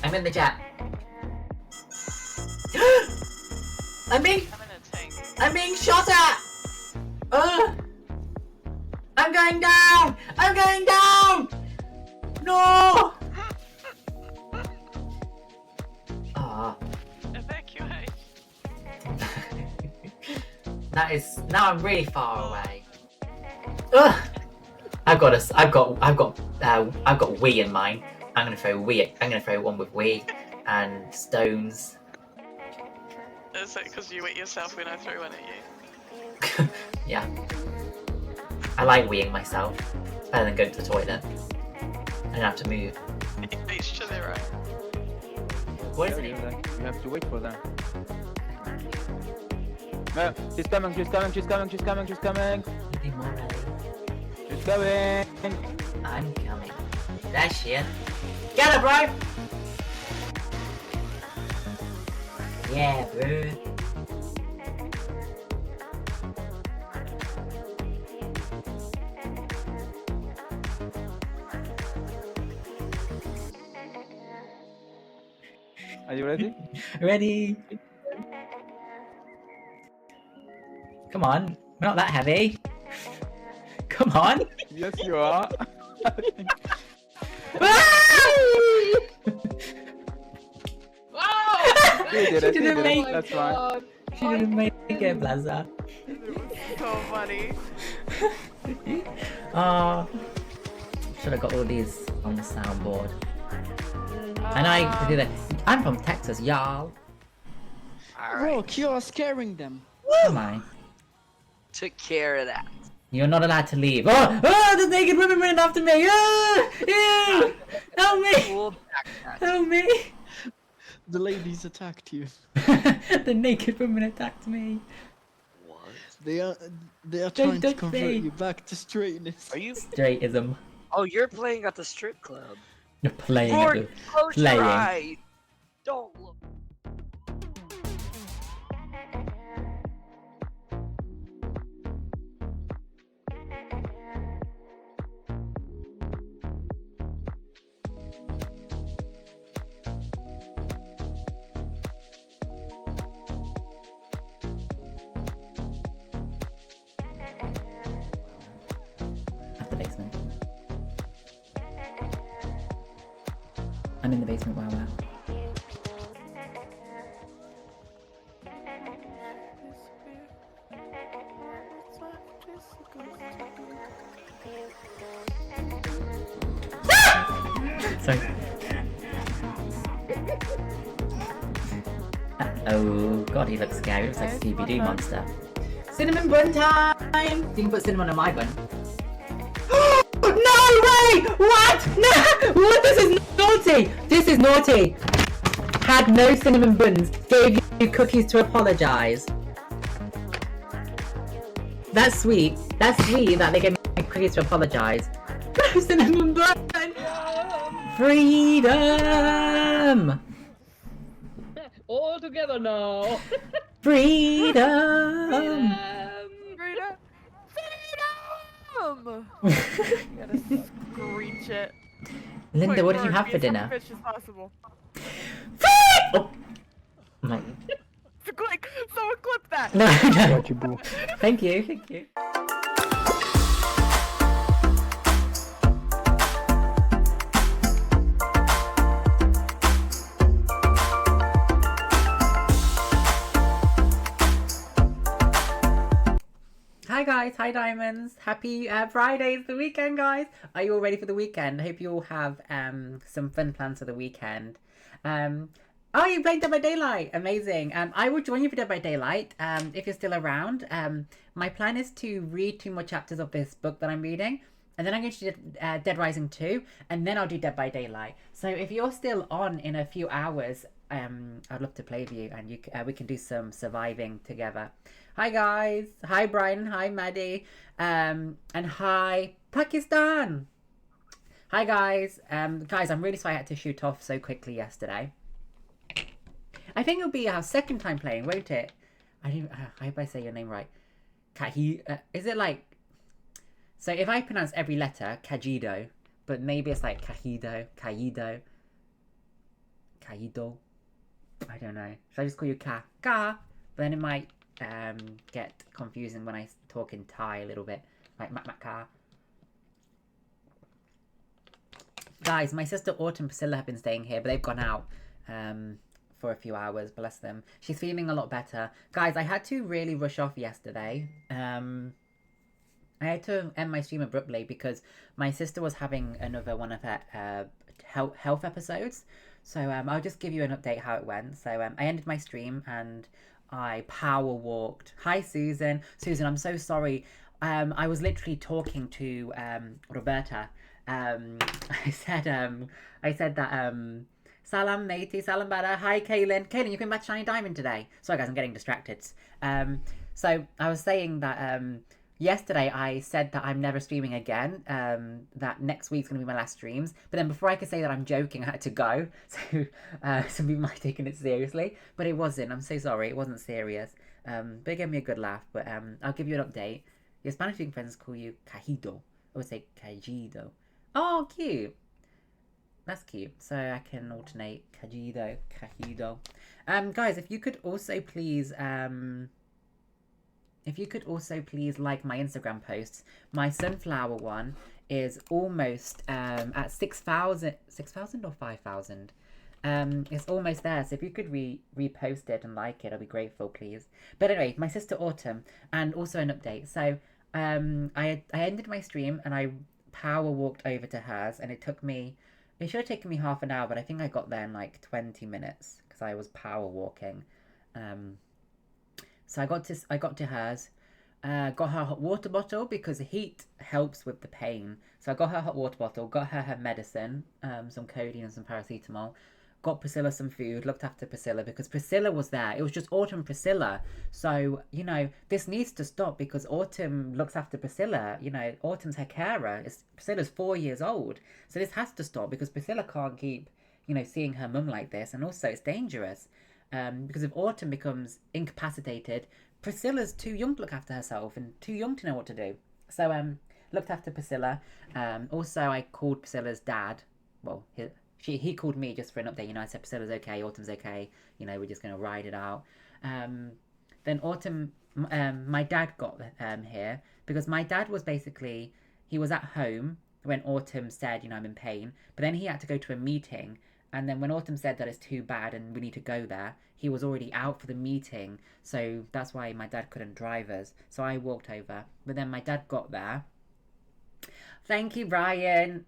I'm in the chat. I'm being shot at! I'm going down! I'm going down! No! Evacuate. That is, now I'm really far away. Ugh! I've got Wii in mine. I'm gonna throw one with Wii and stones. Is it because you hit yourself when I threw one at you? Yeah. I like Wiiing myself. Better than going to the toilet. I don't have to move. Each to their own. What is it? You have to wait for them. No, she's coming, she's coming, she's coming, she's coming, she's coming. Anything more ready? She's coming. I'm coming. There she is. Get her, bro! Yeah, bro. Are you ready? Ready? Come on, we're not that heavy. Come on. Yes, you are. You did it, She you didn't did make it. That's fine. She didn't make it, Blaza. So funny. Should have got all these on the soundboard. And I did it. I'm from Texas, y'all. Look, you are scaring them. Am I? Took care of that. You're not allowed to leave. Oh, the naked women running after me. Ew, help me. We'll back that. Help me. The ladies attacked you. The naked women attacked me. What? They are trying to touch convert me. you back to straightness. Are you? Straightism. Oh, you're playing at the strip club. You're playing at Gordon, the... close playing. your eyes. Don't look. At the basement. I'm in the basement, wow. Sorry. Oh god, he looks scary. He looks like a Scooby-Doo monster. Cinnamon bun time! You can put cinnamon on my bun. No way! What? No! What? This is naughty! This is naughty! Had no cinnamon buns. Gave you cookies to apologize. That's sweet. That's sweet that they gave me cookies to apologize. No cinnamon bun! Freedom! All together now. Freedom! Freedom! Gotta screech it. Linda, what did you have for dinner? As as possible. Oh. No. Quick, someone clip that. No, no. Got you, boo. Thank you, thank you. Hi guys, hi diamonds. Happy Friday, it's the weekend guys. Are you all ready for the weekend? I hope you all have some fun plans for the weekend. Oh, you played Dead by Daylight, amazing. I will join you for Dead by Daylight if you're still around. My plan is to read 2 more chapters of this book that I'm reading, and then I'm going to do Dead Rising 2, and then I'll do Dead by Daylight. So if you're still on in a few hours, I'd love to play with you, and we can do some surviving together. Hi guys, hi Brian, hi Maddie, and hi Pakistan. Hi guys, guys, I'm really sorry I had to shoot off so quickly yesterday. I think it'll be our second time playing, won't it? I hope I say your name right. Is it like... So if I pronounce every letter, Kajido, but maybe it's like Kahido, Kaido, Kaido. I don't know. Should I just call you Ka? But then it might get confusing when I talk in Thai a little bit. Like Ka. Guys, my sister Autumn and Priscilla have been staying here, but they've gone out for a few hours, bless them. She's feeling a lot better. Guys, I had to really rush off yesterday. I had to end my stream abruptly because my sister was having another one of her health episodes. So I'll just give you an update how it went. So I ended my stream and I power walked. Hi, Susan. Susan, I'm so sorry. I was literally talking to Roberta. I said that Salam matey, salam bada. Hi, Kaylin. Kaylin, you came back to Shiny Diamond today. Sorry, guys, I'm getting distracted. So I was saying that yesterday I said that I'm never streaming again. That next week's gonna be my last streams. But then before I could say that I'm joking, I had to go. So some people might have taken it seriously, but it wasn't. I'm so sorry. It wasn't serious. But it gave me a good laugh. But I'll give you an update. Your Spanish-speaking friends call you Cajido. I would say Cajido. Oh, cute. That's cute. So I can alternate Cajido. Guys, if you could also please like my Instagram posts. My sunflower one is almost at 6,000 or 5,000. It's almost there, so if you could repost it and like it, I'll be grateful, please. But anyway, my sister Autumn, and also an update. So I ended my stream and I power walked over to hers, and it should have taken me half an hour, but I think I got there in like 20 minutes because I was power walking. So I got to hers, got her hot water bottle because the heat helps with the pain. So I got her hot water bottle, got her medicine, some codeine and some paracetamol. Got Priscilla some food, looked after Priscilla because Priscilla was there. It was just Autumn and Priscilla. So, you know, this needs to stop because Autumn looks after Priscilla. You know, Autumn's her carer. Priscilla's 4 years old. So this has to stop because Priscilla can't keep, you know, seeing her mum like this. And also it's dangerous because if Autumn becomes incapacitated, Priscilla's too young to look after herself and too young to know what to do. So looked after Priscilla. Also, I called Priscilla's dad. Well, he called me just for an update. You know, I said Priscilla's okay, Autumn's okay. You know, we're just going to ride it out. Then Autumn, my dad got here because my dad was basically, he was at home when Autumn said, you know, I'm in pain. But then he had to go to a meeting. And then when Autumn said that it's too bad and we need to go there, he was already out for the meeting. So that's why my dad couldn't drive us. So I walked over. But then my dad got there. Thank you, Brian.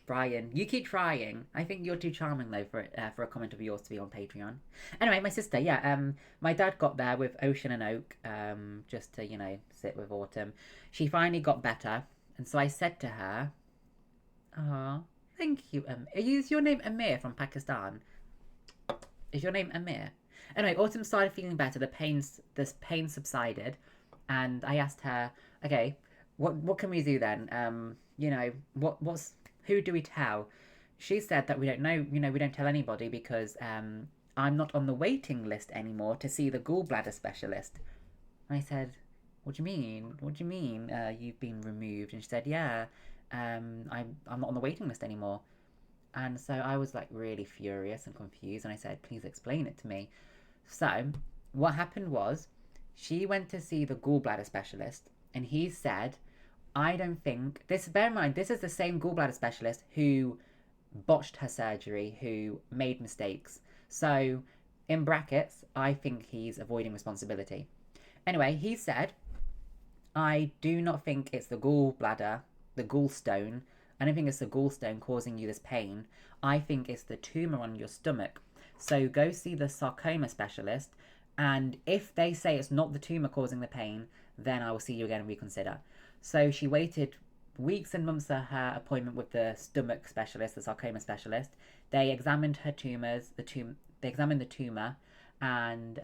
Brian, you keep trying. I think you're too charming though for a comment of yours to be on Patreon. Anyway, my sister, my dad got there with Ocean and Oak, just to, you know, sit with Autumn. She finally got better, and so I said to her, thank you, is your name Amir from Pakistan? Is your name Amir? Anyway, Autumn started feeling better, this pain subsided, and I asked her, okay, what can we do then? You know, who do we tell? She said that we don't know, you know, we don't tell anybody because I'm not on the waiting list anymore to see the gallbladder specialist. I said, what do you mean? What do you mean you've been removed? And she said, yeah, I'm not on the waiting list anymore. And so I was like really furious and confused, and I said, please explain it to me. So what happened was she went to see the gallbladder specialist, and he said, I don't think this, bear in mind, this is the same gallbladder specialist who botched her surgery, who made mistakes. So in brackets, I think he's avoiding responsibility. Anyway, he said, I do not think it's the gallbladder, the gallstone. I don't think it's the gallstone causing you this pain. I think it's the tumor on your stomach. So go see the sarcoma specialist, and if they say it's not the tumor causing the pain, then I will see you again and reconsider. So she waited weeks and months for her appointment with the stomach specialist, the sarcoma specialist. They examined her tumors, they examined the tumor, and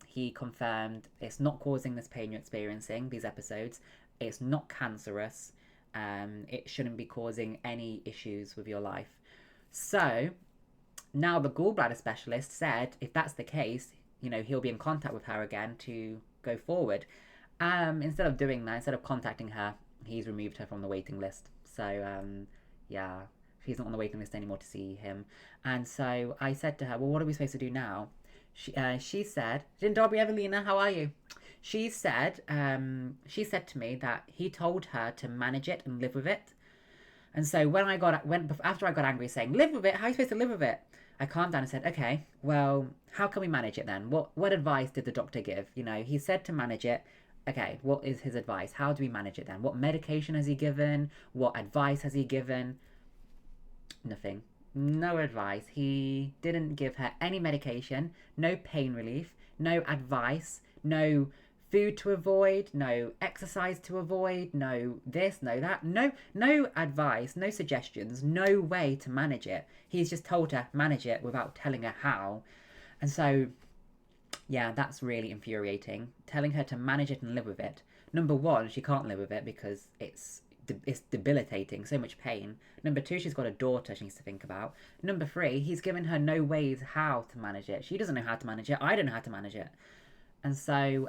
he confirmed it's not causing this pain you're experiencing, these episodes. It's not cancerous. It shouldn't be causing any issues with your life. So now the gallbladder specialist said if that's the case, you know, he'll be in contact with her again to go forward. Instead of doing that, instead of contacting her, he's removed her from the waiting list. So yeah, She's not on the waiting list anymore to see him. And so I said to her, well, what are we supposed to do now? She said, Jindabi Evelina, how are you? She said to me that he told her to manage it and live with it. And so after I got angry saying, live with it, how are you supposed to live with it? I calmed down and said, okay, well, how can we manage it then? What advice did the doctor give? You know, he said to manage it. Okay, what is his advice? How do we manage it then? What medication has he given? What advice has he given? Nothing. No advice. He didn't give her any medication, no pain relief, no advice, no food to avoid, no exercise to avoid, no this, no that, no advice, no suggestions, no way to manage it. He's just told her manage it without telling her how. And so, yeah, that's really infuriating. Telling her to manage it and live with it. Number one, she can't live with it because it's debilitating, so much pain. Number two, she's got a daughter she needs to think about. Number three, he's given her no ways how to manage it. She doesn't know how to manage it. I don't know how to manage it. And so,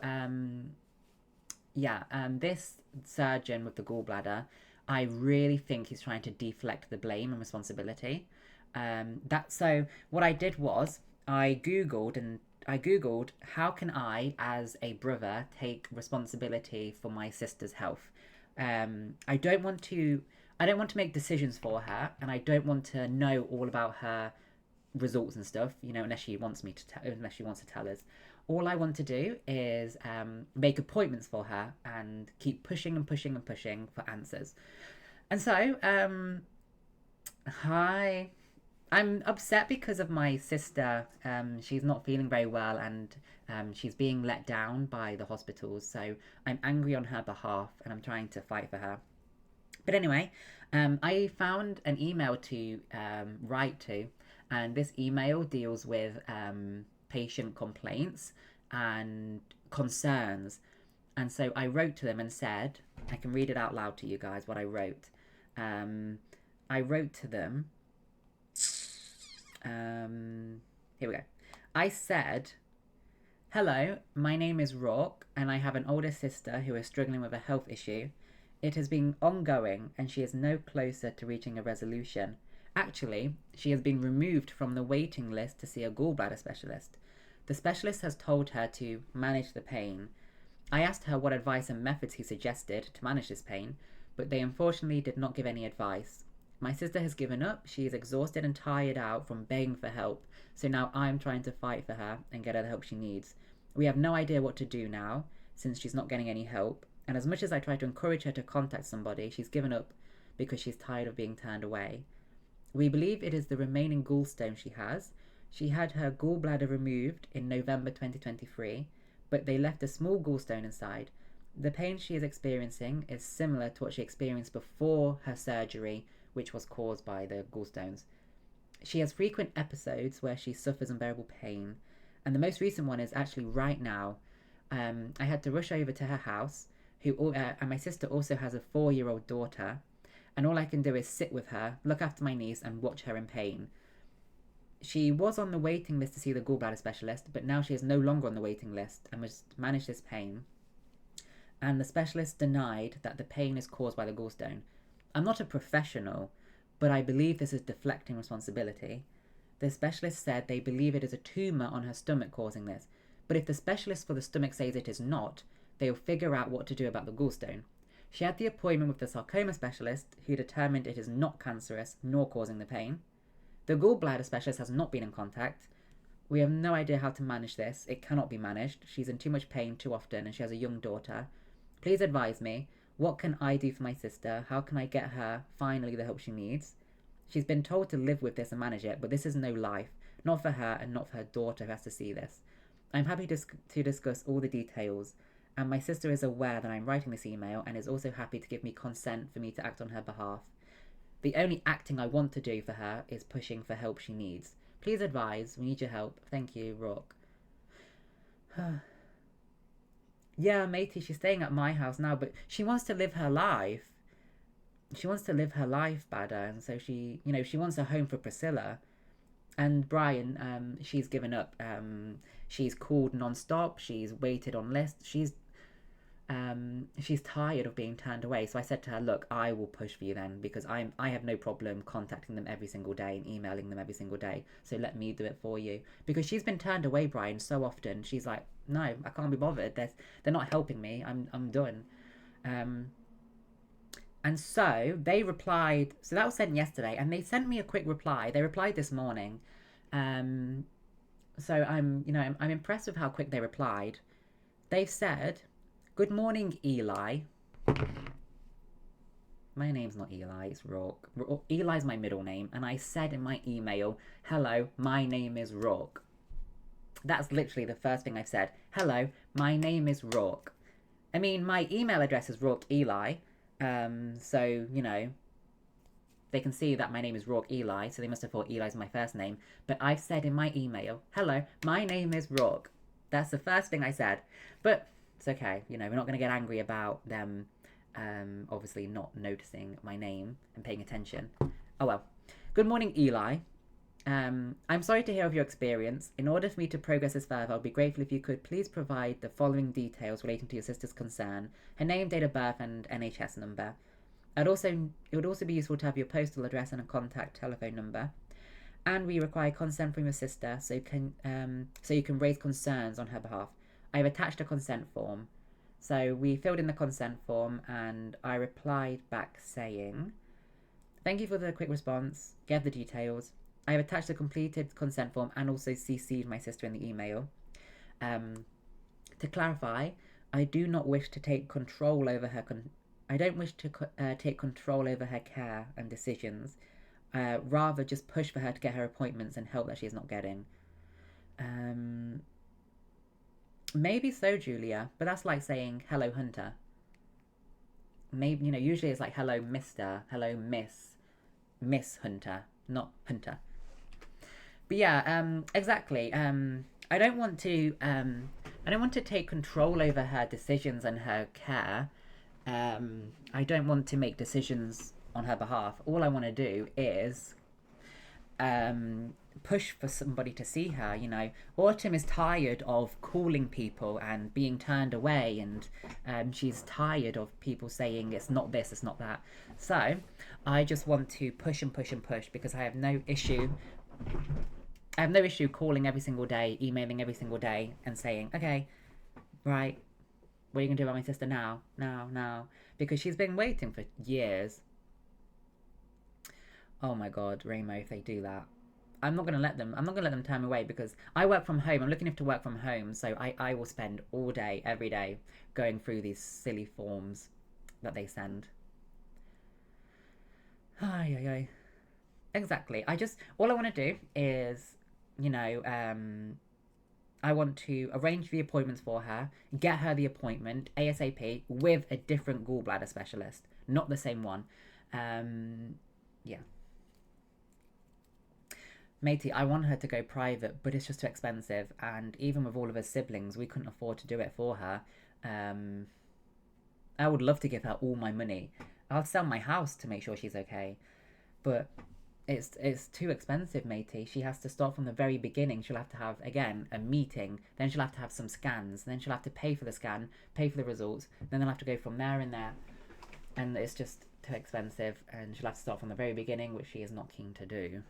this surgeon with the gallbladder, I really think he's trying to deflect the blame and responsibility. So what I did was I googled how can I, as a brother, take responsibility for my sister's health. I don't want to make decisions for her, and I don't want to know all about her results and stuff, you know, unless she wants to tell us. All I want to do is make appointments for her and keep pushing and pushing and pushing for answers. And so, hi. I'm upset because of my sister. She's not feeling very well, and she's being let down by the hospitals. So I'm angry on her behalf, and I'm trying to fight for her. But anyway, I found an email to write to, and this email deals with patient complaints and concerns. And so I wrote to them and said, I can read it out loud to you guys what I wrote. I wrote to them. Here we go. I said, hello, my name is Rourke, and I have an older sister who is struggling with a health issue. It has been ongoing, and she is no closer to reaching a resolution. Actually, she has been removed from the waiting list to see a gallbladder specialist. The specialist has told her to manage the pain. I asked her what advice and methods he suggested to manage this pain, but they unfortunately did not give any advice. My sister has given up. She is exhausted and tired out from begging for help, so now I'm trying to fight for her and get her the help she needs. We have no idea what to do now, since she's not getting any help, and as much as I try to encourage her to contact somebody, she's given up because she's tired of being turned away. We believe it is the remaining gallstone she has. She had her gallbladder removed in November 2023, but they left a small gallstone inside. The pain she is experiencing is similar to what she experienced before her surgery, which was caused by the gallstones. She has frequent episodes where she suffers unbearable pain, and the most recent one is actually right now. I had to rush over to her house, and my sister also has a 4-year-old daughter, and all I can do is sit with her, look after my niece, and watch her in pain. She was on the waiting list to see the gallbladder specialist, but now she is no longer on the waiting list and must manage this pain. And the specialist denied that the pain is caused by the gallstone. I'm not a professional, but I believe this is deflecting responsibility. The specialist said they believe it is a tumour on her stomach causing this, but if the specialist for the stomach says it is not, they will figure out what to do about the gallstone. She had the appointment with the sarcoma specialist, who determined it is not cancerous nor causing the pain. The gallbladder specialist has not been in contact. We have no idea how to manage this. It cannot be managed. She's in too much pain too often, and she has a young daughter. Please advise me. What can I do for my sister? How can I get her finally the help she needs? She's been told to live with this and manage it, but this is no life. Not for her and not for her daughter who has to see this. I'm happy to discuss all the details, and my sister is aware that I'm writing this email and is also happy to give me consent for me to act on her behalf. The only acting I want to do for her is pushing for help she needs. Please advise. We need your help. Thank you, Rourke. Yeah, matey, she's staying at my house now, but she wants to live her life. She wants to live her life, Badder, and so she wants a home for Priscilla. And Brian, she's given up. She's called non-stop. She's waited on lists. she's tired of being turned away. So I said to her, look, I will push for you then, because I have no problem contacting them every single day and emailing them every single day. So let me do it for you, because she's been turned away, Brian, so often. She's like, no, I can't be bothered. They're not helping me. I'm done. And so they replied. So that was sent yesterday, and they sent me a quick reply. They replied this morning. So I'm impressed with how quick they replied. They've said, "Good morning, Eli." My name's not Eli, it's Rourke. Eli's my middle name, and I said in my email, "Hello, my name is Rourke." That's literally the first thing I've said. "Hello, my name is Rourke." I mean, my email address is Rourke Eli, so, you know, they can see that my name is Rourke Eli, so they must have thought Eli's my first name. But I've said in my email, "Hello, my name is Rourke." That's the first thing I said. But it's okay, you know, we're not going to get angry about them obviously not noticing my name and paying attention. Oh well. Good morning, Eli. I'm sorry to hear of your experience. In order for me to progress this further, I'd be grateful if you could please provide the following details relating to your sister's concern: her name, date of birth, and NHS number. It would also be useful to have your postal address and a contact telephone number. And we require consent from your sister so you can raise concerns on her behalf. I have attached a consent form. So we filled in the consent form, and I replied back saying, "Thank you for the quick response. Gave the details. I have attached a completed consent form and also CC'd my sister in the email. To clarify, I do not wish to take control over her. I don't wish to take control over her care and decisions. Rather, just push for her to get her appointments and help that she is not getting." Maybe so, Julia, but that's like saying hello, Hunter. Maybe, you know, usually it's like hello, Mr., hello, Miss Hunter, not Hunter. But yeah, exactly. I don't want to take control over her decisions and her care. I don't want to make decisions on her behalf. All I want to do is push for somebody to see her, you know. Autumn is tired of calling people and being turned away, and she's tired of people saying it's not this, it's not that. So I just want to push and push and push, because I have no issue calling every single day, emailing every single day, and saying, okay, right, what are you gonna do about my sister now? Now, because she's been waiting for years. Oh my god, Ramo, if they do that, I'm not gonna let them turn me away, because I work from home. I'm looking to work from home, so I will spend all day, every day, going through these silly forms that they send. Ay. Exactly. All I want to do is, you know, I want to arrange the appointments for her, get her the appointment ASAP with a different gallbladder specialist, not the same one. Yeah. Matey, I want her to go private, but it's just too expensive, and even with all of her siblings, we couldn't afford to do it for her. I would love to give her all my money. I'll sell my house to make sure she's okay, but it's too expensive, matey. She has to start from the very beginning. She'll have to have, again, a meeting, then she'll have to have some scans, then she'll have to pay for the scan, pay for the results, then they'll have to go from there and there, and it's just too expensive, and she'll have to start from the very beginning, which she is not keen to do.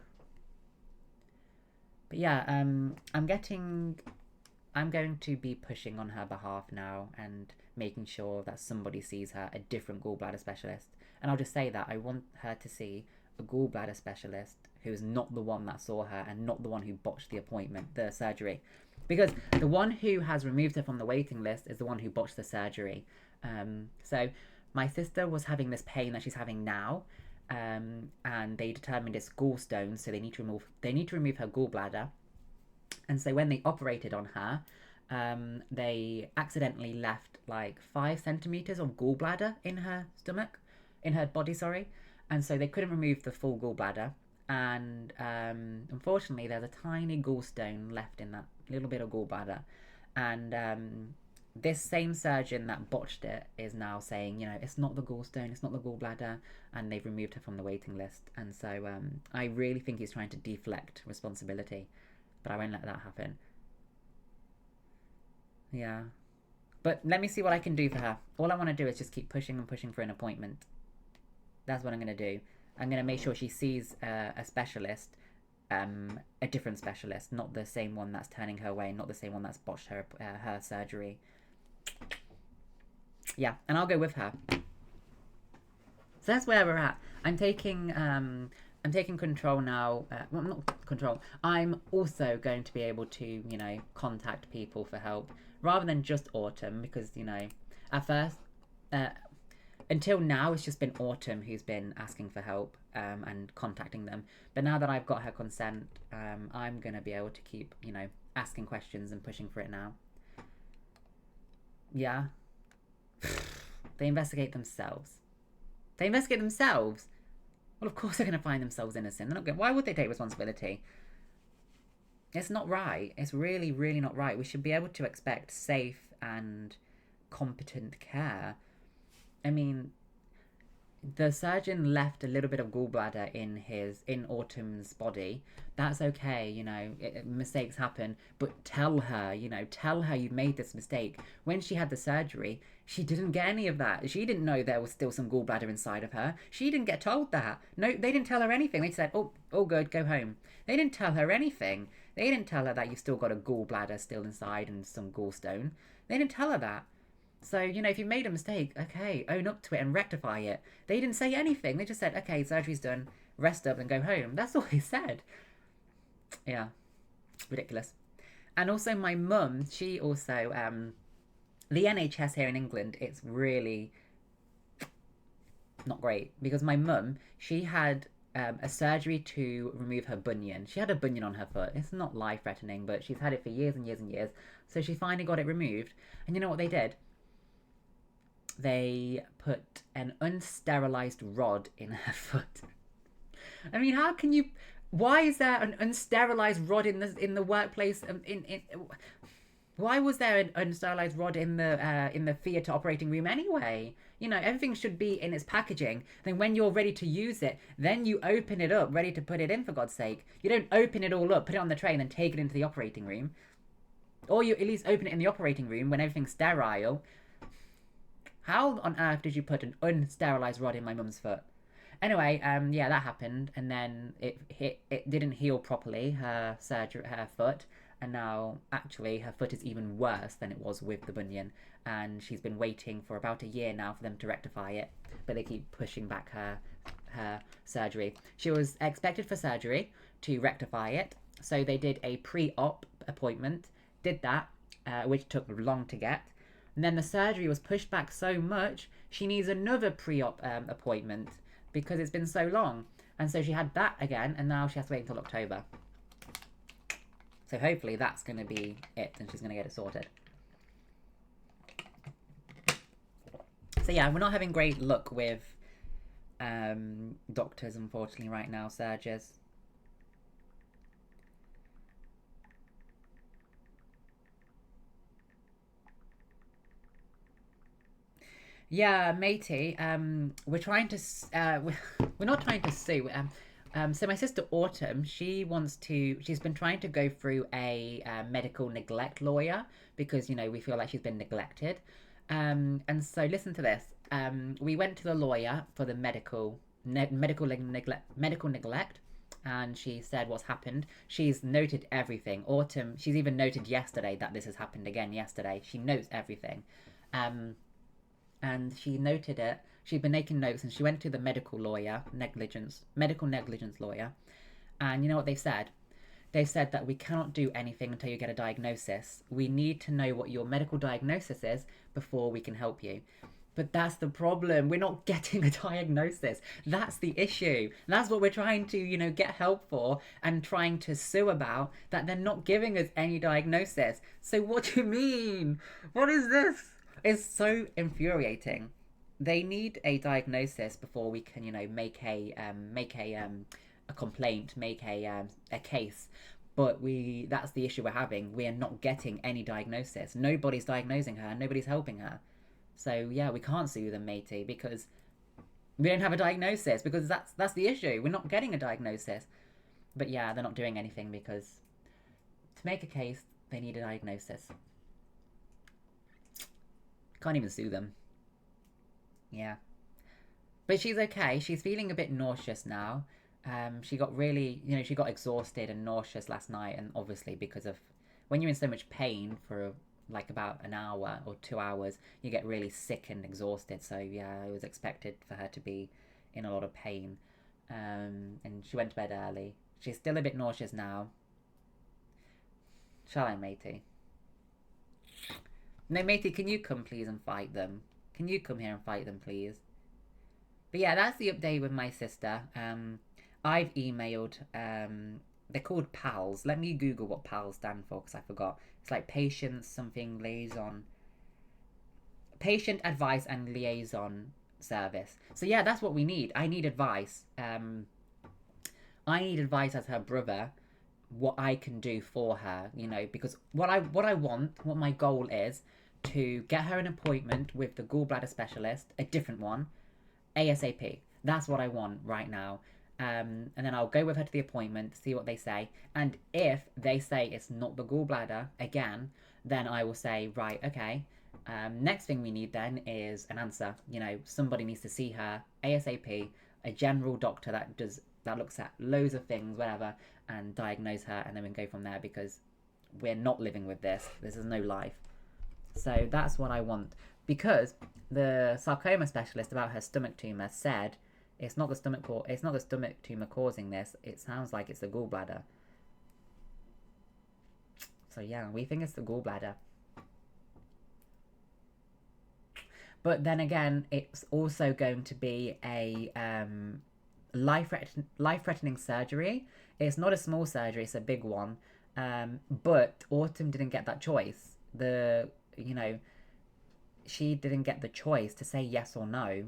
But yeah, I'm going to be pushing on her behalf now and making sure that somebody sees her, a different gallbladder specialist. And I'll just say that I want her to see a gallbladder specialist who is not the one that saw her and not the one who botched the appointment, the surgery. Because the one who has removed her from the waiting list is the one who botched the surgery. So my sister was having this pain that she's having now, and they determined it's gallstones, so they need to remove her gallbladder. And so when they operated on her, they accidentally left like 5 centimeters of gallbladder in her body, sorry. And so they couldn't remove the full gallbladder. And unfortunately, there's a tiny gallstone left in that little bit of gallbladder. And this same surgeon that botched it is now saying, you know, it's not the gallstone, it's not the gallbladder, and they've removed her from the waiting list. And so I really think he's trying to deflect responsibility, but I won't let that happen. Yeah. But let me see what I can do for her. All I want to do is just keep pushing and pushing for an appointment. That's what I'm going to do. I'm going to make sure she sees a specialist, a different specialist, not the same one that's turning her away, not the same one that's botched her surgery. Yeah, and I'll go with her. So that's where we're at. I'm taking control now. Well, not control. I'm also going to be able to, you know, contact people for help rather than just Autumn, because, you know, at first, until now, it's just been Autumn who's been asking for help and contacting them. But now that I've got her consent, I'm going to be able to keep, you know, asking questions and pushing for it now. Yeah. They investigate themselves. They investigate themselves? Well, of course they're going to find themselves innocent. They're not going. Why would they take responsibility? It's not right. It's really, really not right. We should be able to expect safe and competent care. I mean, the surgeon left a little bit of gallbladder in Autumn's body. That's okay, you know, mistakes happen, but tell her you made this mistake. When she had the surgery, she didn't get any of that. She didn't know there was still some gallbladder inside of her. She didn't get told that. No, they didn't tell her anything. They said, oh, all good, go home. They didn't tell her anything. They didn't tell her that you've still got a gallbladder still inside and some gallstone. They didn't tell her that. So, you know, if you made a mistake, okay, own up to it and rectify it. They didn't say anything. They just said, okay, surgery's done, rest up and go home. That's all they said. Yeah, ridiculous. And also my mum, she also, the NHS here in England, it's really not great. Because my mum, she had a surgery to remove her bunion. She had a bunion on her foot. It's not life-threatening, but she's had it for years and years and years. So she finally got it removed. And you know what they did? They put an unsterilized rod in her foot. I mean, how can you? Why is there an unsterilized rod in the workplace? Why was there an unsterilized rod in the theatre operating room anyway? You know, everything should be in its packaging. Then when you're ready to use it, then you open it up, ready to put it in. For God's sake, you don't open it all up, put it on the tray, and then take it into the operating room. Or you at least open it in the operating room when everything's sterile. How on earth did you put an unsterilized rod in my mum's foot? Anyway, yeah, that happened, and then it didn't heal properly, her foot, and now actually her foot is even worse than it was with the bunion, and she's been waiting for about a year now for them to rectify it, but they keep pushing back her surgery. She was expected for surgery to rectify it, so they did a pre-op appointment, did that, which took long to get. And then the surgery was pushed back so much, she needs another pre-op appointment because it's been so long. And so she had that again, and now she has to wait until October. So hopefully that's going to be it, and she's going to get it sorted. So yeah, we're not having great luck with doctors, unfortunately, right now, surgeons. Yeah, matey. We're trying to. We're not trying to sue. So my sister Autumn, she's been trying to go through a medical neglect lawyer because, you know, we feel like she's been neglected. And so listen to this. We went to the lawyer for the medical neglect, and she said what's happened. She's noted everything. Autumn. She's even noted yesterday that this has happened again. Yesterday, she notes everything. And she noted it. She'd been making notes, and she went to the medical negligence lawyer. And you know what they've said? They've said that we cannot do anything until you get a diagnosis. We need to know what your medical diagnosis is before we can help you. But that's the problem. We're not getting a diagnosis. That's the issue. That's what we're trying to, you know, get help for and trying to sue about, that they're not giving us any diagnosis. So what do you mean? What is this? It's so infuriating. They need a diagnosis before we can, you know, make a complaint, make a case. But that's the issue we're having. We are not getting any diagnosis. Nobody's diagnosing her. Nobody's helping her. So yeah, we can't sue them, matey, because we don't have a diagnosis. Because that's the issue. We're not getting a diagnosis. But yeah, they're not doing anything because to make a case, they need a diagnosis. Can't even sue them. Yeah. But she's okay. She's feeling a bit nauseous now. She got really, she got exhausted and nauseous last night, and obviously because of when you're in so much pain for like about an hour or 2 hours, you get really sick and exhausted. So yeah, it was expected for her to be in a lot of pain. And she went to bed early. She's still a bit nauseous now. Shall I, matey? No, matey, can you come please and fight them? Can you come here and fight them, please? But yeah, that's the update with my sister. I've emailed, they're called PALS. Let me Google what PALS stand for, because I forgot. It's like Patient something liaison. Patient Advice and Liaison Service. So yeah, that's what we need. I need advice. I need advice as her brother, what I can do for her, because what my goal is to get her an appointment with the gallbladder specialist, a different one, ASAP. That's what I want right now. And then I'll go with her to the appointment, see what they say. And if they say it's not the gallbladder again, then I will say, right, okay. Next thing we need then is an answer. Somebody needs to see her ASAP, a general doctor that looks at loads of things, whatever, and diagnose her, and then we can go from there, because we're not living with this. This is no life. So that's what I want. Because the sarcoma specialist about her stomach tumour said it's not the stomach tumour causing this. It sounds like it's the gallbladder. So yeah, we think it's the gallbladder. But then again, it's also going to be a life-threatening surgery. It's not a small surgery, it's a big one. But Autumn didn't get that choice. She didn't get the choice to say yes or no.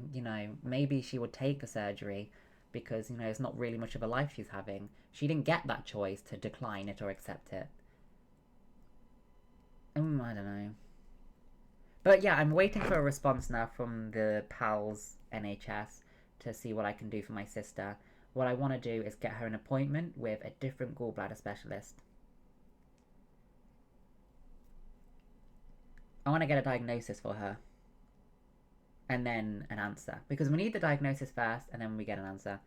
Maybe she would take the surgery because, it's not really much of a life she's having. She didn't get that choice to decline it or accept it. I don't know. But yeah, I'm waiting for a response now from the PALS NHS to see what I can do for my sister. What I want to do is get her an appointment with a different gallbladder specialist. I want to get a diagnosis for her. And then an answer. Because we need the diagnosis first, and then we get an answer.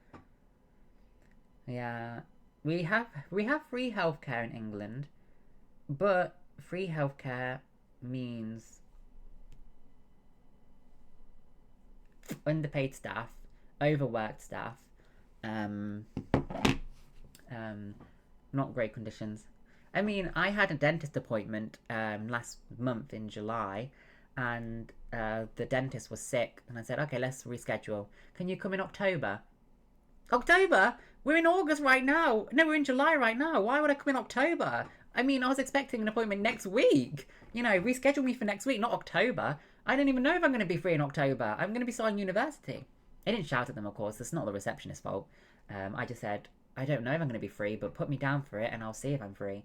Yeah. We have free healthcare in England. But free healthcare means underpaid staff, overworked staff, not great conditions. I mean, I had a dentist appointment last month in July, and the dentist was sick, and I said, okay, let's reschedule. Can you come in October? October? We're in August right now. No, we're in July right now. Why would I come in October? I mean, I was expecting an appointment next week. Reschedule me for next week, not October. I don't even know if I'm going to be free in October. I'm going to be starting university. I didn't shout at them, of course. It's not the receptionist's fault. I just said, I don't know if I'm going to be free, but put me down for it and I'll see if I'm free.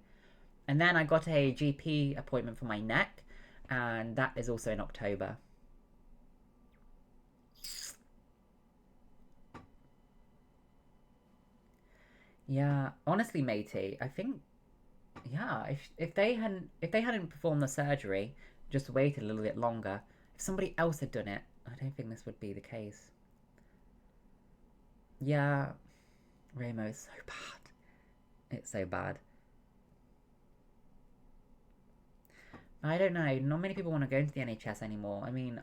And then I got a GP appointment for my neck, and that is also in October. Yeah, honestly, matey, I think, yeah, if they hadn't performed the surgery, just waited a little bit longer, if somebody else had done it, I don't think this would be the case. Yeah, Ramo is so bad. It's so bad. I don't know, not many people want to go into the NHS anymore. I mean,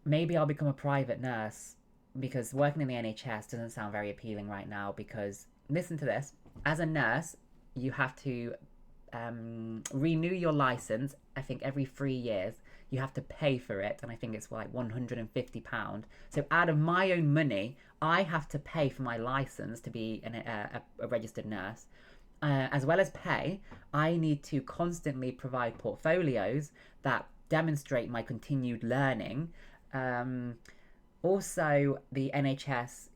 maybe I'll become a private nurse, because working in the NHS doesn't sound very appealing right now, because, listen to this, as a nurse, you have to renew your license, I think every 3 years. You have to pay for it, and I think it's like £150. So out of my own money, I have to pay for my license to be a registered nurse. As well as pay, I need to constantly provide portfolios that demonstrate my continued learning. Also, the NHS,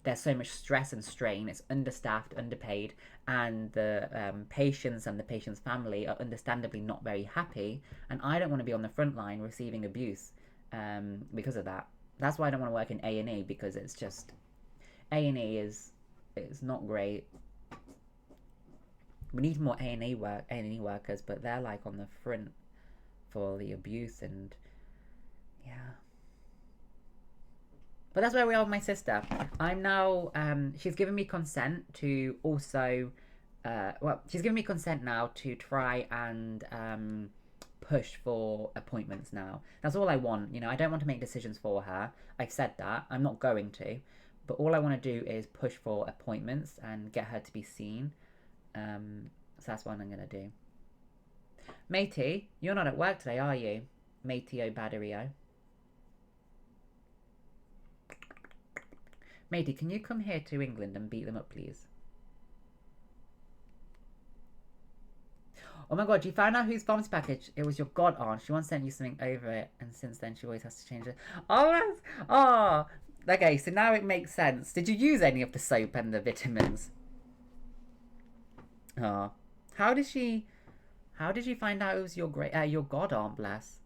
there's so much stress and strain. It's understaffed, underpaid, and the patients and the patient's family are understandably not very happy. And I don't want to be on the front line receiving abuse because of that. That's why I don't want to work in A&E, because it's just A&E it's not great. We need more A&E workers, but they're like on the for the abuse and yeah. But that's where we are with my sister. I'm now, she's given me consent to also, she's given me consent now to try and push for appointments now. That's all I want. You know, I don't want to make decisions for her. I've said that. I'm not going to. But all I want to do is push for appointments and get her to be seen. So that's what I'm going to do. Matey, you're not at work today, are you? Matey O'Badario. Matey, can you come here to England and beat them up, please? Oh my god, you found out whose bombs package? It was your god aunt. She once sent you something over it, and since then she always has to change it. Oh, that's... Oh! Okay, so now it makes sense. Did you use any of the soap and the vitamins? Oh. How did she find out it was your god aunt, bless?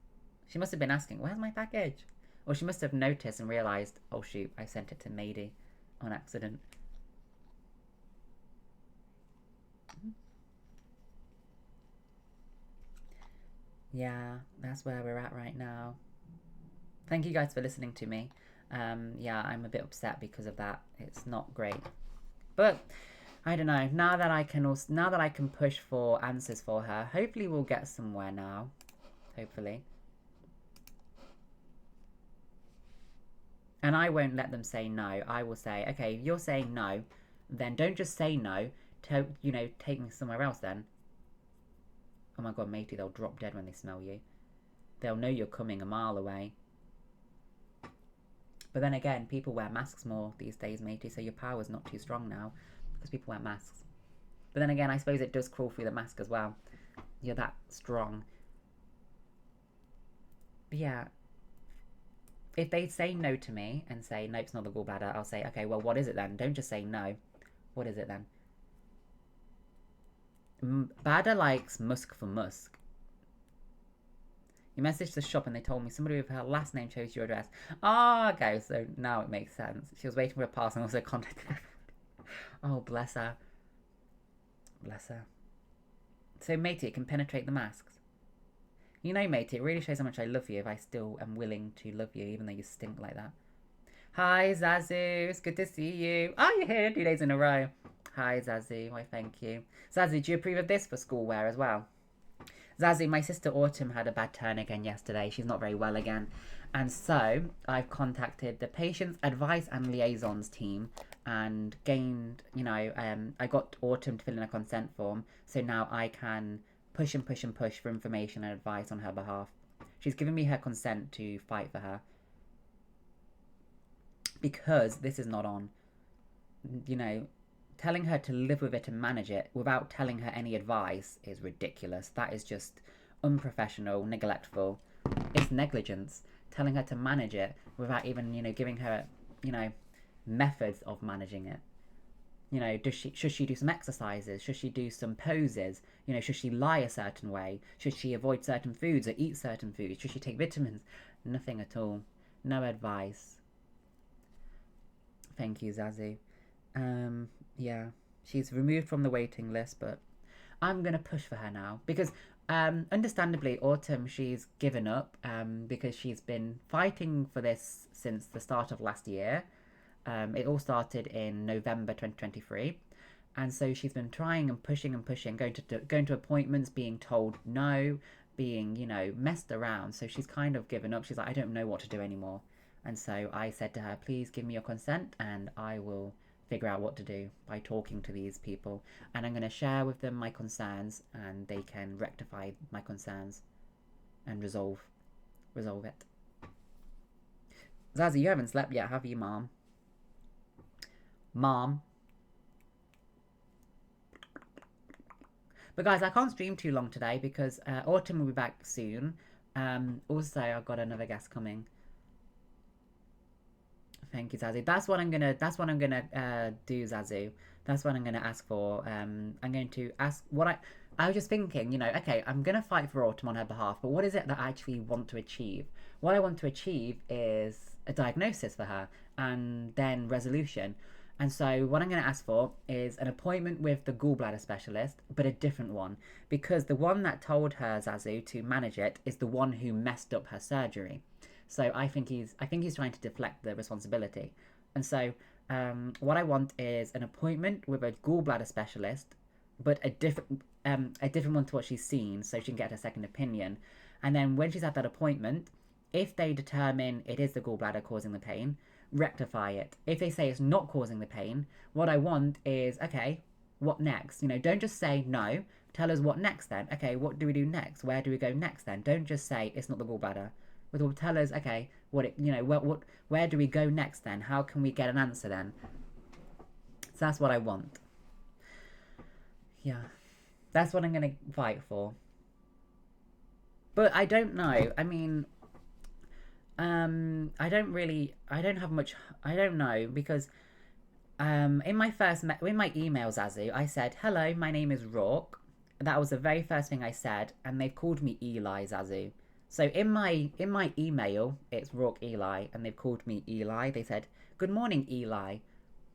She must have been asking, where's my package? Or she must have noticed and realised, oh shoot, I sent it to Mady on accident. Yeah, that's where we're at right now. Thank you guys for listening to me. Yeah, I'm a bit upset because of that. It's not great. But I don't know. Now that I can push for answers for her, hopefully we'll get somewhere now. Hopefully. And I won't let them say no. I will say, okay, if you're saying no, then don't just say no. You know, take me somewhere else then. Oh my god, matey, they'll drop dead when they smell you. They'll know you're coming a mile away. But then again, people wear masks more these days, matey, so your power's not too strong now because people wear masks. But then again, I suppose it does crawl through the mask as well. You're that strong. But yeah. If they say no to me and say, nope, it's not the gallbladder, I'll say, okay, well, what is it then? Don't just say no. What is it then? Bada likes musk for musk. You messaged the shop and they told me somebody with her last name chose your address. Ah, okay, so now it makes sense. She was waiting for a parcel and also contacted everyone. Oh, bless her. Bless her. So, matey, it can penetrate the masks. You know, matey, it really shows how much I love you if I still am willing to love you, even though you stink like that. Hi, Zazu. It's good to see you. Oh, you're here 2 days in a row. Hi, Zazu. Why, thank you. Zazu, do you approve of this for school wear as well? Zazu, my sister Autumn had a bad turn again yesterday. She's not very well again. And so I've contacted the Patients Advice and Liaisons team and gained, you know, I got Autumn to fill in a consent form. So now I can push and push and push for information and advice on her behalf. She's given me her consent to fight for her. Because this is not on. You know, telling her to live with it and manage it without telling her any advice is ridiculous. That is just unprofessional, neglectful. It's negligence. Telling her to manage it without even, you know, giving her, you know, methods of managing it. You know, should she do some exercises? Should she do some poses? You know, should she lie a certain way? Should she avoid certain foods or eat certain foods? Should she take vitamins? Nothing at all. No advice. Thank you, Zazu. Yeah, she's removed from the waiting list, but I'm going to push for her now. Because, understandably, Autumn, she's given up because she's been fighting for this since the start of last year. It all started in November 2023. And so she's been trying and pushing, going to appointments, being told no, being, you know, messed around. So she's kind of given up. She's like, I don't know what to do anymore. And so I said to her, please give me your consent and I will figure out what to do by talking to these people. And I'm going to share with them my concerns and they can rectify my concerns and resolve it. Zazie, you haven't slept yet, have you, Mom? Mom? But guys, I can't stream too long today because Autumn will be back soon. Also, I've got another guest coming. Thank you, Zazu. That's what I'm gonna do, Zazu. That's what I'm gonna ask for. I'm going to ask what I was just thinking, you know, okay, I'm gonna fight for Autumn on her behalf, but what is it that I actually want to achieve? What I want to achieve is a diagnosis for her and then resolution. And so what I'm going to ask for is an appointment with the gallbladder specialist, but a different one, because the one that told her, Zazu, to manage it is the one who messed up her surgery. So I think he's trying to deflect the responsibility. And so what I want is an appointment with a gallbladder specialist, but a different one to what she's seen, so she can get her second opinion. And then when she's at that appointment, if they determine it is the gallbladder causing the pain, rectify it. If they say it's not causing the pain, what I want is, okay, what next? You know, don't just say no. Tell us what next then. Okay, what do we do next? Where do we go next then? Don't just say it's not the gallbladder. But tell us, okay, where do we go next then? How can we get an answer then? So that's what I want. Yeah, that's what I'm gonna fight for. But I don't know. I mean, I don't have much. I don't know, because in my emails, Zazu, I said, hello, my name is Rourke. That was the very first thing I said, and they've called me Eli, Zazu. So in my email, it's Rourke Eli, and they've called me Eli. They said, good morning, Eli.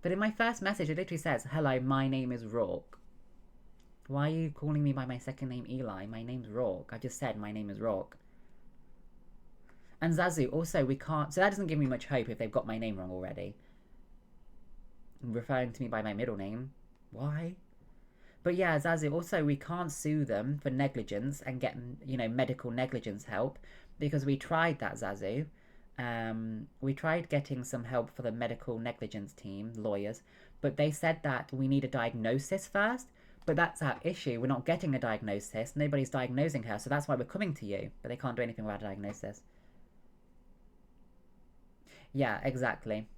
But in my first message, it literally says, hello, my name is Rourke. Why are you calling me by my second name, Eli? My name's Rourke. I just said my name is Rourke. And Zazu, also, we can't... So that doesn't give me much hope if they've got my name wrong already. Referring to me by my middle name. Why? But yeah, Zazu, also, we can't sue them for negligence and get, you know, medical negligence help. Because we tried that, Zazu. We tried getting some help for the medical negligence team, lawyers. But they said that we need a diagnosis first. But that's our issue. We're not getting a diagnosis. Nobody's diagnosing her. So that's why we're coming to you. But they can't do anything about a diagnosis. Yeah, exactly.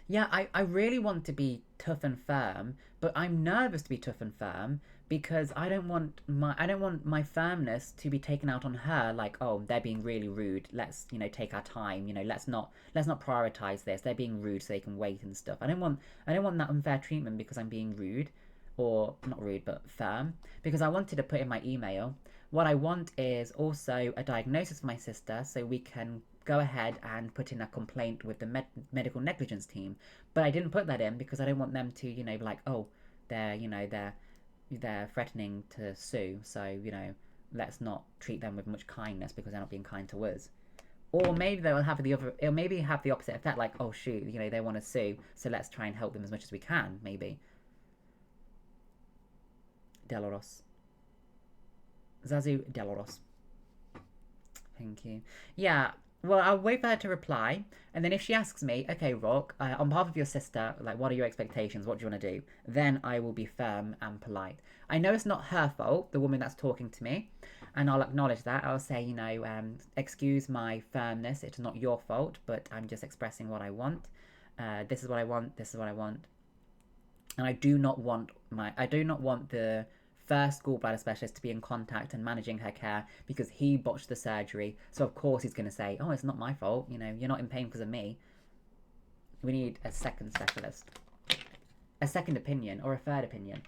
Yeah, I really want to be tough and firm, but I'm nervous to be tough and firm because I don't want my firmness to be taken out on her, like, oh, they're being really rude. Let's, you know, take our time, you know, let's not prioritize this. They're being rude so they can wait and stuff. I don't want that unfair treatment because I'm being rude, or not rude, but firm, because I wanted to put in my email. What I want is also a diagnosis for my sister so we can go ahead and put in a complaint with the medical negligence team. But I didn't put that in because I don't want them to, you know, be like, oh, they're threatening to sue, so, you know, let's not treat them with much kindness because they're not being kind to us. Or maybe it'll maybe have the opposite effect, like, oh shoot, you know, they want to sue, so let's try and help them as much as we can, maybe. Delaros. Zazu Delaros. Thank you. Yeah, well, I'll wait for her to reply, and then if she asks me, okay, Rourke, on behalf of your sister, like, what are your expectations? What do you want to do? Then I will be firm and polite. I know it's not her fault, the woman that's talking to me, and I'll acknowledge that. I'll say, you know, excuse my firmness. It's not your fault, but I'm just expressing what I want. This is what I want. This is what I want. And I do not want the first gallbladder specialist to be in contact and managing her care because he botched the surgery. So of course he's going to say, oh, it's not my fault. You know, you're not in pain because of me. We need a second specialist. A second opinion or a third opinion.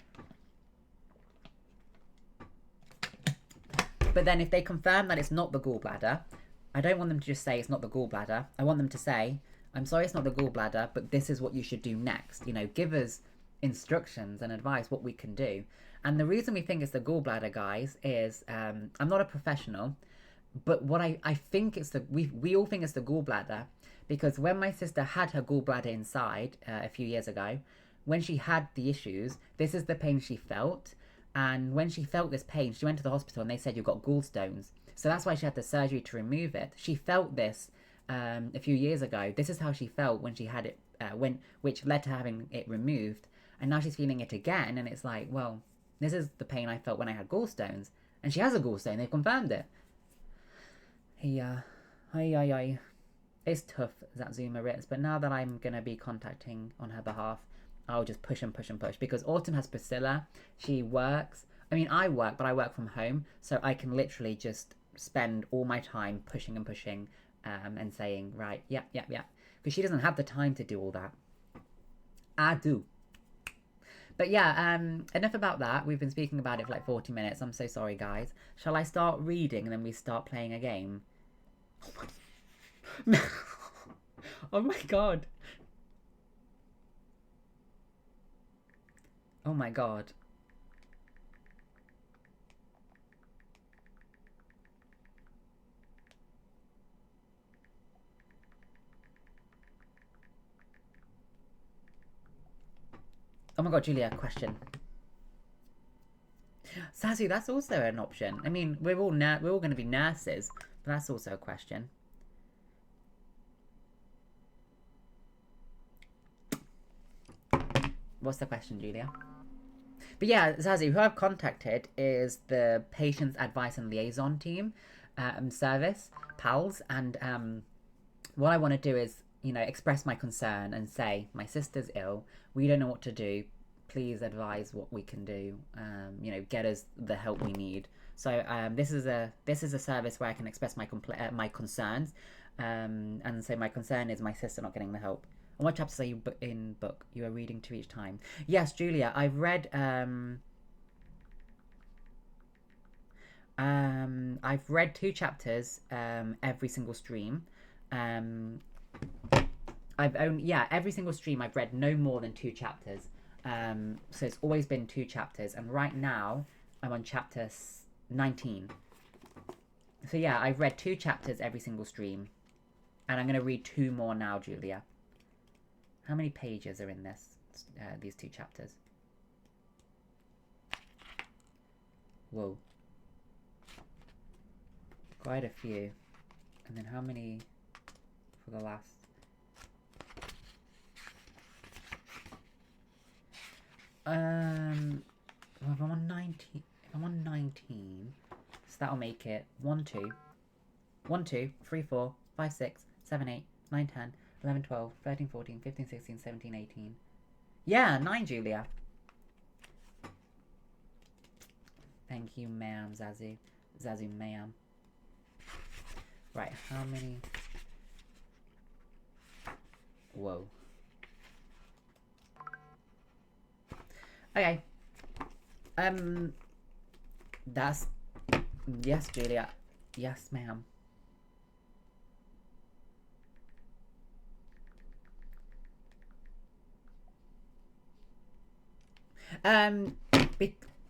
But then if they confirm that it's not the gallbladder, I don't want them to just say it's not the gallbladder. I want them to say, I'm sorry it's not the gallbladder, but this is what you should do next. You know, give us instructions and advice what we can do. And the reason we think it's the gallbladder, guys, is I'm not a professional, but what I think it's we all think it's the gallbladder because when my sister had her gallbladder inside a few years ago, when she had the issues, this is the pain she felt. And when she felt this pain, she went to the hospital and they said you've got gallstones. So that's why she had the surgery to remove it. She felt this a few years ago. This is how she felt when she had it, which led to having it removed. And now she's feeling it again, and it's like, well, this is the pain I felt when I had gallstones. And she has a gallstone, they've confirmed it. Yeah. It's tough, Zatzuma Ritz, but now that I'm going to be contacting on her behalf, I'll just push and push and push. Because Autumn has Priscilla, she works. I mean, I work, but I work from home, so I can literally just spend all my time pushing and pushing and saying, right, yep. Because she doesn't have the time to do all that. I do. But yeah, enough about that. We've been speaking about it for like 40 minutes. I'm so sorry, guys. Shall I start reading and then we start playing a game? Oh my god. Oh my god. Oh my god, Julia, question. Zazu, that's also an option. I mean, we're all going to be nurses, but that's also a question. What's the question, Julia? But yeah, Zazu, who I've contacted is the Patients Advice and Liaison Team service, PALS, and what I want to do is, you know, express my concern and say, my sister's ill, we don't know what to do, please advise what we can do, you know, get us the help we need. So this is a service where I can express my concerns, and so my concern is my sister not getting the help. And what chapters are you in book? You are reading 2 each time. Yes, Julia, I've read 2 chapters every single stream. Every single stream I've read no more than 2 chapters. So it's always been 2 chapters, and right now I'm on chapter 19. So yeah, I've read 2 chapters every single stream, and I'm going to read 2 more now, Julia. How many pages are in these 2 chapters? Whoa. Quite a few. And then how many for the last? If I'm on 19, so that'll make it 1, 2, 3, 4, 5, 6, 7, 8, 9, 10, 11, 12, 13, 14, 15, 16, 17, 18. Yeah, 9, Julia. Thank you, ma'am, Zazu. Zazu, ma'am. Right, how many? Whoa. Okay. That's... Yes, Julia. Yes, ma'am.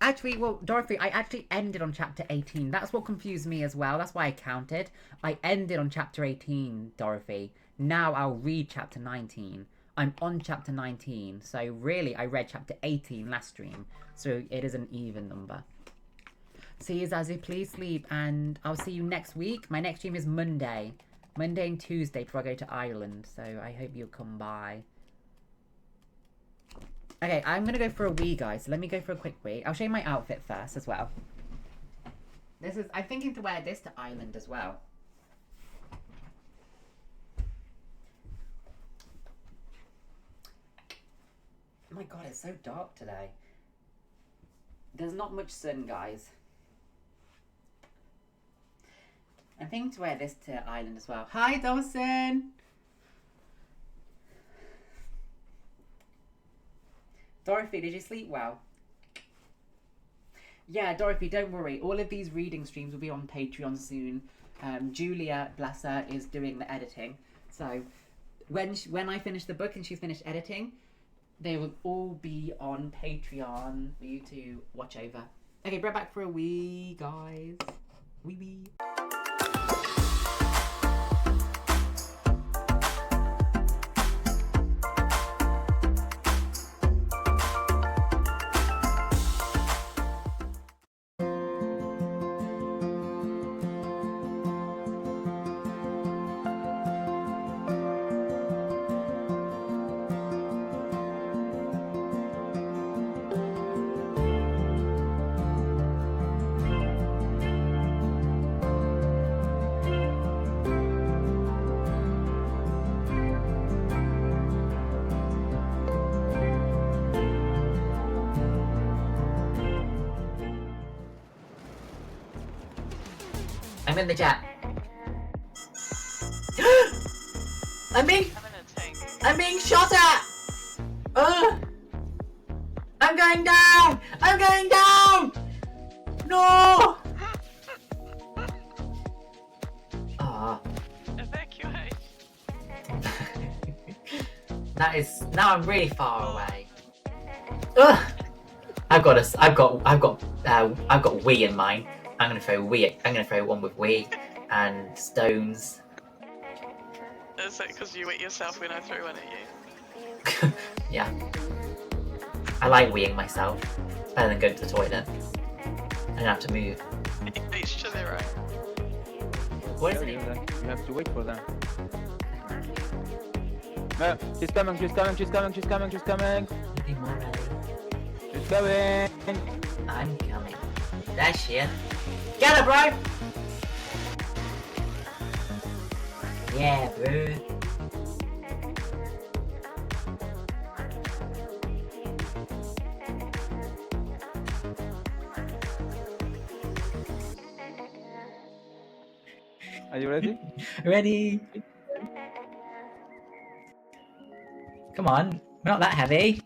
Actually, well, Dorothy, I actually ended on chapter 18. That's what confused me as well. That's why I counted. I ended on chapter 18, Dorothy. Now I'll read chapter 19. I'm on chapter 19. So really, I read chapter 18 last stream. So it is an even number. See you, Zazu. Please sleep. And I'll see you next week. My next stream is Monday. Monday and Tuesday before I go to Ireland. So I hope you'll come by. Okay, I'm going to go for a wee, guys. So let me go for a quick wee. I'll show you my outfit first as well. I'm thinking to wear this to Ireland as well. Oh my god, it's so dark today. There's not much sun, guys. I'm thinking to wear this to Ireland as well. Hi, Dawson! Dorothy, did you sleep well? Yeah, Dorothy, don't worry. All of these reading streams will be on Patreon soon. Julia, bless her, is doing the editing. So when I finish the book and she's finished editing, they will all be on Patreon for you to watch over. Okay, bring back for a wee, guys. Wee. I'm in the chat. I'm being shot at! I'm going down! I'm going down! No! Ah. Evacuate. That is... Now I'm really far away. Ugh! I've got Wii in mine. I'm gonna throw Wii. I'm gonna throw one with Wii and stones. Is it because you hit yourself when I threw one at you? Yeah. I like Wiiing myself. Better than going to the toilet. I don't have to move. Each to their own. What is Yeah, it? you have to wait for them. No, she's coming, she's coming, she's coming, she's coming, she's coming. Be more ready. She's coming. I'm coming. There she is. Get her, bro! Yeah, bro. Are you ready? Ready? Come on, we're not that heavy.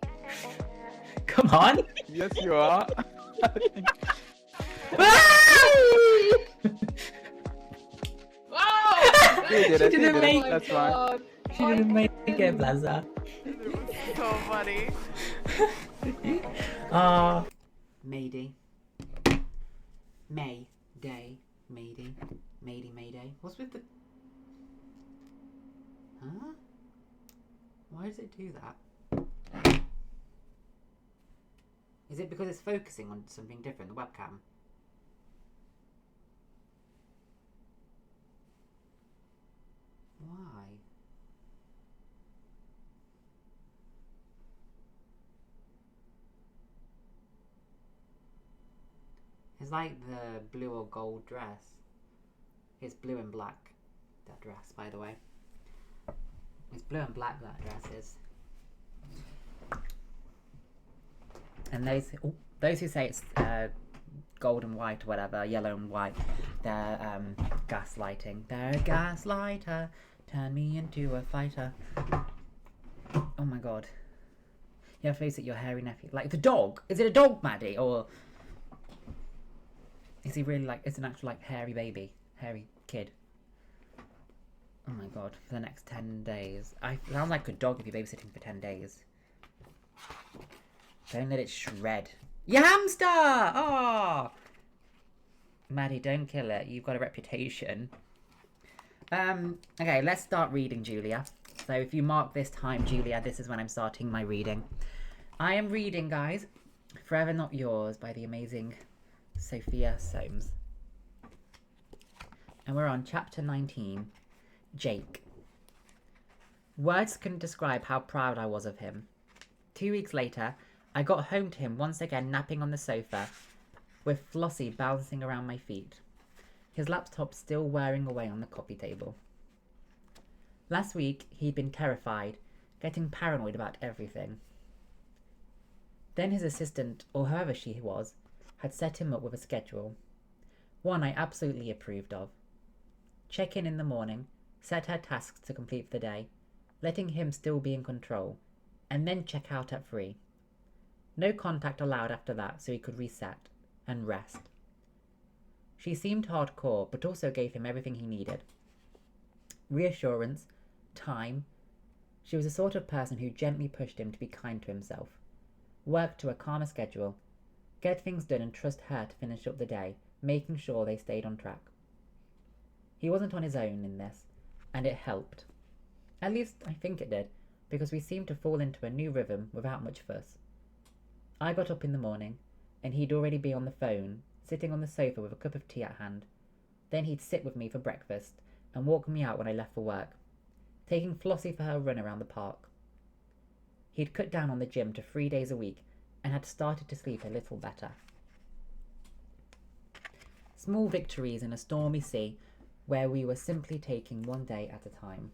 Come on. Yes, you are. Oh! You did it, She you didn't did it. make- That's fine. She didn't make it, Blaza. So funny. Mayday. May Day. Mayday. Mayday. What's with the... Huh? Why does it do that? Is it because it's focusing on something different, the webcam? Why? It's like the blue or gold dress. It's blue and black, that dress, by the way. It's blue and black, that dress is. And those who say it's gold and white or whatever, yellow and white, they're gaslighting. They're a gaslighter, turn me into a fighter. Oh my god. Yeah, face it, your hairy nephew. Like the dog. Is it a dog, Maddie? Or is he really like, it's an actual like hairy baby? Hairy kid? Oh my god, for the next 10 days. Sounds like a dog if you're babysitting for 10 days. Don't let it shred. Your hamster! Oh! Maddie, don't kill it. You've got a reputation. Okay, let's start reading, Julia. So if you mark this time, Julia, this is when I'm starting my reading. I am reading, guys, Forever Not Yours by the amazing Sophia Soames. And we're on chapter 19, Jake. Words couldn't describe how proud I was of him. 2 weeks later, I got home to him once again napping on the sofa, with Flossie bouncing around my feet, his laptop still whirring away on the coffee table. Last week, he'd been terrified, getting paranoid about everything. Then his assistant, or whoever she was, had set him up with a schedule. One I absolutely approved of. Check in the morning, set her tasks to complete for the day, letting him still be in control, and then check out at 3. No contact allowed after that so he could reset and rest. She seemed hardcore, but also gave him everything he needed. Reassurance, time. She was the sort of person who gently pushed him to be kind to himself, work to a calmer schedule, get things done and trust her to finish up the day, making sure they stayed on track. He wasn't on his own in this, and it helped. At least I think it did, because we seemed to fall into a new rhythm without much fuss. I got up in the morning, and he'd already be on the phone, sitting on the sofa with a cup of tea at hand. Then he'd sit with me for breakfast, and walk me out when I left for work, taking Flossie for her run around the park. He'd cut down on the gym to 3 days a week, and had started to sleep a little better. Small victories in a stormy sea, where we were simply taking one day at a time.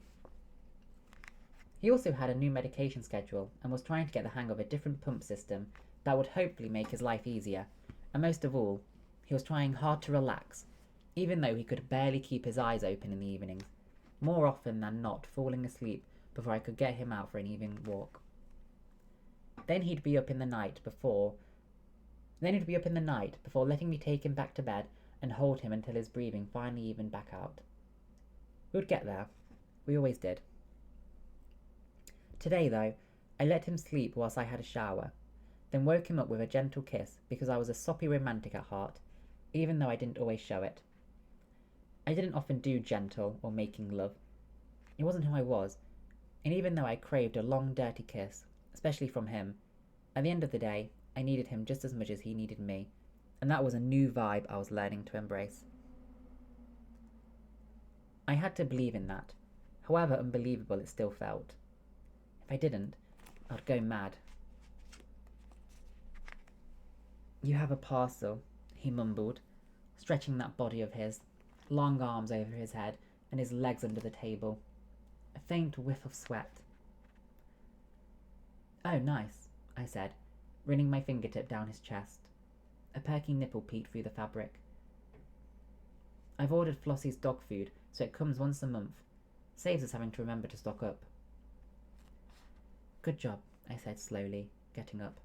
He also had a new medication schedule, and was trying to get the hang of a different pump system that would hopefully make his life easier, and most of all, he was trying hard to relax, even though he could barely keep his eyes open in the evenings, more often than not falling asleep before I could get him out for an evening walk. Then he'd be up in the night before letting me take him back to bed and hold him until his breathing finally evened back out. We'd get there. We always did. Today, though, I let him sleep whilst I had a shower. then woke him up with a gentle kiss because I was a soppy romantic at heart, even though I didn't always show it. I didn't often do gentle or making love. It wasn't who I was, and even though I craved a long, dirty kiss, especially from him, at the end of the day, I needed him just as much as he needed me, and that was a new vibe I was learning to embrace. I had to believe in that, however unbelievable it still felt. If I didn't, I'd go mad. "You have a parcel," he mumbled, stretching that body of his, long arms over his head and his legs under the table. A faint whiff of sweat. "Oh, nice," I said, running my fingertip down his chest. A perky nipple peeked through the fabric. "I've ordered Flossie's dog food, so it comes once a month. Saves us having to remember to stock up." "Good job," I said slowly, getting up.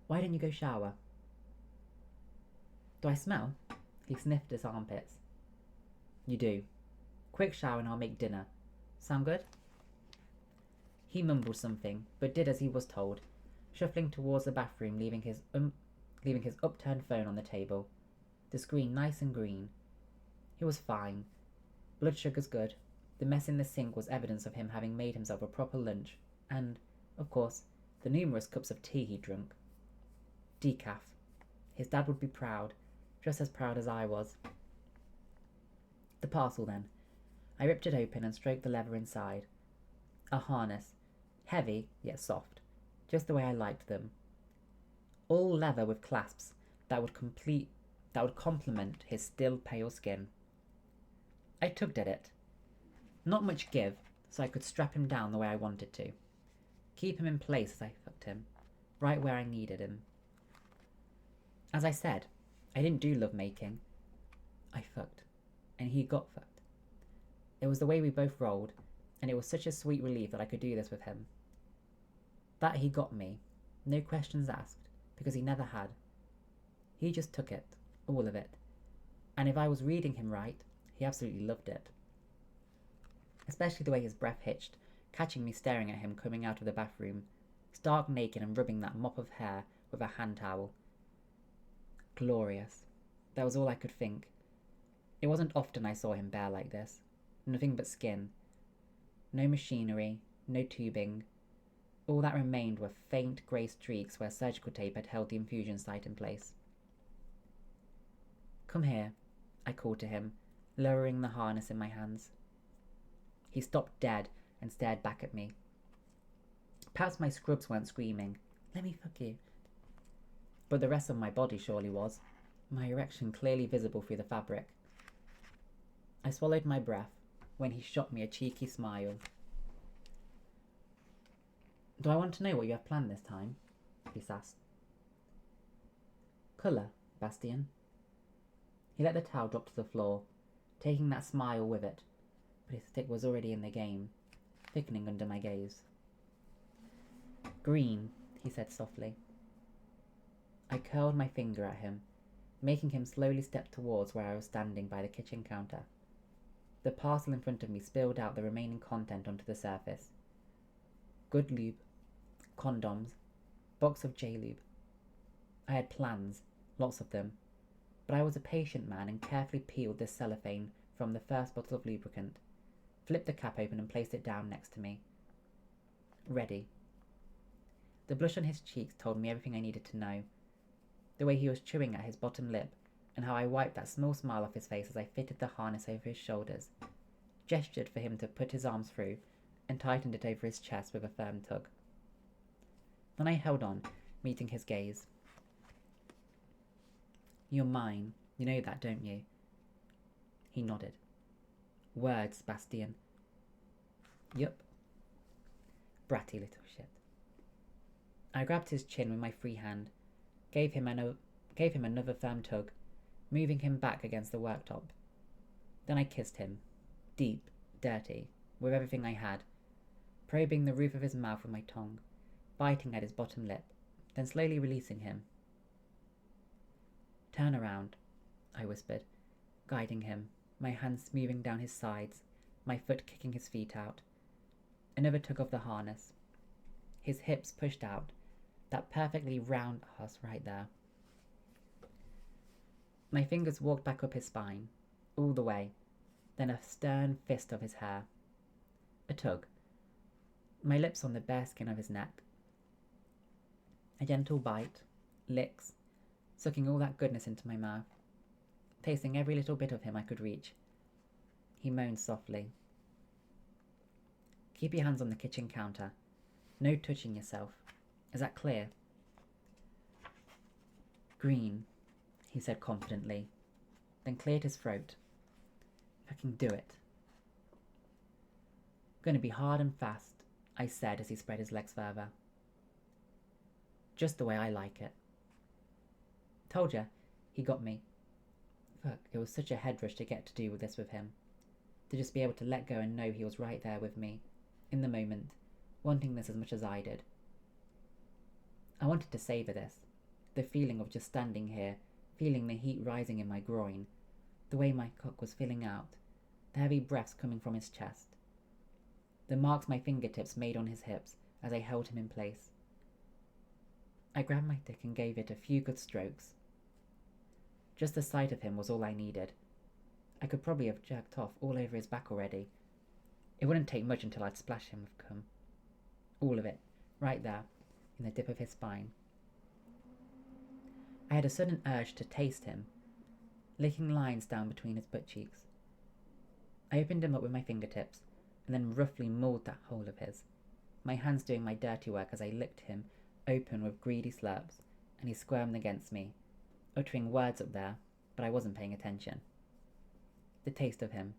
"Why don't you go shower?" "Do I smell?" He sniffed his armpits. "You do. Quick shower and I'll make dinner. Sound good?" He mumbled something, but did as he was told, shuffling towards the bathroom, leaving his upturned phone on the table, the screen nice and green. He was fine. Blood sugar's good. The mess in the sink was evidence of him having made himself a proper lunch, and, of course, the numerous cups of tea he'd drunk. Decaf. His dad would be proud, just as proud as I was. The parcel, then. I ripped it open and stroked the leather inside. A harness. Heavy, yet soft. Just the way I liked them. All leather with clasps that would complement his still pale skin. I tugged at it. Not much give, so I could strap him down the way I wanted to. Keep him in place as I fucked him, right where I needed him. As I said, I didn't do lovemaking. I fucked, and he got fucked. It was the way we both rolled, and it was such a sweet relief that I could do this with him. That he got me, no questions asked, because he never had. He just took it, all of it, and if I was reading him right, he absolutely loved it. Especially the way his breath hitched, catching me staring at him coming out of the bathroom, stark naked and rubbing that mop of hair with a hand towel. Glorious. That was all I could think. It wasn't often I saw him bare like this. Nothing but skin. No machinery, no tubing. All that remained were faint grey streaks where surgical tape had held the infusion site in place. "Come here," I called to him, lowering the harness in my hands. He stopped dead and stared back at me. Perhaps my scrubs weren't screaming, "Let me fuck you." But the rest of my body surely was, my erection clearly visible through the fabric. I swallowed my breath when he shot me a cheeky smile. "Do I want to know what you have planned this time?" he asked. "Colour, Bastien." He let the towel drop to the floor, taking that smile with it, but his stick was already in the game, thickening under my gaze. "Green," he said softly. I curled my finger at him, making him slowly step towards where I was standing by the kitchen counter. The parcel in front of me spilled out the remaining content onto the surface. Good lube, condoms, box of J-lube. I had plans, lots of them, but I was a patient man and carefully peeled the cellophane from the first bottle of lubricant, flipped the cap open and placed it down next to me. Ready. The blush on his cheeks told me everything I needed to know. The way he was chewing at his bottom lip, and how I wiped that small smile off his face as I fitted the harness over his shoulders, gestured for him to put his arms through, and tightened it over his chest with a firm tug. Then I held on, meeting his gaze. "You're mine, you know that, don't you?" He nodded. "Words, Bastien." "Yup." Bratty little shit. I grabbed his chin with my free hand, gave him another firm tug, moving him back against the worktop. Then I kissed him, deep, dirty, with everything I had, probing the roof of his mouth with my tongue, biting at his bottom lip, then slowly releasing him. "Turn around," I whispered, guiding him, my hands smoothing down his sides, my foot kicking his feet out. Another tug of the harness. His hips pushed out, That perfectly round ass right there. My fingers walked back up his spine, all the way, then a stern fist of his hair. A tug. My lips on the bare skin of his neck. A gentle bite, licks, sucking all that goodness into my mouth, tasting every little bit of him I could reach. He moaned softly. Keep your hands on the kitchen counter. No touching yourself. Is that clear? Green, he said confidently, then cleared his throat. Fucking do it. Gonna be hard and fast, I said as he spread his legs further. Just the way I like it. Told ya, he got me. Fuck, it was such a head rush to get to do this with him. To just be able to let go and know he was right there with me, in the moment, wanting this as much as I did. I wanted to savour this, the feeling of just standing here, feeling the heat rising in my groin, the way my cock was filling out, the heavy breaths coming from his chest, the marks my fingertips made on his hips as I held him in place. I grabbed my dick and gave it a few good strokes. Just the sight of him was all I needed. I could probably have jerked off all over his back already. It wouldn't take much until I'd splash him with cum. All of it, right there, in the dip of his spine. I had a sudden urge to taste him, licking lines down between his butt cheeks. I opened him up with my fingertips, and then roughly mauled that hole of his, my hands doing my dirty work as I licked him open with greedy slurps, and he squirmed against me, uttering words up there, but I wasn't paying attention. The taste of him,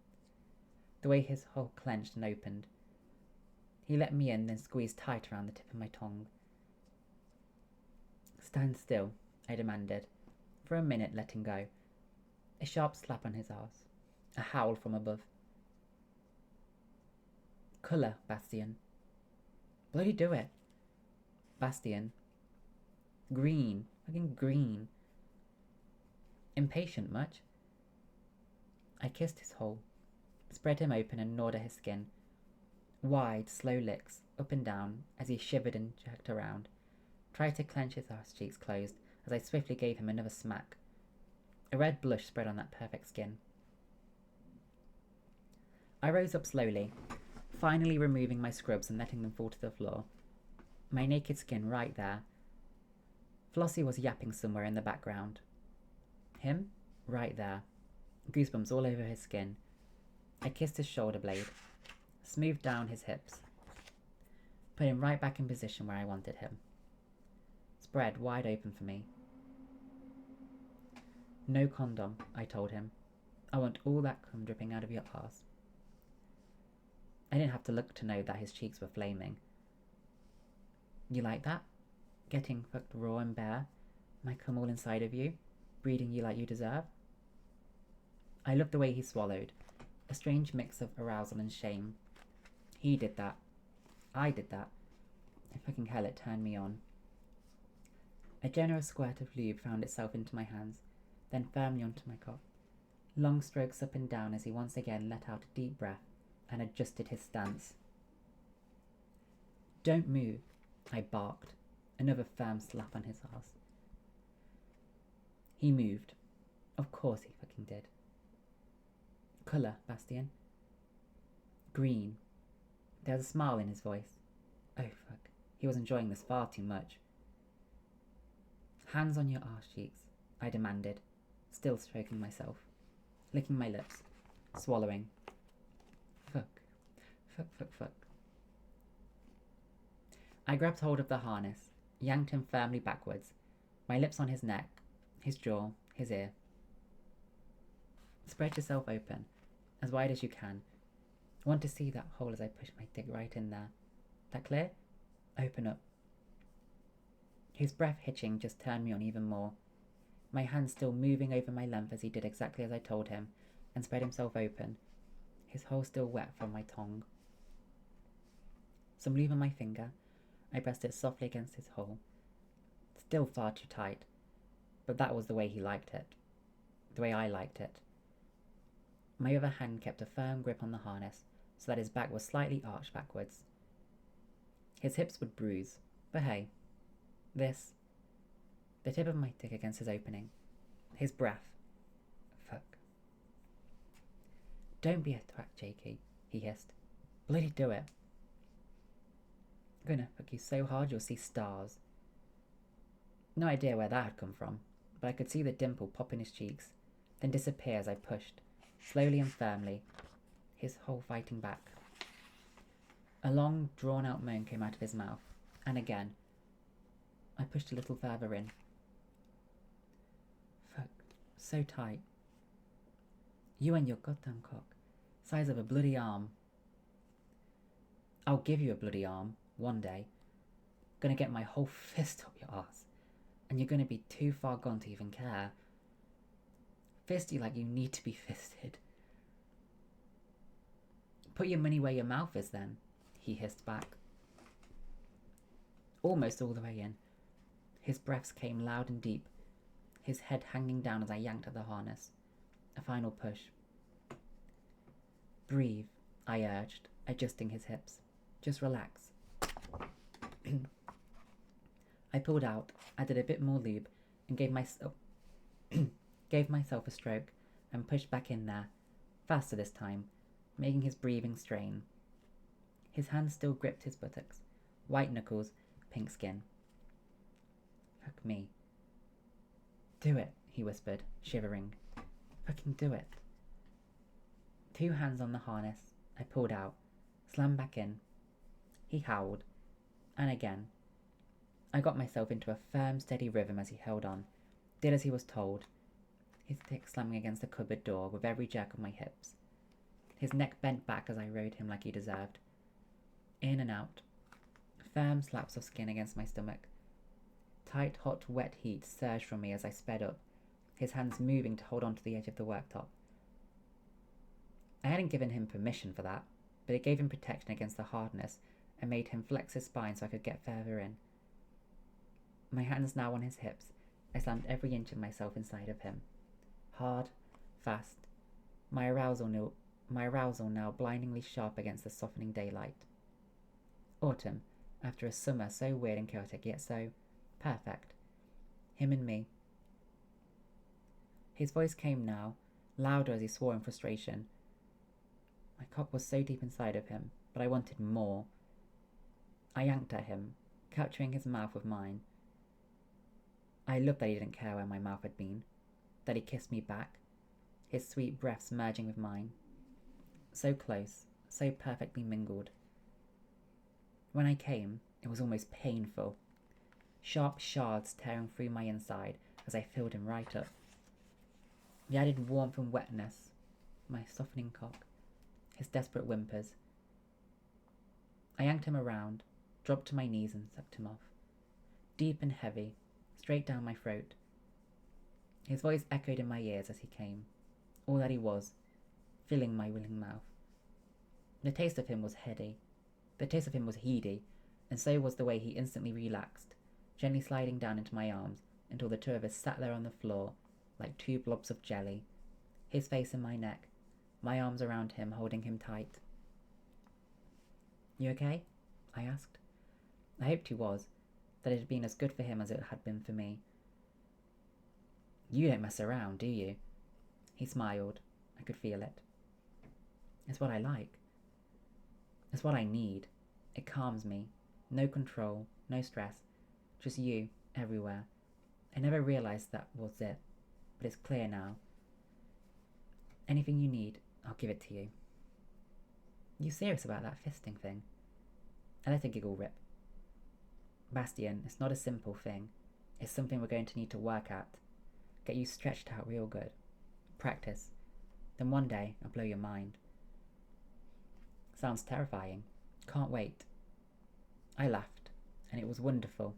the way his hole clenched and opened. He let me in, then squeezed tight around the tip of my tongue. Stand still, I demanded, for a minute letting go. A sharp slap on his arse, a howl from above. Colour, Bastian. Bloody do it. Bastian. Green, fucking green. Impatient much? I kissed his hole, spread him open and gnawed at his skin. Wide, slow licks, up and down, as he shivered and jerked around. Tried to clench his arse cheeks closed, as I swiftly gave him another smack. A red blush spread on that perfect skin. I rose up slowly, finally removing my scrubs and letting them fall to the floor. My naked skin right there. Flossie was yapping somewhere in the background. Him? Right there. Goosebumps all over his skin. I kissed his shoulder blade, smoothed down his hips, put him right back in position where I wanted him. Spread wide open for me. No condom, I told him. I want all that cum dripping out of your arse. I didn't have to look to know that his cheeks were flaming. You like that? Getting fucked raw and bare? My cum all inside of you? Breeding you like you deserve? I loved the way he swallowed, a strange mix of arousal and shame. He did that. I did that. And fucking hell, it turned me on. A generous squirt of lube found itself into my hands, then firmly onto my cock. Long strokes up and down as he once again let out a deep breath and adjusted his stance. Don't move, I barked, another firm slap on his ass. He moved. Of course he fucking did. Colour, Bastian. Green. There was a smile in his voice. Oh fuck, he was enjoying this far too much. Hands on your arse cheeks, I demanded, still stroking myself, licking my lips, swallowing. Fuck. Fuck, fuck, fuck. I grabbed hold of the harness, yanked him firmly backwards, my lips on his neck, his jaw, his ear. Spread yourself open, as wide as you can. I want to see that hole as I push my dick right in there. That clear? Open up. His breath hitching just turned me on even more. My hand still moving over my length as he did exactly as I told him, and spread himself open, his hole still wet from my tongue. Some lube on my finger, I pressed it softly against his hole. Still far too tight, but that was the way he liked it. The way I liked it. My other hand kept a firm grip on the harness, so that his back was slightly arched backwards. His hips would bruise, but hey, This. The tip of my dick against his opening. His breath. Fuck. Don't be a twat, Jakey, he hissed. Bloody do it. I'm gonna fuck you so hard you'll see stars. No idea where that had come from, but I could see the dimple pop in his cheeks, then disappear as I pushed, slowly and firmly, his whole fighting back. A long, drawn-out moan came out of his mouth, and again, I pushed a little further in. Fuck, so tight. You and your goddamn cock, size of a bloody arm. I'll give you a bloody arm, one day. Gonna get my whole fist up your ass, and you're gonna be too far gone to even care. Fist you like you need to be fisted. Put your money where your mouth is then, he hissed back. Almost all the way in. His breaths came loud and deep, his head hanging down as I yanked at the harness. A final push. Breathe, I urged, adjusting his hips. Just relax. I pulled out, added a bit more lube, and gave myself a stroke, and pushed back in there, faster this time, making his breathing strain. His hands still gripped his buttocks, white knuckles, pink skin. Fuck me. Do it, he whispered, shivering. Fucking do it. 2 hands on the harness, I pulled out, slammed back in. He howled, and again. I got myself into a firm, steady rhythm as he held on, did as he was told, his dick slamming against the cupboard door with every jerk of my hips. His neck bent back as I rode him like he deserved. In and out. Firm slaps of skin against my stomach. Tight, hot, wet heat surged from me as I sped up, his hands moving to hold on to the edge of the worktop. I hadn't given him permission for that, but it gave him protection against the hardness and made him flex his spine so I could get further in. My hands now on his hips, I slammed every inch of myself inside of him. Hard, fast, my arousal now blindingly sharp against the softening daylight. Autumn, after a summer so weird and chaotic yet so perfect. Him and me. His voice came now, louder as he swore in frustration. My cock was so deep inside of him, but I wanted more. I yanked at him, capturing his mouth with mine. I loved that he didn't care where my mouth had been, that he kissed me back, his sweet breaths merging with mine. So close, so perfectly mingled. When I came, it was almost painful. Sharp shards tearing through my inside as I filled him right up. The added warmth and wetness, my softening cock, his desperate whimpers. I yanked him around, dropped to my knees and sucked him off. Deep and heavy, straight down my throat. His voice echoed in my ears as he came, all that he was, filling my willing mouth. The taste of him was heady, the taste of him was heady, and so was the way he instantly relaxed, gently sliding down into my arms until the two of us sat there on the floor like 2 blobs of jelly, his face in my neck, my arms around him holding him tight. You okay? I asked. I hoped he was, that it had been as good for him as it had been for me. You don't mess around, do you? He smiled. I could feel it. It's what I like. It's what I need. It calms me. No control, no stress. Just you, everywhere. I never realised that was it, but it's clear now. Anything you need, I'll give it to you. You serious about that fisting thing? I let a giggle rip. Bastian, it's not a simple thing. It's something we're going to need to work at. Get you stretched out real good. Practice. Then one day, I'll blow your mind. Sounds terrifying. Can't wait. I laughed, and it was wonderful.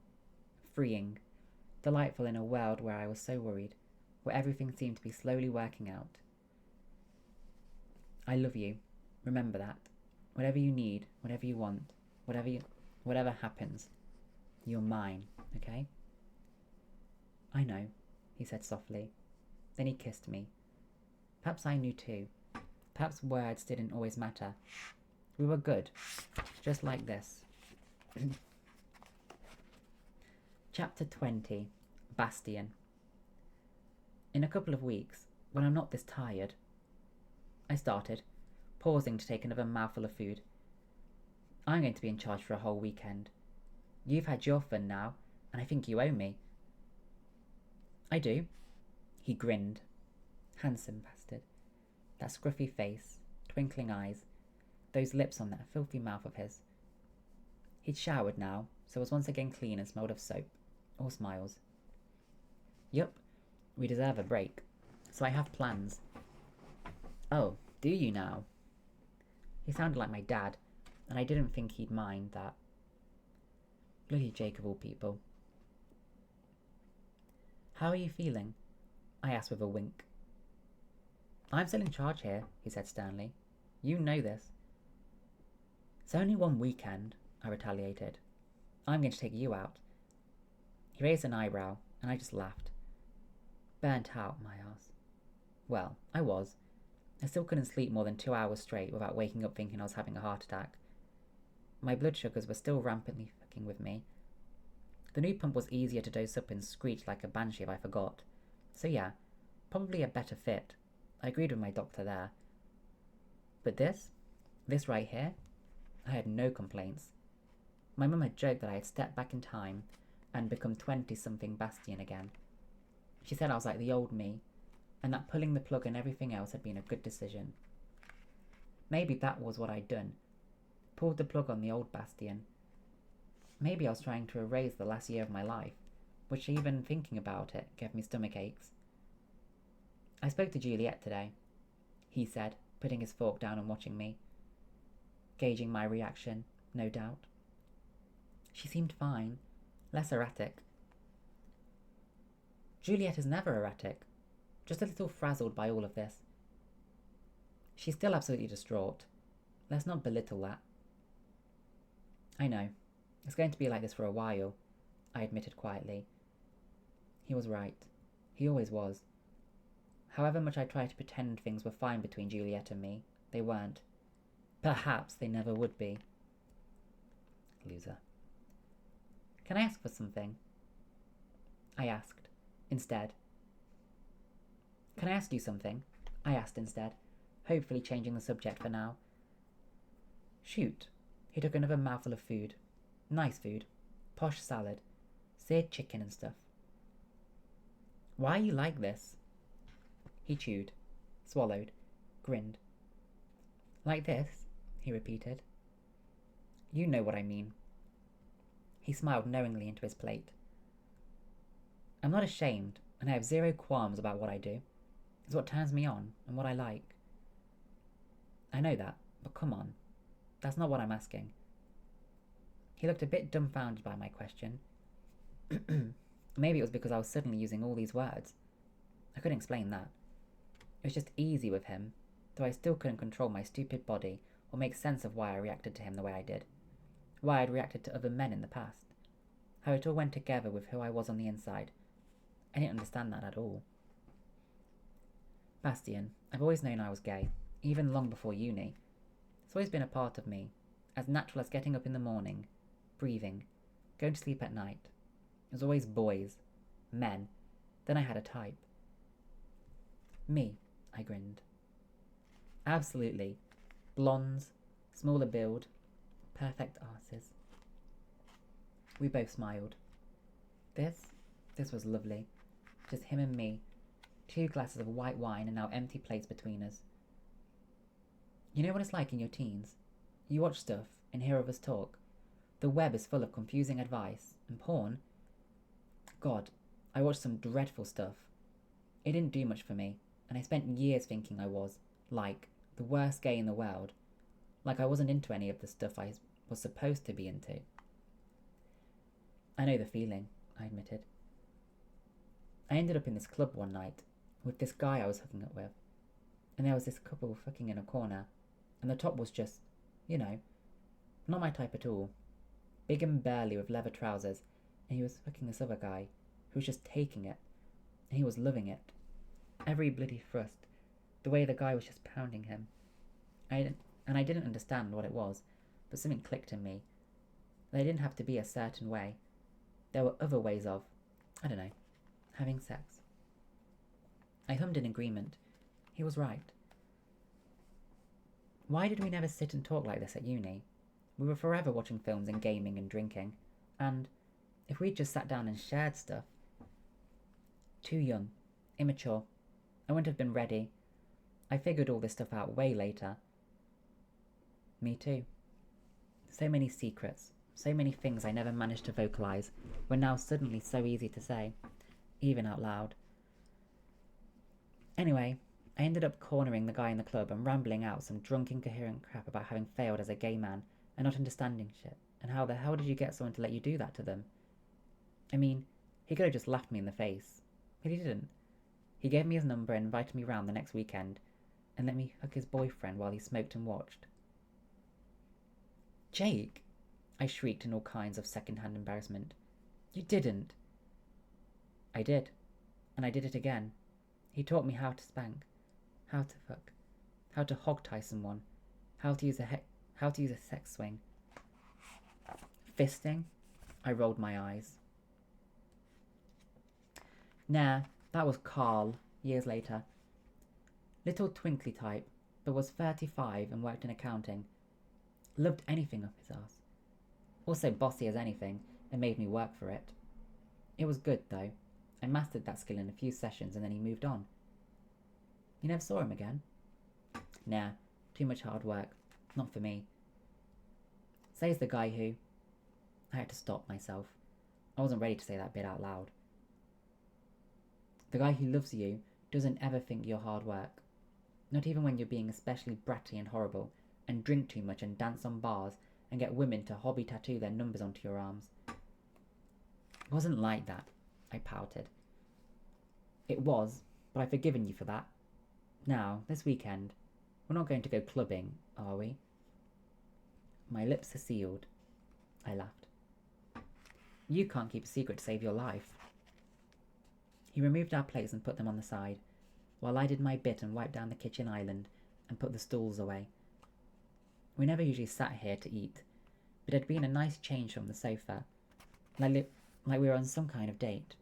Freeing. Delightful in a world where I was so worried, where everything seemed to be slowly working out. I love you. Remember that. Whatever you need, whatever you want, whatever happens, you're mine, okay? I know, he said softly. Then he kissed me. Perhaps I knew too. Perhaps words didn't always matter. We were good, just like this. Chapter 20. Bastion. In a couple of weeks, when I'm not this tired, I started, pausing to take another mouthful of food. I'm going to be in charge for a whole weekend. You've had your fun now, and I think you owe me. I do. He grinned. Handsome bastard. That scruffy face, twinkling eyes, those lips on that filthy mouth of his. He'd showered now, so was once again clean and smelled of soap, or smiles. Yup, we deserve a break, so I have plans. Oh, do you now? He sounded like my dad, and I didn't think he'd mind that. Bloody Jake of all people. How are you feeling? I asked with a wink. I'm still in charge here, he said sternly. You know this. It's only one weekend, I retaliated. I'm going to take you out. He raised an eyebrow, and I just laughed. Burnt out, my ass. Well, I was. I still couldn't sleep more than 2 hours straight without waking up thinking I was having a heart attack. My blood sugars were still rampantly fucking with me. The new pump was easier to dose up and screeched like a banshee if I forgot. So yeah, probably a better fit. I agreed with my doctor there. But this right here, I had no complaints. My mum had joked that I had stepped back in time and become 20-something Bastion again. She said I was like the old me, and that pulling the plug and everything else had been a good decision. Maybe that was what I'd done. Pulled the plug on the old Bastion. Maybe I was trying to erase the last year of my life, which even thinking about it gave me stomach aches. I spoke to Juliet today, he said, putting his fork down and watching me. Gauging my reaction, no doubt. She seemed fine, less erratic. Juliet is never erratic, just a little frazzled by all of this. She's still absolutely distraught. Let's not belittle that. I know. It's going to be like this for a while, I admitted quietly. He was right. He always was. However much I tried to pretend things were fine between Juliet and me, they weren't. Perhaps they never would be. Loser. Can I ask for something? I asked, instead. Can I ask you something? I asked instead, hopefully changing the subject for now. Shoot. He took another mouthful of food. Nice food. Posh salad. Seared chicken and stuff. Why are you like this? He chewed, swallowed, grinned. Like this? He repeated. You know what I mean. He smiled knowingly into his plate. I'm not ashamed, and I have zero qualms about what I do. It's what turns me on, and what I like. I know that, but come on. That's not what I'm asking. He looked a bit dumbfounded by my question. Maybe it was because I was suddenly using all these words. I couldn't explain that. It was just easy with him, though I still couldn't control my stupid body or make sense of why I reacted to him the way I did. Why I'd reacted to other men in the past. How it all went together with who I was on the inside. I didn't understand that at all. Bastion, I've always known I was gay, even long before uni. It's always been a part of me, as natural as getting up in the morning, breathing, going to sleep at night. It was always boys, men, then I had a type. Me, I grinned. Absolutely. Blondes, smaller build, perfect arses. We both smiled. This was lovely. Just him and me, 2 glasses of white wine and now empty plates between us. You know what it's like in your teens? You watch stuff and hear others talk. The web is full of confusing advice, and porn. God, I watched some dreadful stuff. It didn't do much for me, and I spent years thinking I was, like, the worst gay in the world. Like I wasn't into any of the stuff I was supposed to be into. I know the feeling, I admitted. I ended up in this club one night, with this guy I was hooking up with, and there was this couple fucking in a corner, and the top was just, you know, not my type at all. Big and burly with leather trousers, and he was fucking this other guy, who was just taking it, and he was loving it. Every bloody thrust, the way the guy was just pounding him. I didn't understand what it was, but something clicked in me. They didn't have to be a certain way. There were other ways of, I don't know, having sex. I hummed in agreement. He was right. Why did we never sit and talk like this at uni? We were forever watching films and gaming and drinking. And if we'd just sat down and shared stuff. Too young. Immature. I wouldn't have been ready. I figured all this stuff out way later. Me too. So many secrets, so many things I never managed to vocalize were now suddenly so easy to say, even out loud. Anyway, I ended up cornering the guy in the club and rambling out some drunk incoherent crap about having failed as a gay man and not understanding shit, and how the hell did you get someone to let you do that to them? I mean, he could have just laughed me in the face, but he didn't. He gave me his number and invited me round the next weekend, and let me hug his boyfriend while he smoked and watched. Jake! I shrieked in all kinds of second-hand embarrassment. You didn't! I did. And I did it again. He taught me how to spank, how to fuck, how to hog-tie someone, how to use a sex swing. Fisting? I rolled my eyes. Nah, that was Carl, years later. Little twinkly type, but was 35 and worked in accounting. Loved anything up his ass. Also bossy as anything, and made me work for it. It was good, though. I mastered that skill in a few sessions and then he moved on. You never saw him again? Nah, too much hard work. Not for me. Says the guy who... I had to stop myself. I wasn't ready to say that bit out loud. The guy who loves you doesn't ever think you're hard work. Not even when you're being especially bratty and horrible, and drink too much and dance on bars, and get women to hobby tattoo their numbers onto your arms. It wasn't like that, I pouted. It was, but I've forgiven you for that. Now, this weekend, we're not going to go clubbing, are we? My lips are sealed. I laughed. You can't keep a secret to save your life. He removed our plates and put them on the side, while I did my bit and wiped down the kitchen island and put the stools away. We never usually sat here to eat, but it had been a nice change from the sofa, like we were on some kind of date.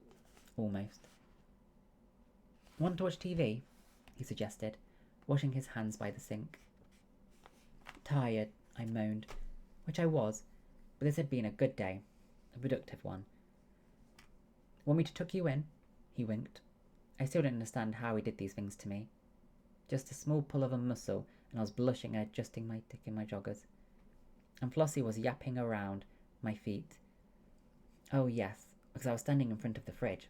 Almost. Want to watch TV? He suggested, washing his hands by the sink. Tired, I moaned, which I was, but this had been a good day, a productive one. Want me to tuck you in? He winked. I still didn't understand how he did these things to me. Just a small pull of a muscle, and I was blushing and adjusting my dick in my joggers. And Flossie was yapping around my feet. Oh yes, because I was standing in front of the fridge.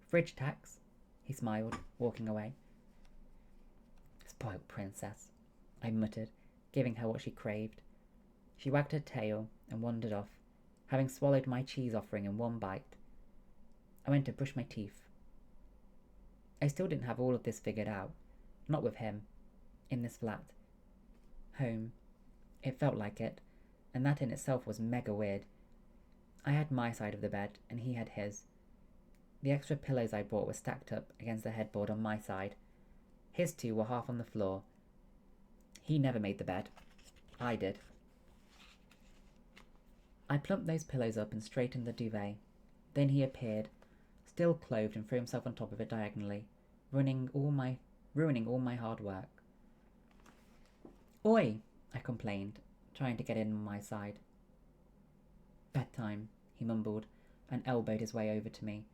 Fridge tax, he smiled, walking away. Spoilt princess, I muttered, giving her what she craved. She wagged her tail and wandered off, having swallowed my cheese offering in one bite. I went to brush my teeth. I still didn't have all of this figured out. Not with him. In this flat. Home. It felt like it, and that in itself was mega weird. I had my side of the bed, and he had his. The extra pillows I bought were stacked up against the headboard on my side. His two were half on the floor. He never made the bed. I did. I plumped those pillows up and straightened the duvet. Then he appeared, still clothed, and threw himself on top of it diagonally, ruining all my hard work. Oi! I complained, trying to get in on my side. Bedtime, he mumbled, and elbowed his way over to me,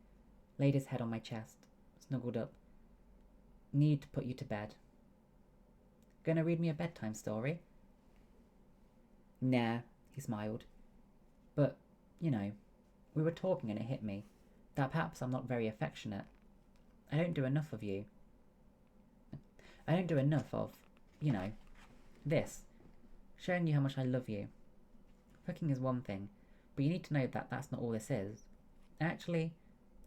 laid his head on my chest, snuggled up. Need to put you to bed. Gonna read me a bedtime story? Nah, he smiled. But, you know, we were talking and it hit me that perhaps I'm not very affectionate. I don't do enough of you. I don't do enough of, you know, this. Showing you how much I love you. Fucking is one thing, but you need to know that that's not all this is. Actually,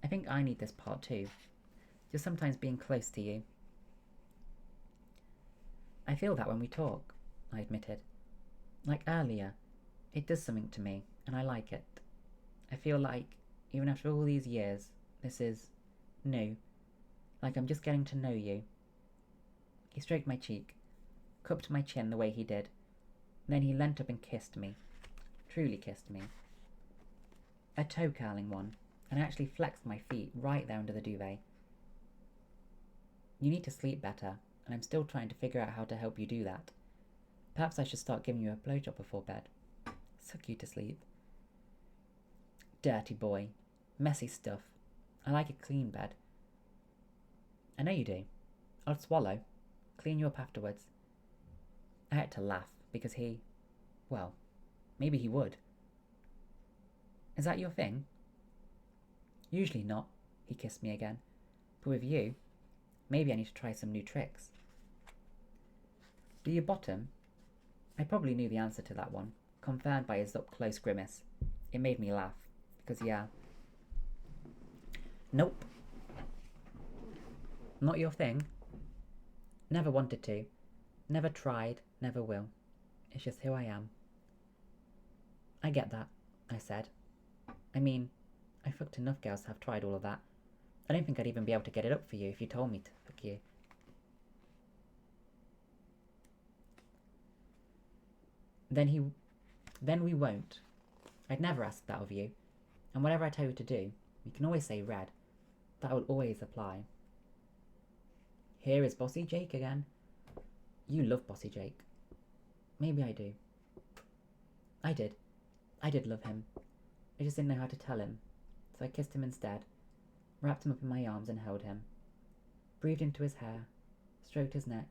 I think I need this part too. Just sometimes being close to you. I feel that when we talk, I admitted. Like earlier, it does something to me, and I like it. I feel like, even after all these years, this is new. Like I'm just getting to know you. He stroked my cheek, cupped my chin the way he did. Then he leant up and kissed me. Truly kissed me. A toe curling one, and I actually flexed my feet right there under the duvet. You need to sleep better, and I'm still trying to figure out how to help you do that. Perhaps I should start giving you a blowjob before bed. Suck you to sleep. Dirty boy. Messy stuff. I like a clean bed. I know you do. I'll swallow. Clean you up afterwards. I had to laugh because well, maybe he would. Is that your thing? Usually not, he kissed me again. But with you, maybe I need to try some new tricks. Do you bottom? I probably knew the answer to that one, confirmed by his up-close grimace. It made me laugh, because yeah. Nope. Not your thing? Never wanted to. Never tried, never will. It's just who I am. I get that, I said. I mean, I fucked enough girls to have tried all of that. I don't think I'd even be able to get it up for you if you told me to fuck you. Then we won't. I'd never ask that of you. And whatever I tell you to do, you can always say red. That will always apply. Here is Bossy Jake again. You love Bossy Jake. Maybe I do. I did. I did love him. I just didn't know how to tell him. So I kissed him instead, wrapped him up in my arms and held him. Breathed into his hair, stroked his neck,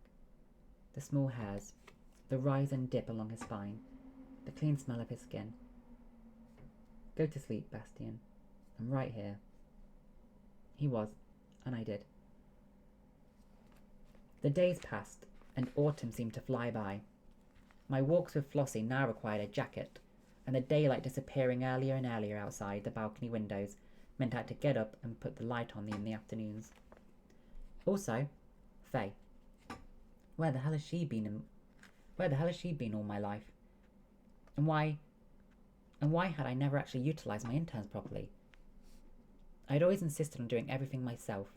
the small hairs, the rise and dip along his spine, the clean smell of his skin. Go to sleep, Bastian. I'm right here. He was, and I did. The days passed, and autumn seemed to fly by. My walks with Flossie now required a jacket, and the daylight disappearing earlier and earlier outside the balcony windows meant I had to get up and put the light on in the afternoons. Also, Faye. Where the hell has she been all my life? And why had I never actually utilised my interns properly? I'd always insisted on doing everything myself,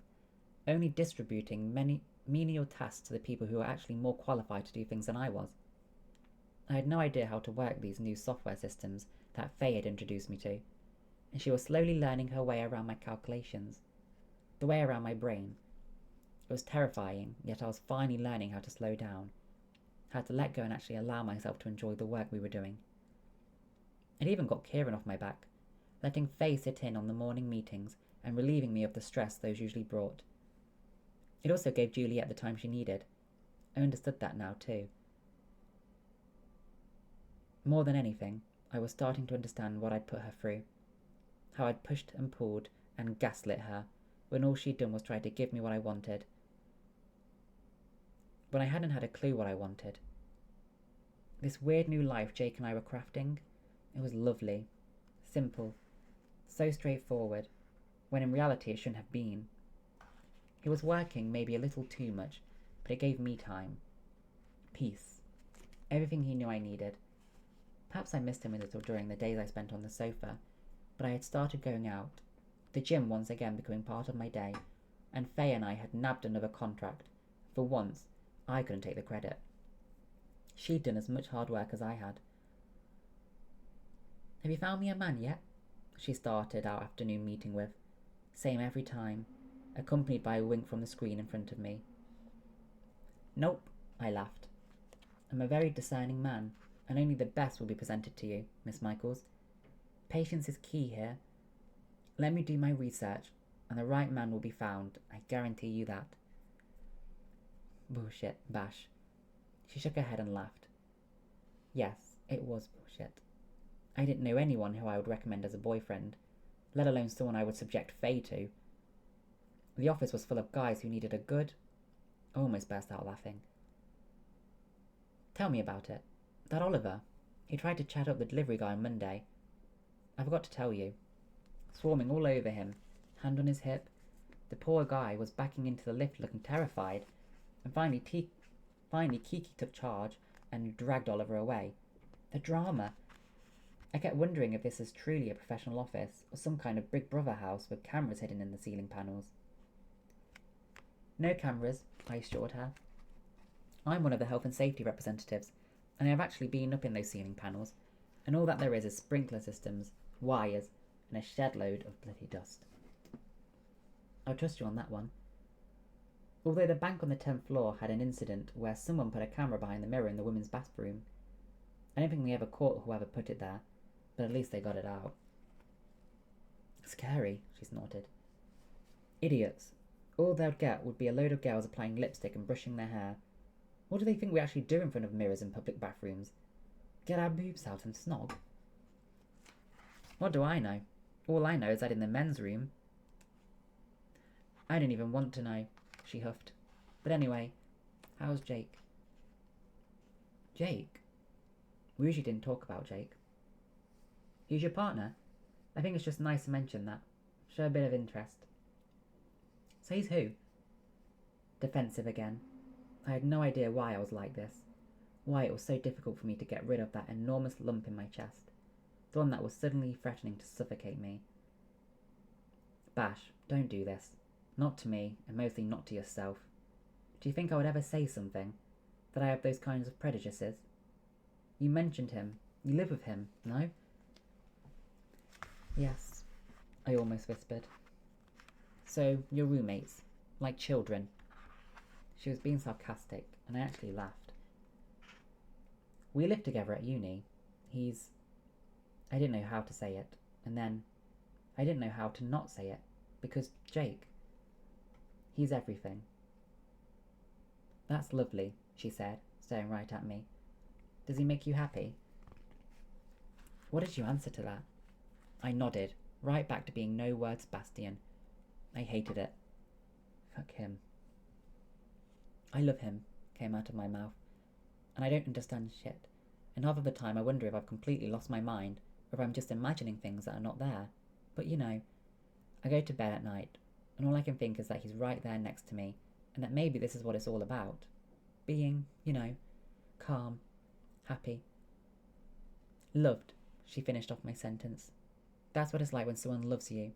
only distributing many menial tasks to the people who were actually more qualified to do things than I was. I had no idea how to work these new software systems that Faye had introduced me to, and she was slowly learning her way around my calculations, the way around my brain. It was terrifying, yet I was finally learning how to slow down, how to let go and actually allow myself to enjoy the work we were doing. It even got Kieran off my back, letting Faye sit in on the morning meetings and relieving me of the stress those usually brought. It also gave Juliet the time she needed. I understood that now too. More than anything, I was starting to understand what I'd put her through, how I'd pushed and pulled and gaslit her when all she'd done was try to give me what I wanted, when I hadn't had a clue what I wanted. This weird new life Jake and I were crafting, it was lovely, simple, so straightforward, when in reality it shouldn't have been. It was working maybe a little too much, but it gave me time, peace, everything he knew I needed. Perhaps I missed him a little during the days I spent on the sofa, but I had started going out, the gym once again becoming part of my day, and Faye and I had nabbed another contract. For once, I couldn't take the credit. She'd done as much hard work as I had. Have you found me a man yet? She started our afternoon meeting with, same every time, accompanied by a wink from the screen in front of me. Nope, I laughed. I'm a very discerning man, and only the best will be presented to you, Miss Michaels. Patience is key here. Let me do my research, and the right man will be found, I guarantee you that. Bullshit, Bash. She shook her head and laughed. Yes, it was bullshit. I didn't know anyone who I would recommend as a boyfriend, let alone someone I would subject Faye to. The office was full of guys who needed a good... I almost burst out laughing. Tell me about it. That Oliver. He tried to chat up the delivery guy on Monday. I forgot to tell you. Swarming all over him, hand on his hip. The poor guy was backing into the lift looking terrified, and finally Kiki took charge and dragged Oliver away. The drama. I kept wondering if this is truly a professional office, or some kind of Big Brother house with cameras hidden in the ceiling panels. No cameras, I assured her. I'm one of the health and safety representatives, and I have actually been up in those ceiling panels, and all that there is sprinkler systems, wires, and a shed load of bloody dust. I'll trust you on that one. Although the bank on the 10th floor had an incident where someone put a camera behind the mirror in the women's bathroom. I don't think they ever caught whoever put it there, but at least they got it out. Scary, she snorted. Idiots. All they'd get would be a load of girls applying lipstick and brushing their hair. What do they think we actually do in front of mirrors in public bathrooms? Get our boobs out and snog? What do I know? All I know is that in the men's room... I don't even want to know, she huffed. But anyway, how's Jake? Jake? We usually didn't talk about Jake. He's your partner? I think it's just nice to mention that. Show a bit of interest. So he's who? Defensive again. I had no idea why I was like this. Why it was so difficult for me to get rid of that enormous lump in my chest. The one that was suddenly threatening to suffocate me. Bash, don't do this. Not to me, and mostly not to yourself. Do you think I would ever say something? That I have those kinds of prejudices? You mentioned him. You live with him, no? Yes, I almost whispered. So, you're roommates, like children. She was being sarcastic, and I actually laughed. We lived together at uni. I didn't know how to say it, and then I didn't know how to not say it, because Jake. He's everything. That's lovely, she said, staring right at me. Does he make you happy? What did you answer to that? I nodded, right back to being no words Bastian. I hated it. Fuck him. I love him, came out of my mouth. And I don't understand shit. And half of the time I wonder if I've completely lost my mind, or if I'm just imagining things that are not there. But you know, I go to bed at night, and all I can think is that he's right there next to me, and that maybe this is what it's all about. Being, you know, calm, happy. Loved, she finished off my sentence. That's what it's like when someone loves you.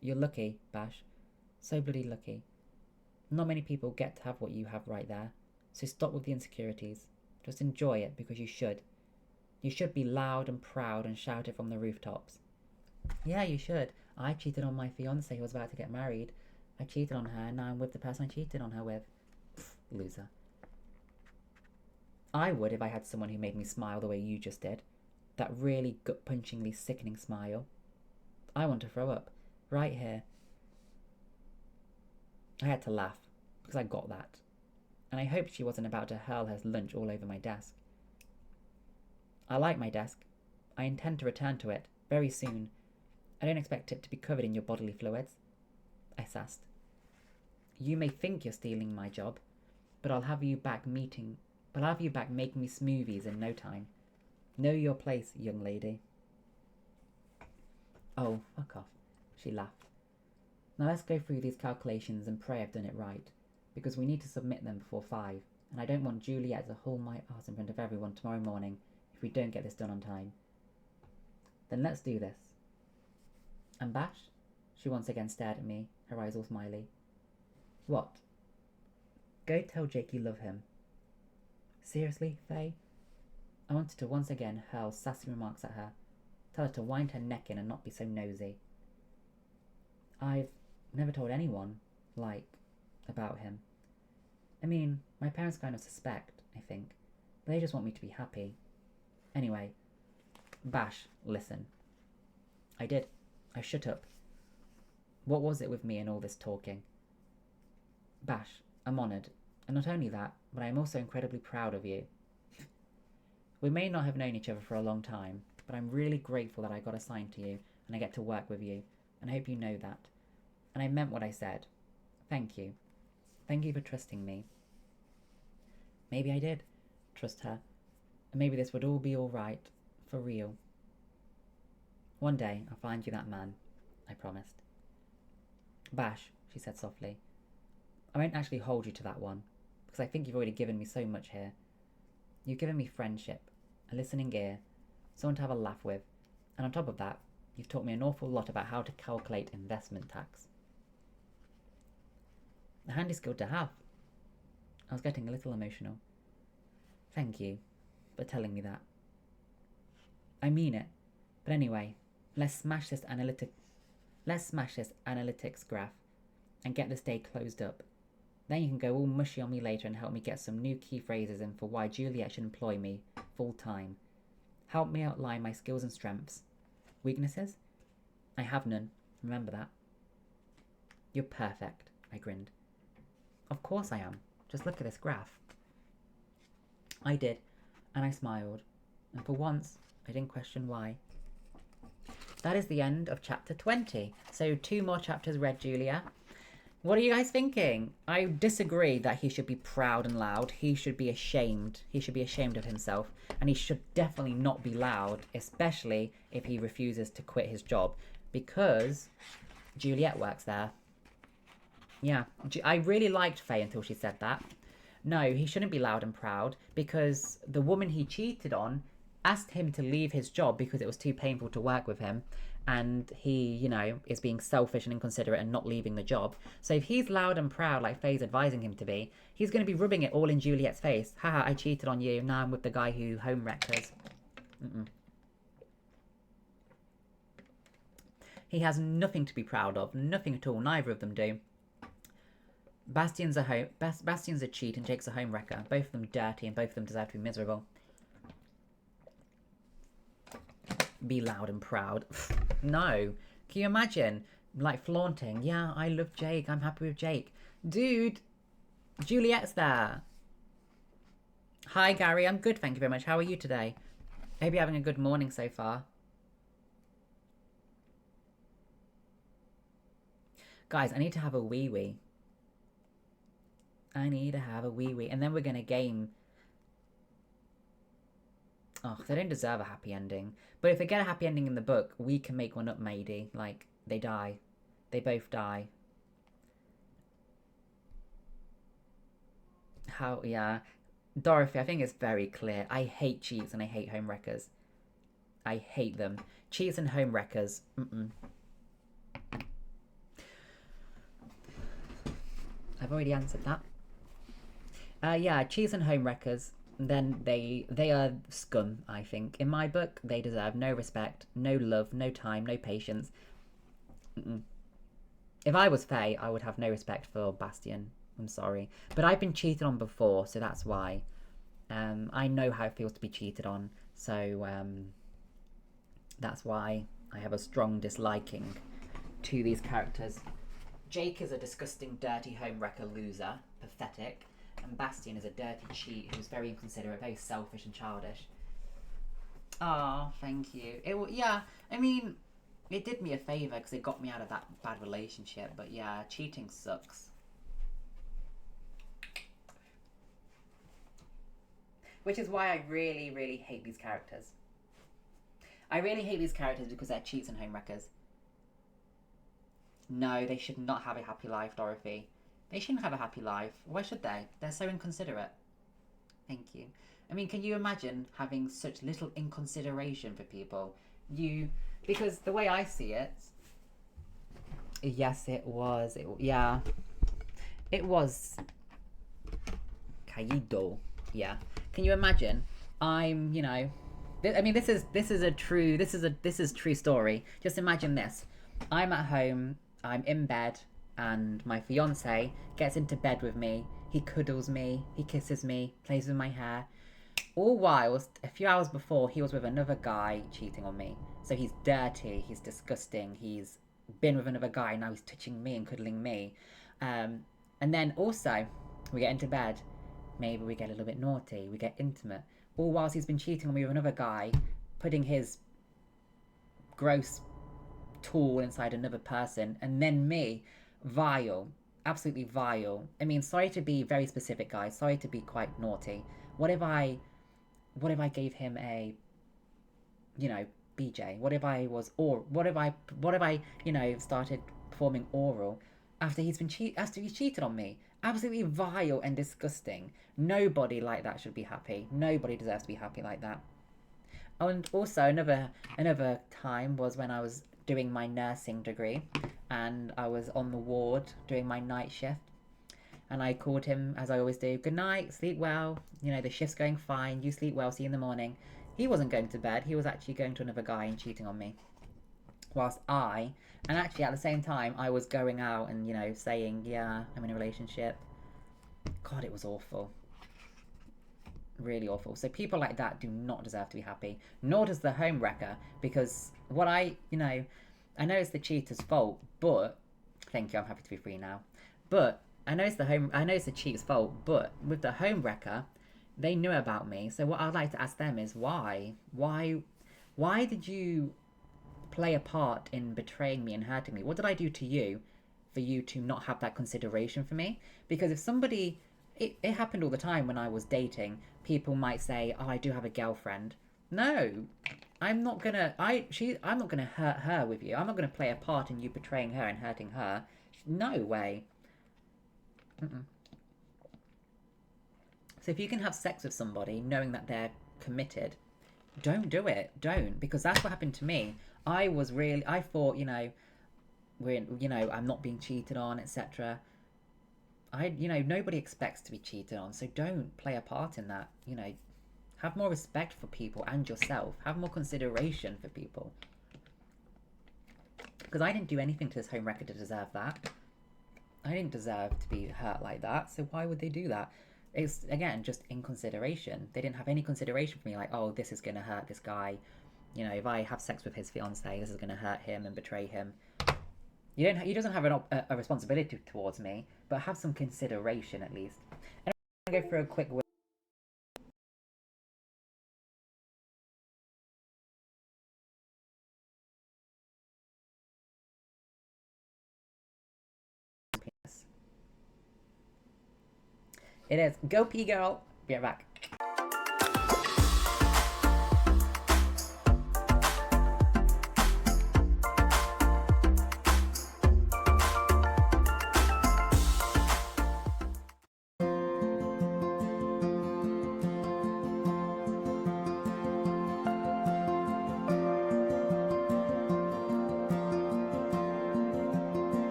You're lucky, Bash. So bloody lucky. Not many people get to have what you have right there, so stop with the insecurities. Just enjoy it because you should. You should be loud and proud and shout it from the rooftops. Yeah, you should. I cheated on my fiancée who was about to get married. I cheated on her, and now I'm with the person I cheated on her with. Pfft, loser. I would if I had someone who made me smile the way you just did. That really gut-punchingly sickening smile. I want to throw up. Right here. I had to laugh, because I got that. And I hoped she wasn't about to hurl her lunch all over my desk. I like my desk. I intend to return to it, very soon. I don't expect it to be covered in your bodily fluids. I sassed. You may think you're stealing my job, but I'll have you back making me smoothies in no time. Know your place, young lady. Oh, fuck off, she laughed. Now let's go through these calculations and pray I've done it right, because we need to submit them before 5, and I don't want Juliet to haul my ass in front of everyone tomorrow morning if we don't get this done on time. Then let's do this. And Bash? She once again stared at me, her eyes all smiley. What? Go tell Jake you love him. Seriously, Faye? I wanted to once again hurl sassy remarks at her, tell her to wind her neck in and not be so nosy. I've never told anyone, about him. I mean, my parents kind of suspect, I think, but they just want me to be happy. Anyway, Bash, listen. I did. I shut up. What was it with me and all this talking? Bash, I'm honoured, and not only that, but I am also incredibly proud of you. We may not have known each other for a long time, but I'm really grateful that I got assigned to you, and I get to work with you, and I hope you know that. And I meant what I said. Thank you. Thank you for trusting me. Maybe I did trust her, and maybe this would all be alright, for real. One day, I'll find you that man, I promised. Bash, she said softly. I won't actually hold you to that one, because I think you've already given me so much here. You've given me friendship, a listening ear, someone to have a laugh with, and on top of that, you've taught me an awful lot about how to calculate investment tax. A handy skill to have. I was getting a little emotional. Thank you for telling me that. I mean it, but anyway, Let's smash this analytics graph and get this day closed up. Then you can go all mushy on me later and help me get some new key phrases in for why Juliet should employ me full time. Help me outline my skills and strengths. Weaknesses? I have none. Remember that. You're perfect, I grinned. Of course I am. Just look at this graph. I did, and I smiled. And for once, I didn't question why. That is the end of chapter 20. So 2 more chapters read, Julia. What are you guys thinking? I disagree that he should be proud and loud. He should be ashamed. He should be ashamed of himself. And he should definitely not be loud, especially if he refuses to quit his job. Because Juliet works there. Yeah, I really liked Faye until she said that. No, he shouldn't be loud and proud because the woman he cheated on asked him to leave his job because it was too painful to work with him. And he, you know, is being selfish and inconsiderate and not leaving the job. So if he's loud and proud like Faye's advising him to be, he's going to be rubbing it all in Juliet's face. Haha, I cheated on you. Now I'm with the guy who home wrecked us. He has nothing to be proud of. Nothing at all. Neither of them do. Bastian's a cheat and Jake's a home wrecker. Both of them dirty and both of them deserve to be miserable. Be loud and proud. No. Can you imagine? Like flaunting. Yeah, I love Jake. I'm happy with Jake. Dude, Juliet's there. Hi, Gary. I'm good, thank you very much. How are you today? I hope you're having a good morning so far. Guys, I need to have a wee-wee. I need to have a wee-wee. And then we're going to game. Oh, they don't deserve a happy ending. But if they get a happy ending in the book, we can make one up, maybe. Like, they die. They both die. How, yeah. Dorothy, I think it's very clear. I hate cheats and I hate home wreckers. I hate them. Cheats and home wreckers. I've already answered that. Yeah, cheats and home wreckers. Then they are scum, I think. In my book, they deserve no respect, no love, no time, no patience. If I was Faye, I would have no respect for Bastian. I'm sorry. But I've been cheated on before, so that's why. I know how it feels to be cheated on, so that's why I have a strong disliking to these characters. Jake is a disgusting, dirty home wrecker loser. Pathetic. And Bastian is a dirty cheat who's very inconsiderate, very selfish and childish. Oh, thank you. Yeah, I mean, it did me a favour because it got me out of that bad relationship. But yeah, cheating sucks. Which is why I really, really hate these characters. I really hate these characters because they're cheats and home wreckers. No, they should not have a happy life, Dorothy. They shouldn't have a happy life. Why should they? They're so inconsiderate. Thank you. I mean, can you imagine having such little inconsideration for people? Because the way I see it... Yes, it was. Yeah. It was... Kaido. Yeah. Can you imagine? I'm, you know... I mean, this is true story. Just imagine this. I'm at home. I'm in bed. And my fiance gets into bed with me. He cuddles me. He kisses me. Plays with my hair. All while, a few hours before, he was with another guy cheating on me. So he's dirty. He's disgusting. He's been with another guy. Now he's touching me and cuddling me. And then also, we get into bed. Maybe we get a little bit naughty. We get intimate. All whilst he's been cheating on me with another guy, putting his gross tool inside another person. And then me... Vile. Absolutely vile. I mean, sorry to be very specific, guys. Sorry to be quite naughty. What if I gave him a, you know, BJ? What if I was, or what if I, you know, started performing oral after he's cheated on me? Absolutely vile and disgusting. Nobody like that should be happy. Nobody deserves to be happy like that. And also another time was when I was doing my nursing degree and I was on the ward doing my night shift and I called him, as I always do, good night, sleep well, you know, the shift's going fine, you sleep well, see you in the morning. He wasn't going to bed, he was actually going to another guy and cheating on me. whilst and actually at the same time, I was going out and, you know, saying, yeah, I'm in a relationship. God, it was awful. Really awful. So people like that do not deserve to be happy. Nor does the home wrecker, because what I know it's the cheater's fault, but thank you, I'm happy to be free now. But I know it's the cheater's fault, but with the home wrecker, they knew about me. So what I'd like to ask them is why? Why did you play a part in betraying me and hurting me? What did I do to you for you to not have that consideration for me? Because if somebody, it happened all the time when I was dating, people might say, oh, I do have a girlfriend. No, I'm not gonna hurt her with you. I'm not gonna play a part in you betraying her and hurting her. No way. So if you can have sex with somebody knowing that they're committed, don't do it. Don't, because that's what happened to me. I thought, I'm not being cheated on, etc. Nobody expects to be cheated on, so don't play a part in that. Have more respect for people and yourself. Have more consideration for people. Because I didn't do anything to this home wrecker to deserve that. I didn't deserve to be hurt like that, so why would they do that? It's, again, just inconsideration. They didn't have any consideration for me, like, oh, this is going to hurt this guy. If I have sex with his fiancée, this is going to hurt him and betray him. He doesn't have a responsibility towards me, but have some consideration at least. And I'm going to go for a quick word. It is. Go pee, girl. Be right back.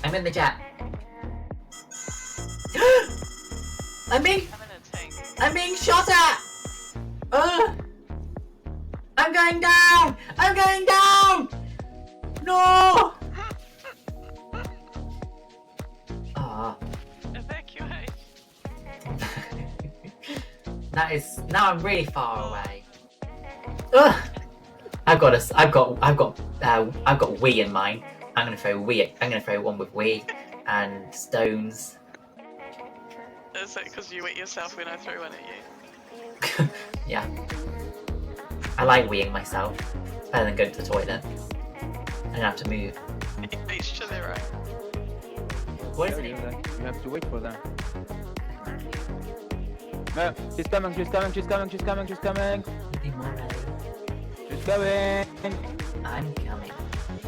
I'm in the chat. I'm being shot at! I'm going down! I'm going down! No! Evacuate. Now I'm really far away. I've got wee in mine. I'm gonna throw one with wee and stones. Is it because you wet yourself when I threw one at you? Yeah. I like weeing myself. Better than going to the toilet. I don't have to move. Each to their own. What is it? You have to wait for them. No, she's coming. She's coming. She's coming. She's coming. She's coming. She's coming. I'm coming.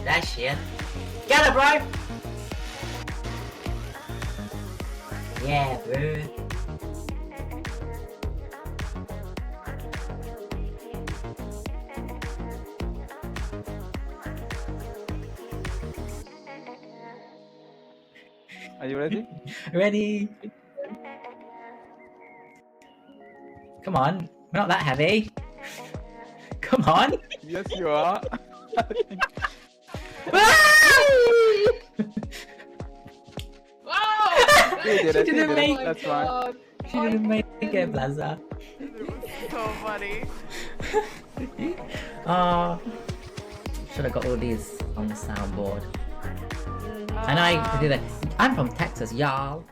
There she is. Get her, bro! Yeah, bro. Are you ready? Ready? Come on, we're not that heavy. Come on. Yes, you are. She didn't make it. That's fine. She didn't make it, Blaza. So funny. Should have got all these on the soundboard. And I do that. I'm from Texas, y'all.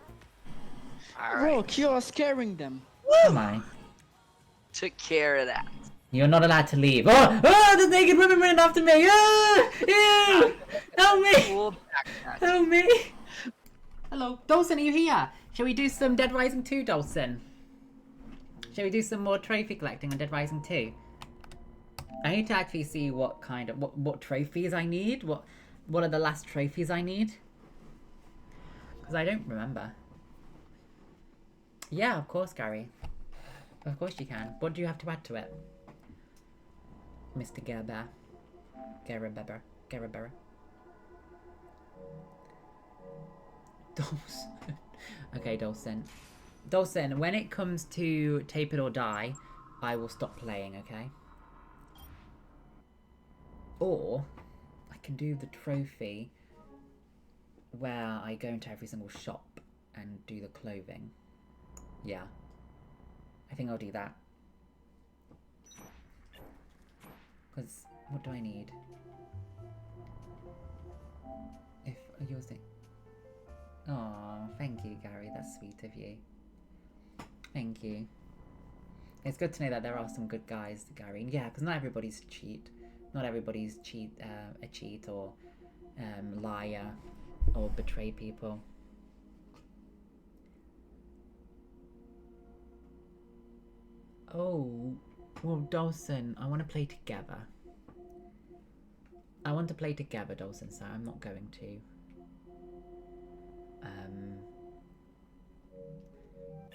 Rock, you are scaring them. Am I? Took care of that. You're not allowed to leave. Oh, there's naked women running after me. Help me. We'll back that. Help me. Hello, Dawson, are you here? Shall we do some Dead Rising 2, Dawson? Shall we do some more trophy collecting on Dead Rising 2? I need to actually see what kind of what trophies I need. What are the last trophies I need? Because I don't remember. Yeah, of course, Gary. Of course you can. What do you have to add to it? Mr. Gerber. Gerber. Dawson. Okay, Dawson. Dawson, when it comes to Tape It or Die, I will stop playing, okay? Or, I can do the trophy where I go into every single shop and do the clothing. Yeah. I think I'll do that. Because, what do I need? If you're saying... Oh, thank you, Gary. That's sweet of you. Thank you. It's good to know that there are some good guys, Gary. Yeah, because not everybody's cheat. Not everybody's a cheat or liar or betray people. Oh, well, Dawson, I want to play together. I want to play together, Dawson, so I'm not going to.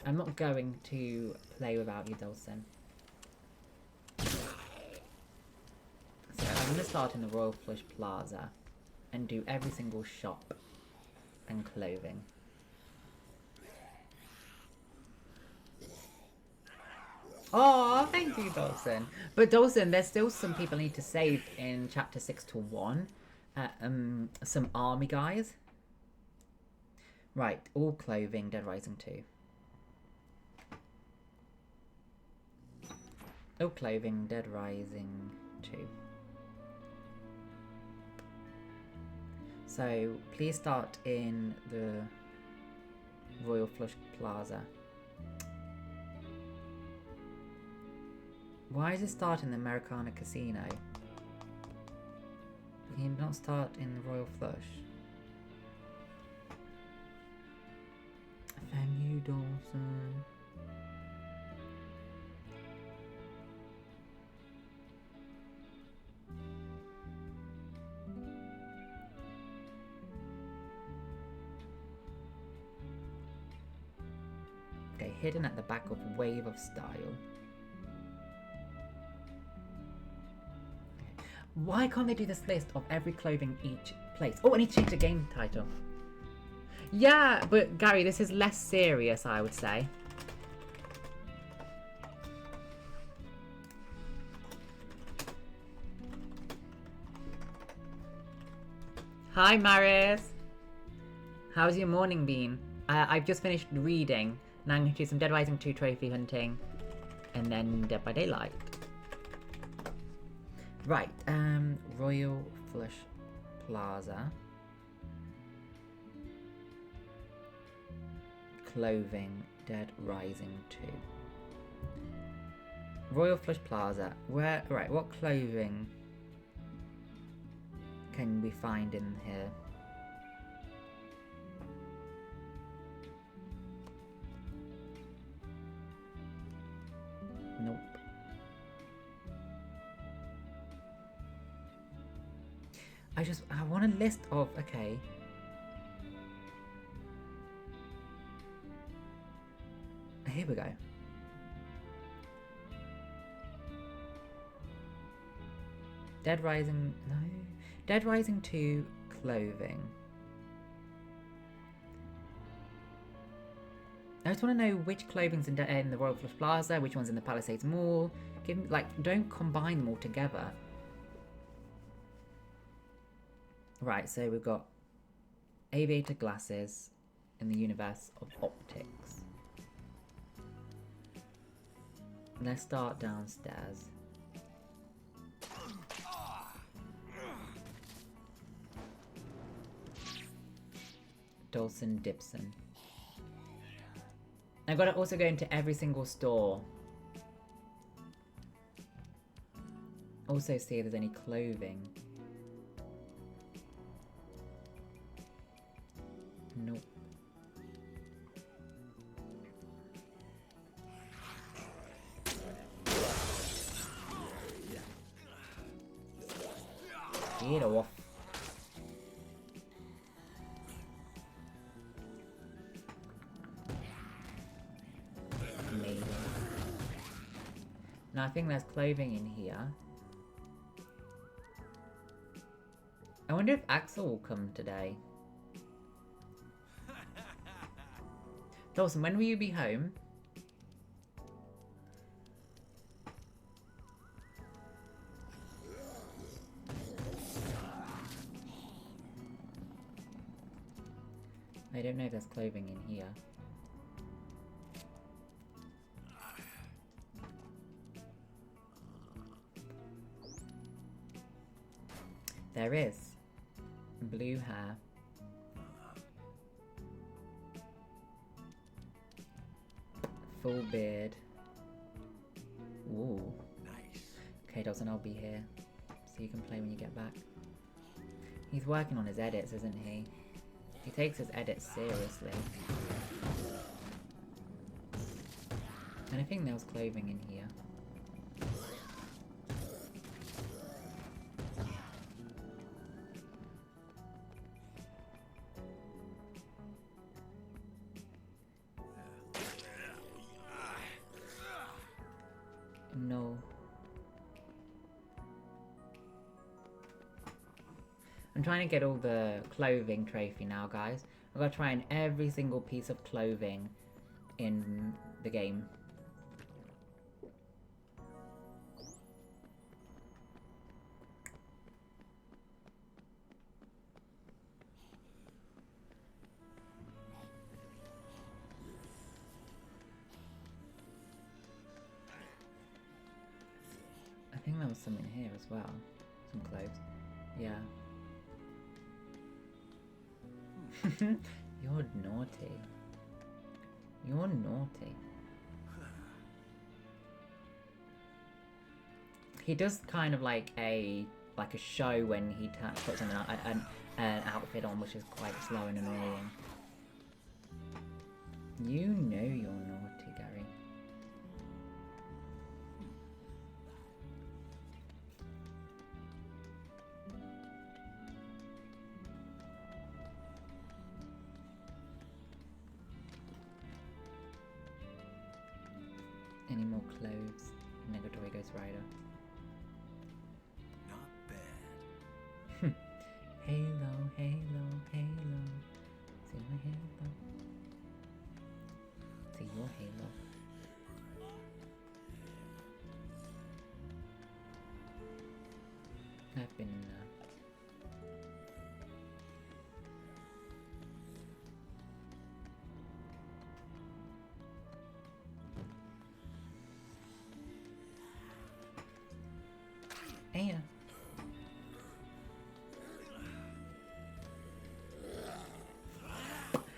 I'm not going to play without you, Dawson. So I'm going to start in the Royal Flush Plaza and do every single shop and clothing. Oh, thank you, Dawson. But Dawson, there's still some people I need to save in chapter 6 to 1. Some army guys. Right, all clothing, Dead Rising 2. All clothing, Dead Rising 2. So, please start in the Royal Flush Plaza. Why does it start in the Americana Casino? Can you not start in the Royal Flush? Thank you, Dawson. Okay, hidden at the back of Wave of Style. Why can't they do this list of every clothing each place? Oh, I need to change the game title. Yeah, but Gary, this is less serious, I would say. Hi, Maris. How's your morning been? I've just finished reading, and I'm going to do some Dead Rising 2 trophy hunting, and then Dead by Daylight. Right, Royal Flush Plaza. Clothing, Dead Rising 2. Royal Flush Plaza. Where, right, what clothing can we find in here? Nope. I want a list of, okay. Here we go. Dead Rising, no. Dead Rising 2 clothing. I just want to know which clothing's in the Royal Flush Plaza, which one's in the Palisades Mall. Give me, like, don't combine them all together. Right, so we've got aviator glasses in the universe of optics. Let's start downstairs. Dawson Dibson. I've got to also go into every single store. Also see if there's any clothing. Nope. Get off. Amazing. Now I think there's clothing in here. I wonder if Axel will come today. Dawson, when will you be home? I don't know if there's clothing in here. There is. Blue hair. Full beard. Ooh. Nice. Okay, Dawson, I'll be here. So you can play when you get back. He's working on his edits, isn't he? He takes his edits seriously. And I think there was clothing in here. No. I'm trying to get all the clothing trophy now, guys. I've got to try on every single piece of clothing in the game. I think there was some in here as well. Some clothes. Yeah. You're naughty. You're naughty. He does kind of like a show when he puts an outfit on, which is quite slow and annoying. You know you're naughty, Gary. Any more clothes? Negatory Ghost Rider. Not bad. Halo, Halo, Halo. See my Halo. See your Halo. I've been in there. Yeah.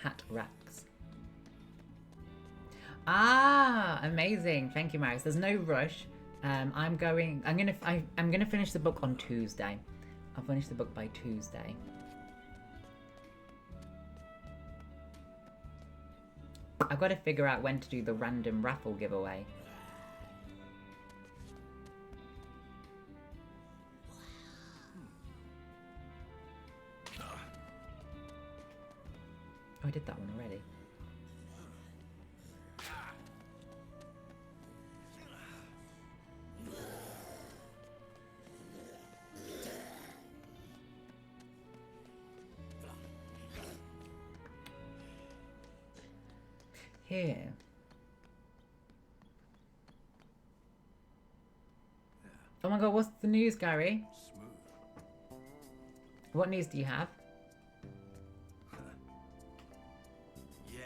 Hat racks. Ah, amazing! Thank you, Maris. There's no rush. I'm gonna finish the book on Tuesday. I'll finish the book by Tuesday. I've got to figure out when to do the random raffle giveaway. Oh, I did that one already. Here. Oh my god, what's the news, Gary? Smooth. What news do you have? Yeah,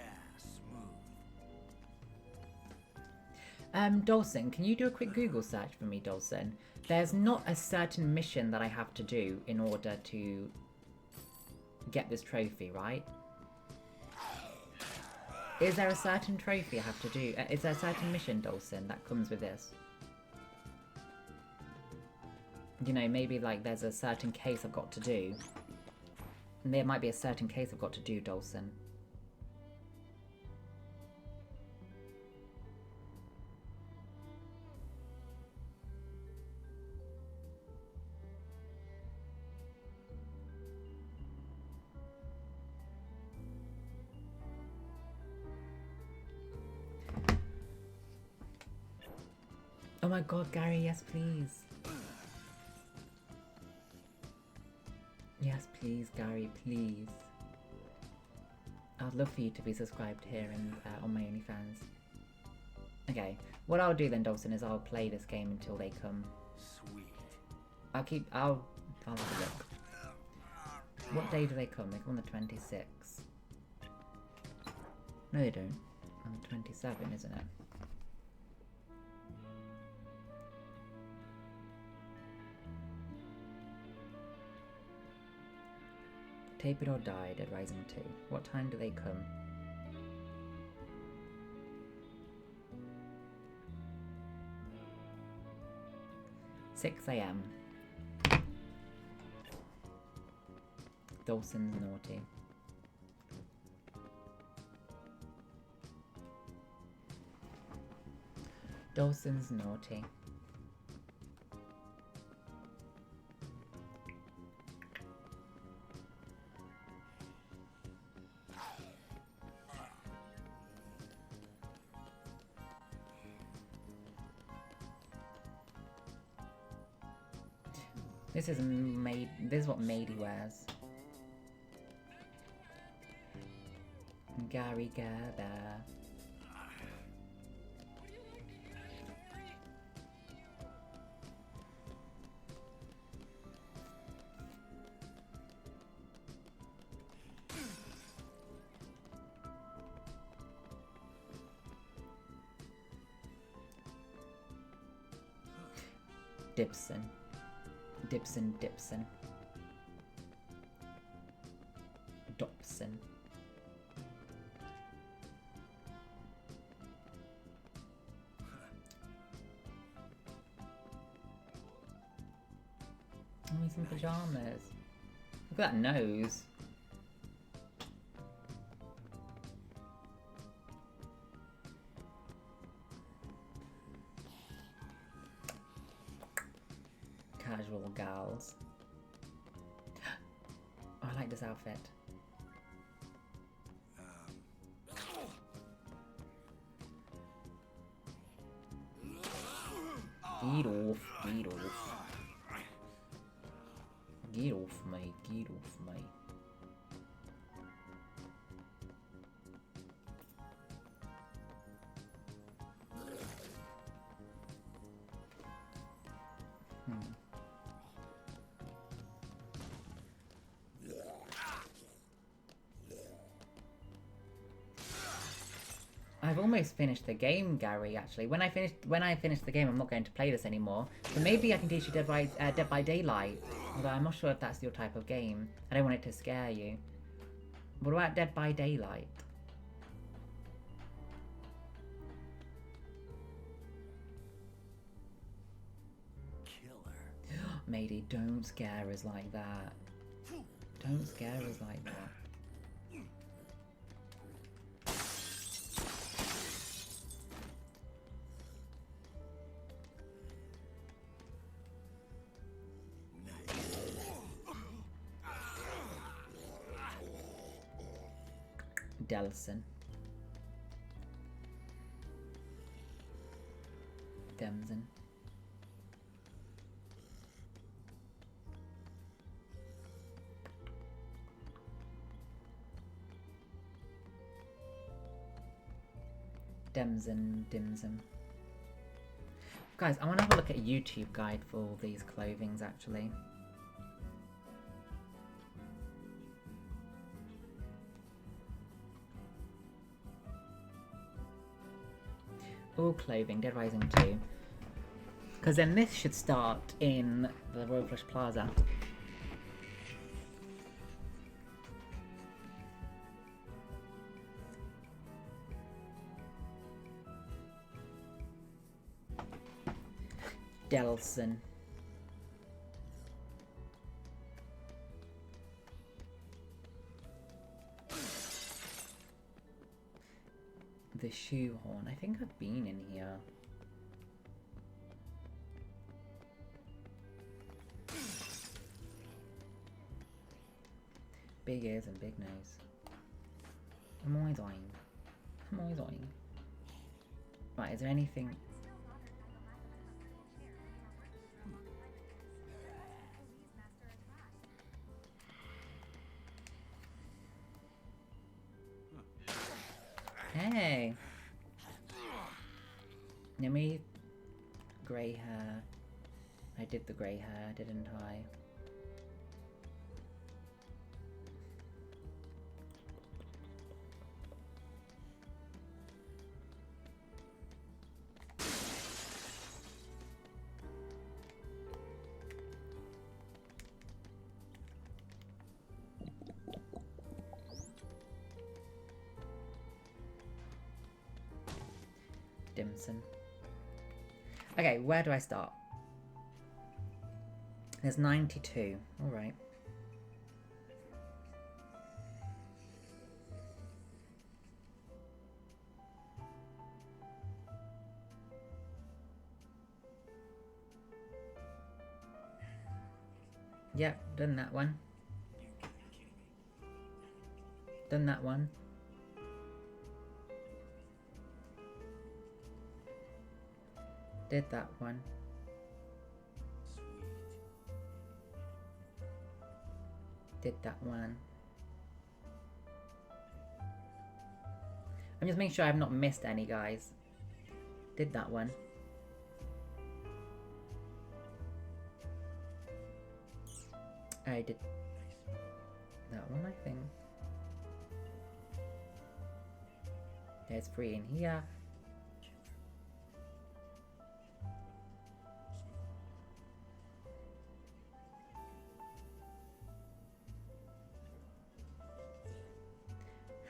smooth. Dawson, can you do a quick Google search for me, Dawson? There's not a certain mission that I have to do in order to get this trophy, right? Is there a certain trophy I have to do? Is there a certain mission, Dawson, that comes with this? You know, maybe like there's a certain case I've got to do. And there might be a certain case I've got to do, Dawson. Oh my god, Gary, yes please. Yes please, Gary, please. I'd love for you to be subscribed here and on my OnlyFans. Okay, what I'll do then, Dawson, is I'll play this game until they come. Sweet. I'll have a look. What day do they come? They come on the 26th. No, they don't. On the 27th, isn't it? Tape It or Die, Dead Rising 2. What time do they come? "6 AM. Dawson's naughty. Dawson's naughty. This is made. This is what Mady wears. Gary Gerber. Dipson. Dipson. Dobson. Oh, he's in pajamas. Look at that nose. Casual gals. Oh, I like this outfit. Get off, get off. Get off me, get off me. I've almost finished the game, Gary, actually. When I finish the game, I'm not going to play this anymore. So maybe I can teach you Dead by Daylight. Although I'm not sure if that's your type of game. I don't want it to scare you. What about Dead by Daylight? Killer. Mady, don't scare us like that. Don't scare us like that. Delson. Demson. Dimson. Guys, I want to have a look at a YouTube guide for all these clothings, actually. All clothing, Dead Rising 2. Because then this should start in the Royal Flush Plaza. Delson. The shoehorn. I think I've been in here. Big ears and big nose. Am I dying? Right, is there anything? me. Nimi, grey hair. I did the grey hair, didn't I? Dimson. Okay, where do I start? There's 92. Alright. Yep, done that one. Done that one. Did that one. Did that one. I'm just making sure I've not missed any, guys. Did that one. I did that one, I think. There's 3 in here.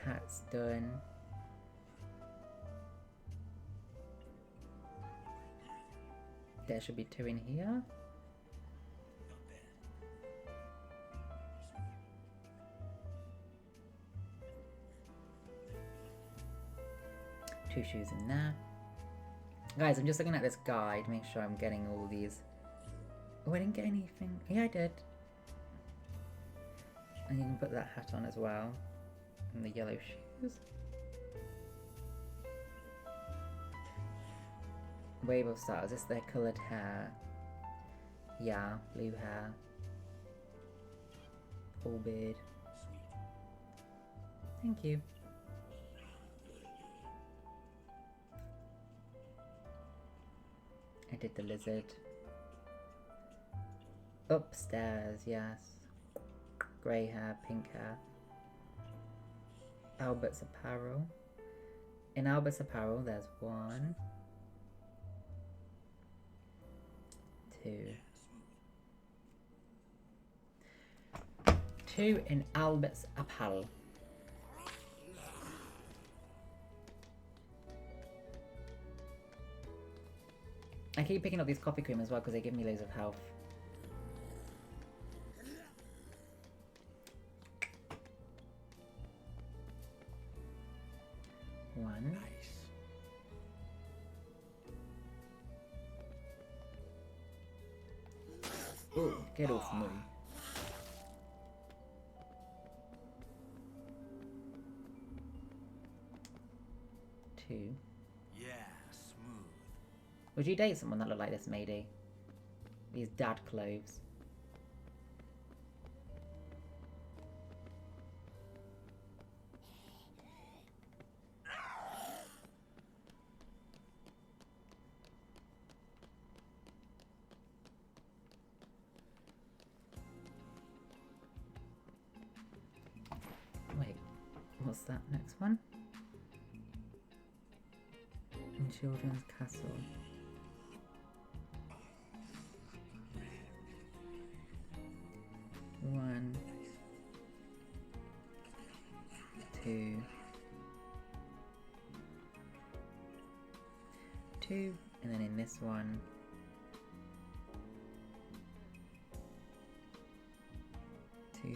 Hat's done. There should be 2 in here. Two shoes in there. Guys, I'm just looking at this guide, make sure I'm getting all these. Oh, I didn't get anything. Yeah, I did. And you can put that hat on as well. And the yellow shoes. Wave of Stars, is this their coloured hair? Yeah, blue hair. Full beard. Thank you. I did the lizard. Upstairs, yes. Grey hair, pink hair. Albert's apparel. In Albert's apparel, there's 1, 2. 2 in Albert's apparel. I keep picking up these coffee cream as well because they give me loads of health. One. Oh, get off me. Two. Yeah, smooth. Would you date someone that looked like this, Mady? These dad clothes. Wait, what's that next one? In Children's Castle. One, 2, 2, and then in this one, 2,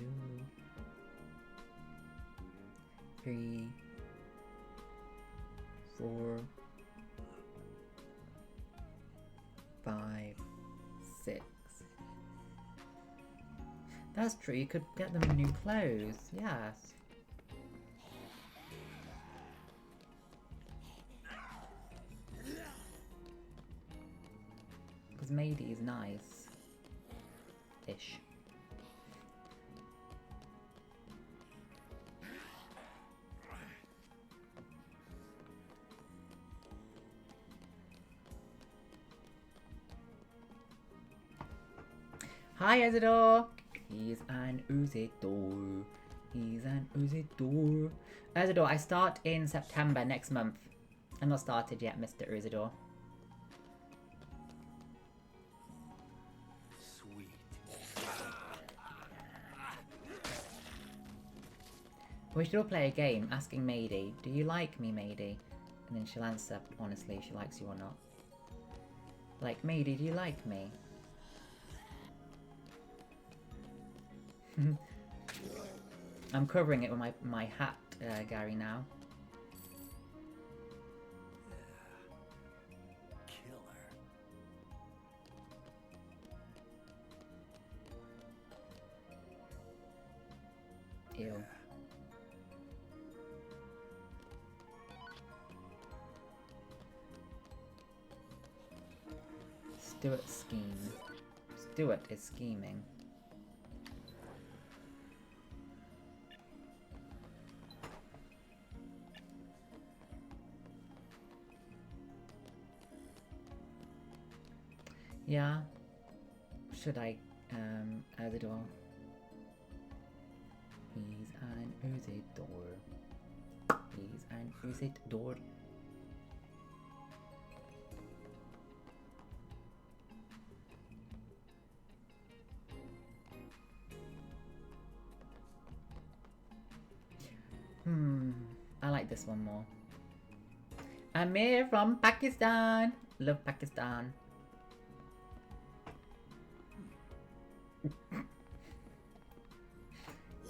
3, 4, 5, 6. That's true, you could get them new clothes, yes. Because Mady is nice. Ish. Hi, Isidore. He's an Isidore. He's an Isidore. Isidore, I start in September next month. I'm not started yet, Mr. Isidore. Sweet. We should all play a game asking Mady, do you like me, Mady? And then she'll answer honestly if she likes you or not. Like, Mady, do you like me? I'm covering it with my hat, Gary, now. Killer. Ew. Stuart scheme. Stuart is scheming. Yeah. Should I, Isidore? He's an Isidore. He's an Isidore. I like this one more. Amir from Pakistan. Love Pakistan.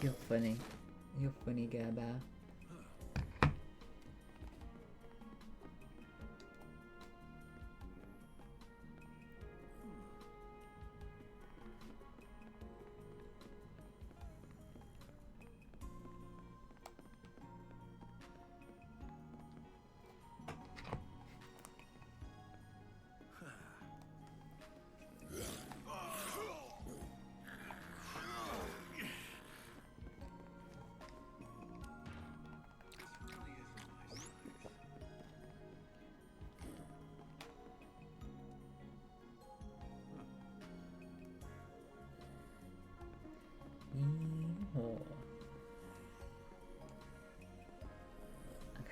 You're funny. You're funny, Gaba.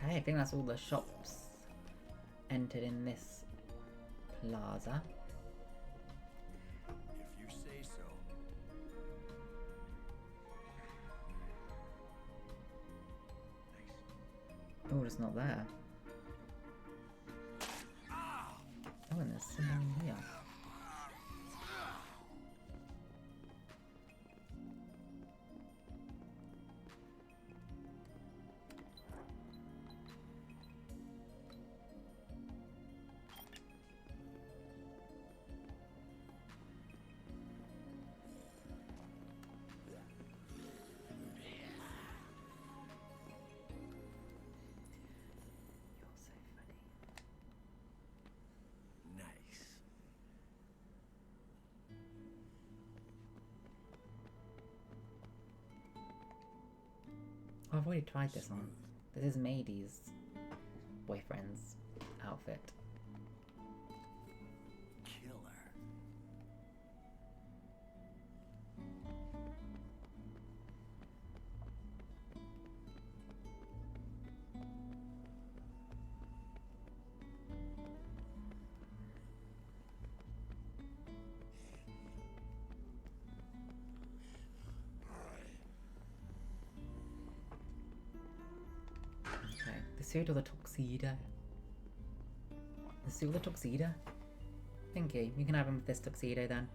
Okay, I think that's all the shops entered in this plaza. If you say so. Oh, it's not there. Oh, and there's someone here. Nice. Oh, I've already tried this on. This is Mady's boyfriend's outfit. Killer. Okay, the suit or the tuxedo? The suit or the tuxedo? Thank you. You can have him with this tuxedo then.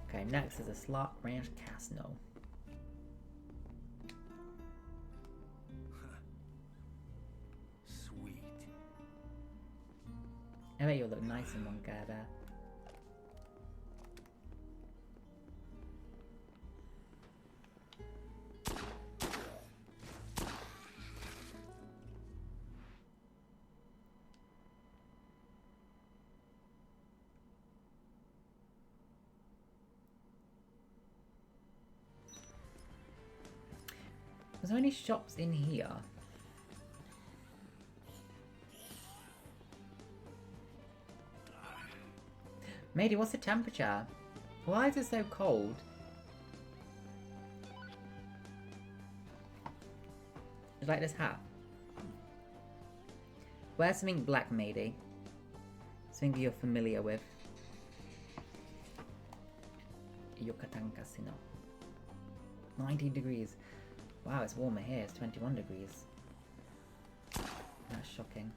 Okay, next is a Slot Ranch Casino. Sweet. I bet you'll look nice in one guy there. Was there any shops in here? Matey, what's the temperature? Why is it so cold? It's like this hat. Wear something black, Matey. Something you're familiar with. Yucatan Casino. 19 degrees. Wow, it's warmer here. It's 21 degrees. That's shocking.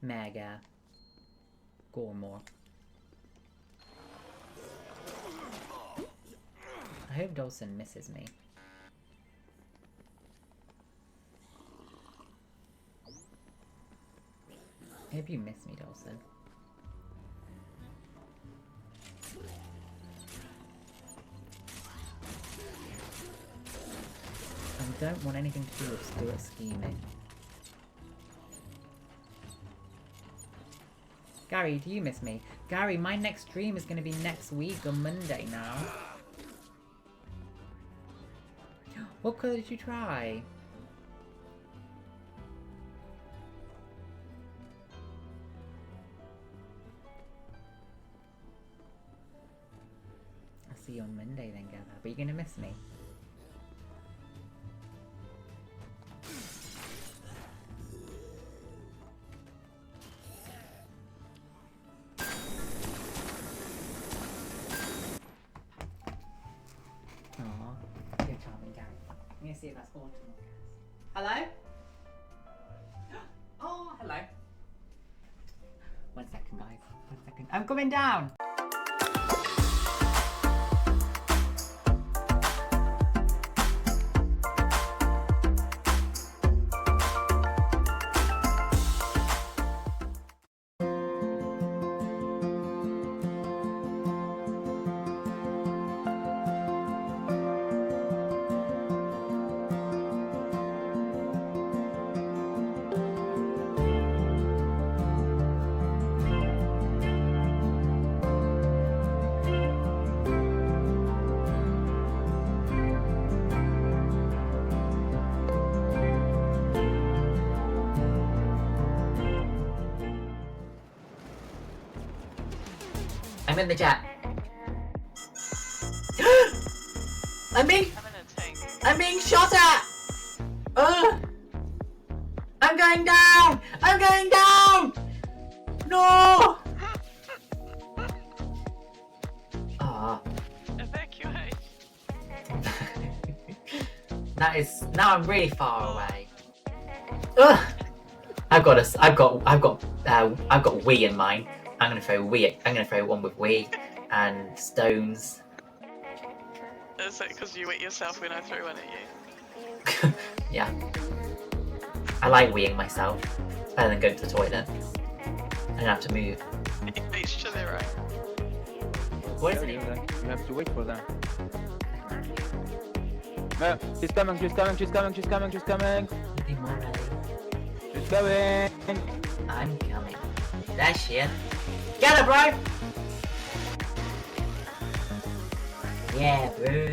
Mega. Gormore. I hope Dawson misses me. I hope you miss me, Dawson. I don't want anything to do with Stuart scheming. Gary, do you miss me? Gary, my next stream is going to be next week on Monday now. What colour did you try? I'll see you on Monday then, Gabba. But you're going to miss me. See if that's autumn. Hello? Oh, hello. 1 second, guys. 1 second. I'm coming down. I'm in the chat. I'm being shot at! Ugh! I'm going down! I'm going down! No! Ah. Evacuate. That is, now I'm really far away. Ugh! I've got Wii in mine. I'm gonna throw one with Wii and stones. Is it because you ate yourself when I threw one at you? Yeah. I like Wiiing myself. It's better than going to the toilet. I don't have to move. Each to their own. What is it? You have to wait for them. No, she's coming, she's coming, she's coming, she's coming, she's coming. Be more ready. She's coming. I'm coming. There she is. Get her, bro! Yeah, bro.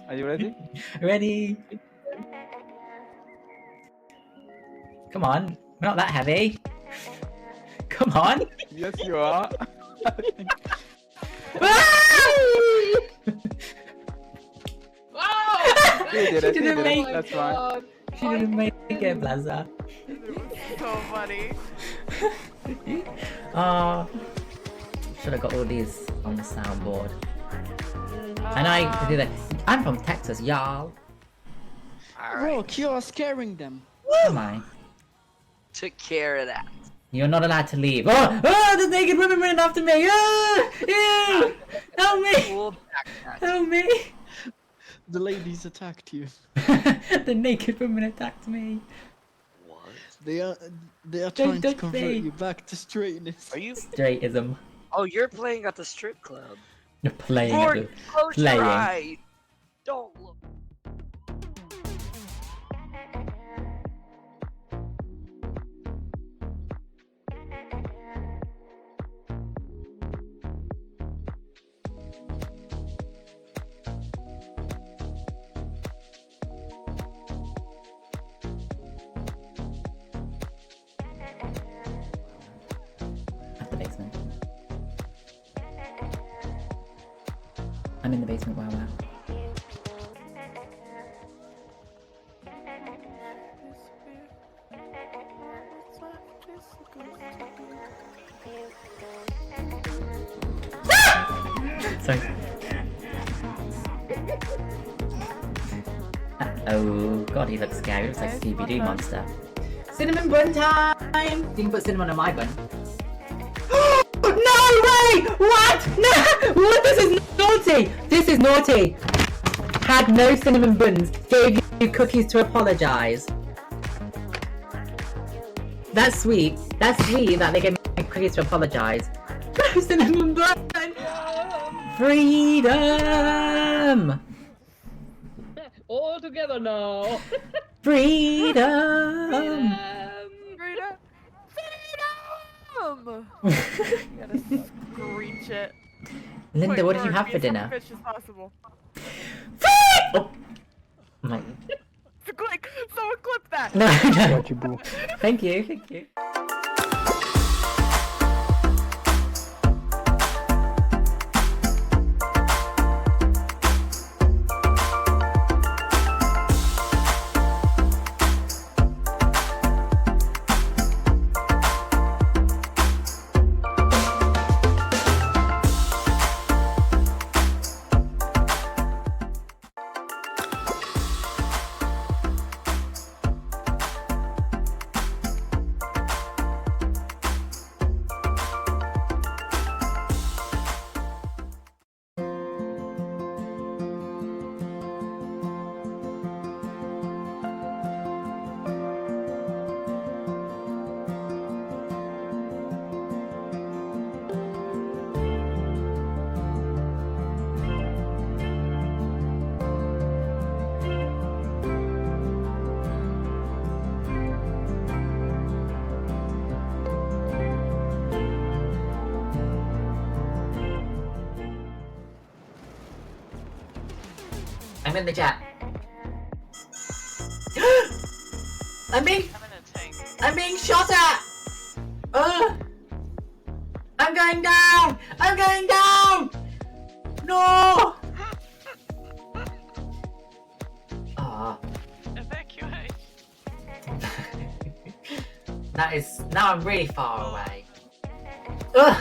Are you ready? Ready? Come on, we're not that heavy. Come on. Yes, you are. She didn't make it. That's fine. She didn't make it, Blaza. So funny. Should have got all these on the soundboard. And I do that. I'm from Texas, y'all. Rook, you are scaring them. Am I? Took care of that. You're not allowed to leave. Oh, there's naked women running after me. Ew, help me. Cool backpack. Help me. The ladies attacked you. The naked woman attacked me. What? They are trying to don't convert say. you back to straightness. Are you? Straightism. Oh, you're playing at the strip club. You're playing Lord, at the close playing. your eye. Don't look. At the basement. I'm in the basement. Wow, wow. Sorry. Oh god, he looks scary. He looks like a Scooby-Doo monster. Cinnamon bun time! You can put cinnamon on my bun. No way! What? No! What? This is naughty! This is naughty! Had no cinnamon buns. Gave you cookies to apologise. That's sweet. That's sweet that they gave me cookies to apologise. No cinnamon bun! Freedom! All together now. Freedom! Freedom! You gotta screech it. Linda, Quick, what did you Lord, have be for as dinner? selfish as possible. Oh. My. Quick, someone clip that. No, no. Got you, boo. Thank you, thank you. I'm in the chat. I'm being I'm in a tank. I'm being shot at! Ugh! I'm going down! I'm going down! No! Ah, Evacuate. that is now I'm really far away. Ugh!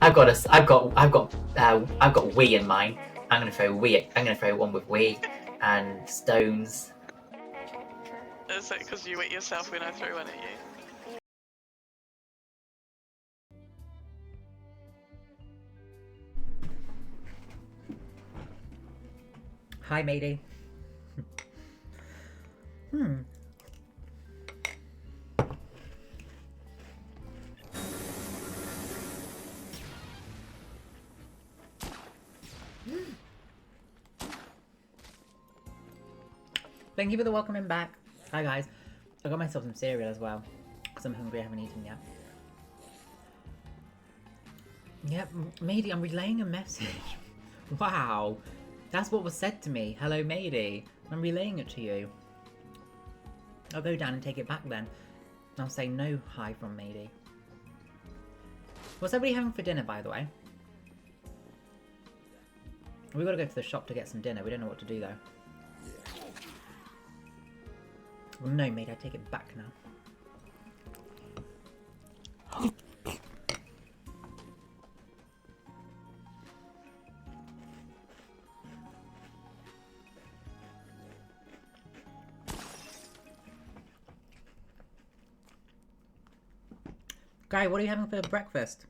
I've got Wii in mine. I'm gonna throw Wii. I'm gonna throw one with Wii and stones. Is it because you wet yourself when I threw one at you? Hi, matey. Thank you for the welcoming back. Hi guys. I got myself some cereal as well because I'm hungry. I haven't eaten yet. Yep, matey, I'm relaying a message. Wow, that's what was said to me. Hello, matey. I'm relaying it to you. I'll go down and take it back then. I'll say no hi from matey. What's everybody having for dinner, by the way? We gotta go to the shop to get some dinner. We don't know what to do though. Well, no, mate, I take it back now. Guy, what are you having for breakfast?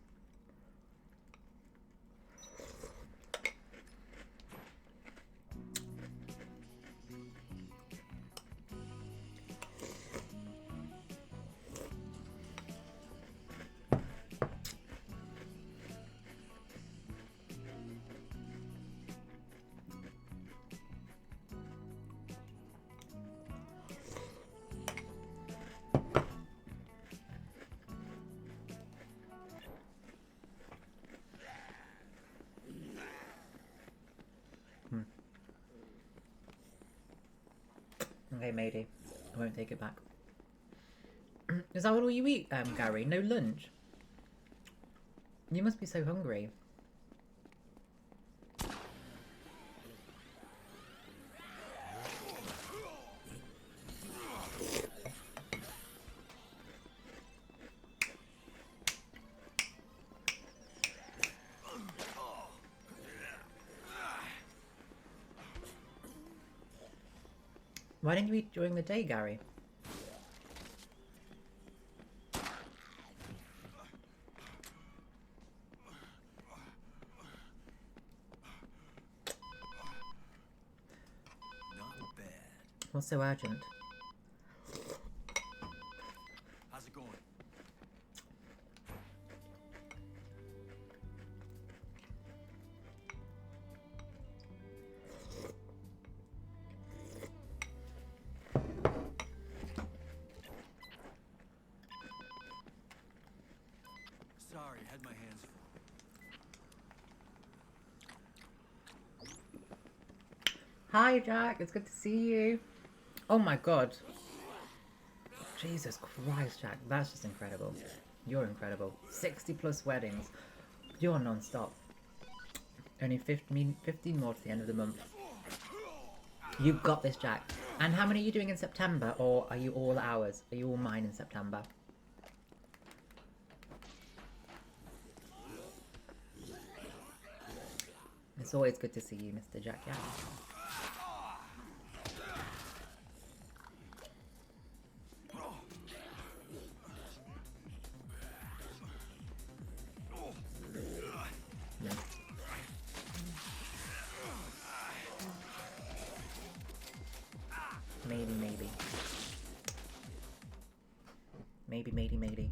Okay, matey. I won't take it back. Is that all you eat, Gary? No lunch? You must be so hungry. Why didn't you eat during the day, Gary? Not bad. What's so urgent? How's it going? Sorry, had my hands full. Hi, Jack. It's good to see you. Oh my god. Jesus Christ, Jack. That's just incredible. You're incredible. 60 plus weddings. You're non-stop. Only 15 more to the end of the month. You've got this, Jack. And how many are you doing in September? Or are you all ours? Are you all mine in September? It's always good to see you, Mr. Jack. Yeah. Yeah. Maybe, maybe. Maybe, maybe, maybe.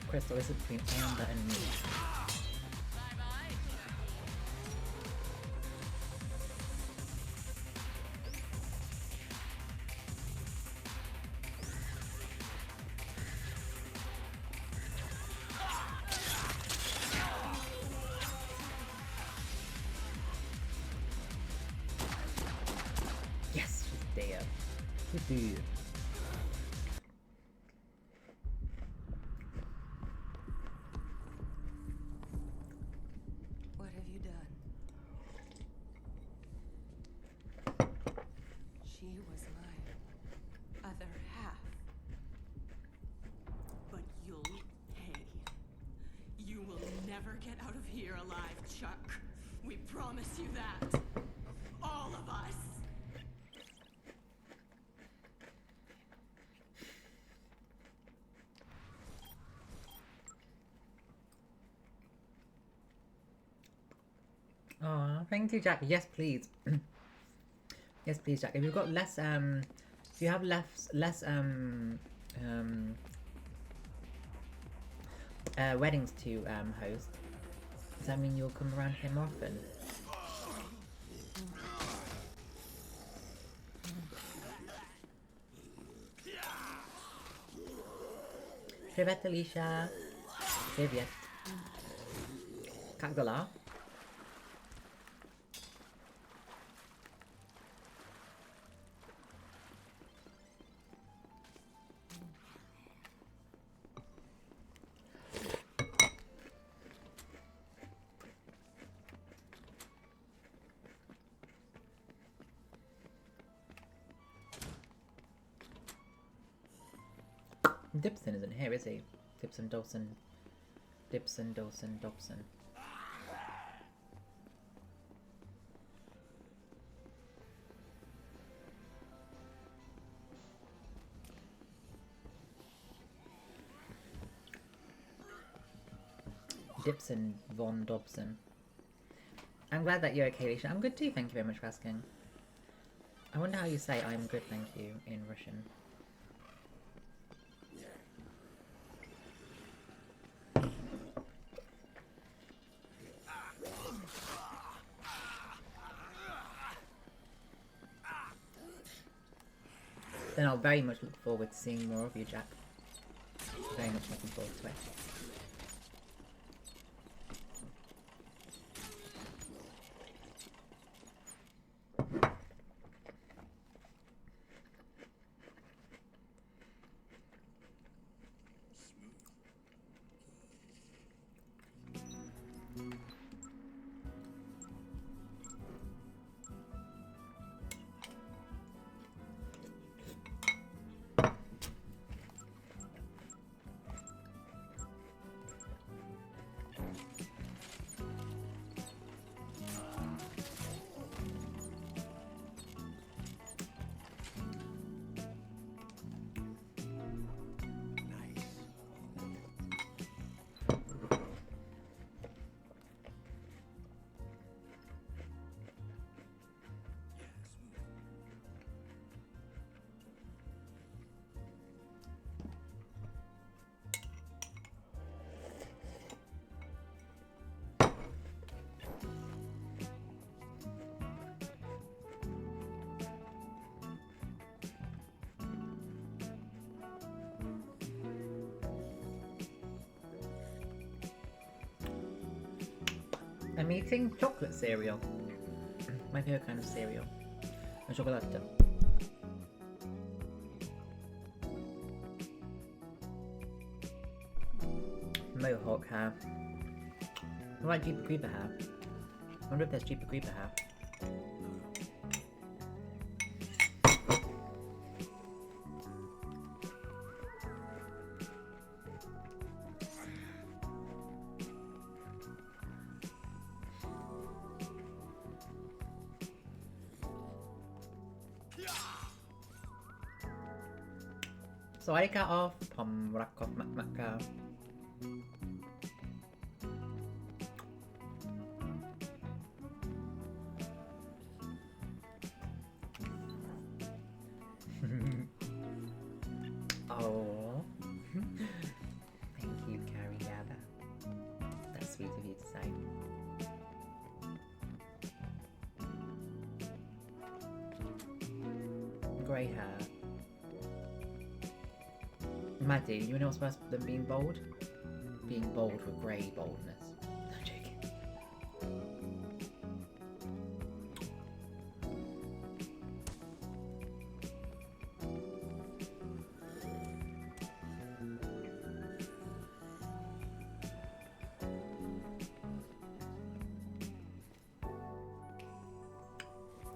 Crystal, is it between Amber and me? Yes, she's there. Woohoo. What have you done? She was my other half. But you'll pay. You will never get out of here alive, Chuck. We promise you that. All of us. Oh, thank you, Jack. Yes, please. Yes, please, Jack. If you've got less, if you have less, weddings to host, does that mean you'll come around here more often? Привет, Alicia. Привет. Как дела? Dibson isn't here, is he? Dibson, Dawson. Dibson, Dawson, Dobson. Dipson Von Dobson. I'm glad that you're okay, Alicia. I'm good too, thank you very much for asking. I wonder how you say I'm good, thank you in Russian. Then I'll very much look forward to seeing more of you, Jack. Very much looking forward to it. I'm eating chocolate cereal. My favorite kind of cereal. A chocolate. Mohawk hair. I like Jeepers Creeper hair. I wonder if there's Jeepers Creeper hair. So I got off Pomrakov Macmaca. Oh, thank you, Carrie Gabba. That's sweet of you to say. Grey hair. Maddie, you know what's worse than being bold? Being bold with grey boldness. I'm joking.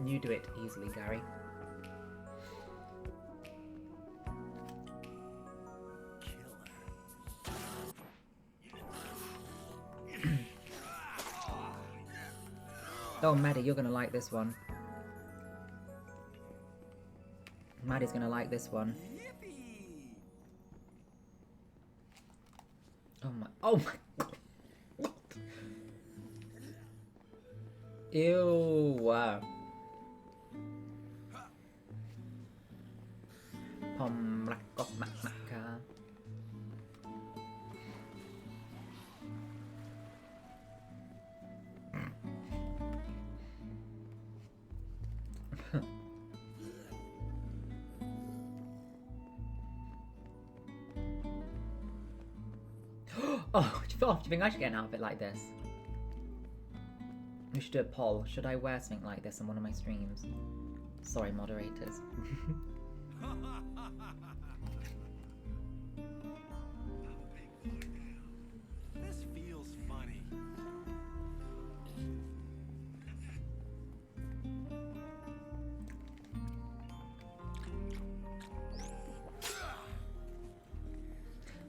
You do it easily, Gary. Oh, Maddie, you're gonna like this one. Maddie's gonna like this one. Oh my god. Ew. Wow. Pomrakov Macmaca. Oh, do you think I should get an outfit like this? We should do a poll. Should I wear something like this on one of my streams? Sorry, moderators. This feels funny.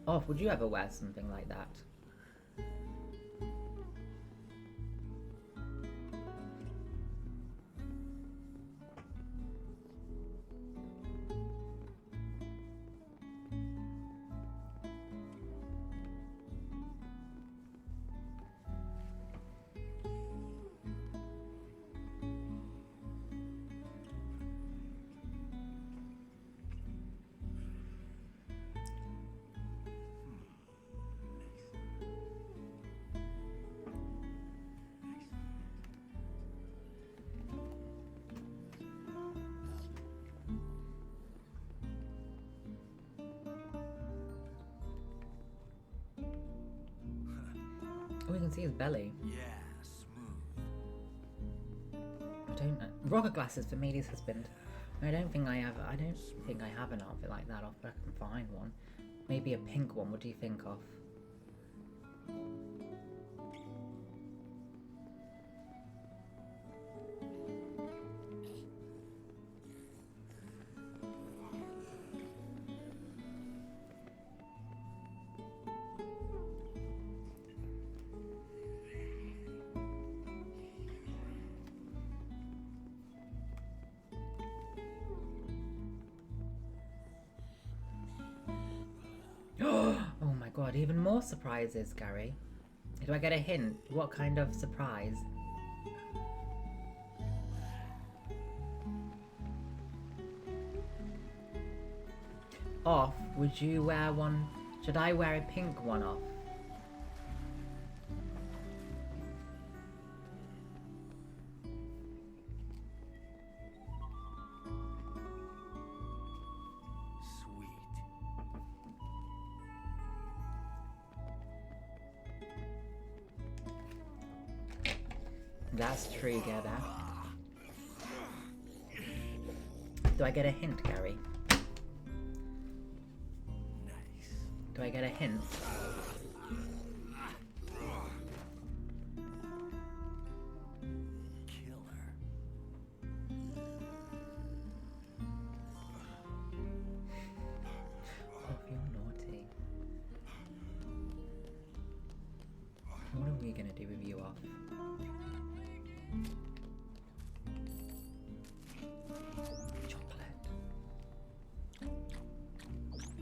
Oh, would you ever wear something like that? can see his belly. Yeah, smooth. I don't know. Rocket glasses for Mealy's husband. I don't think I have an outfit like that off, but I can find one. Maybe a pink one. What do you think of? Oh my god, even more surprises, Gary. Do I get a hint? What kind of surprise? Off? Would you wear one? Should I wear a pink one off? Sweet. That's true, Gerda. Do I get a hint, Gary? Nice. Do I get a hint? Killer. Oh, you're naughty. What are we gonna do with you off? Chocolate. Sweet.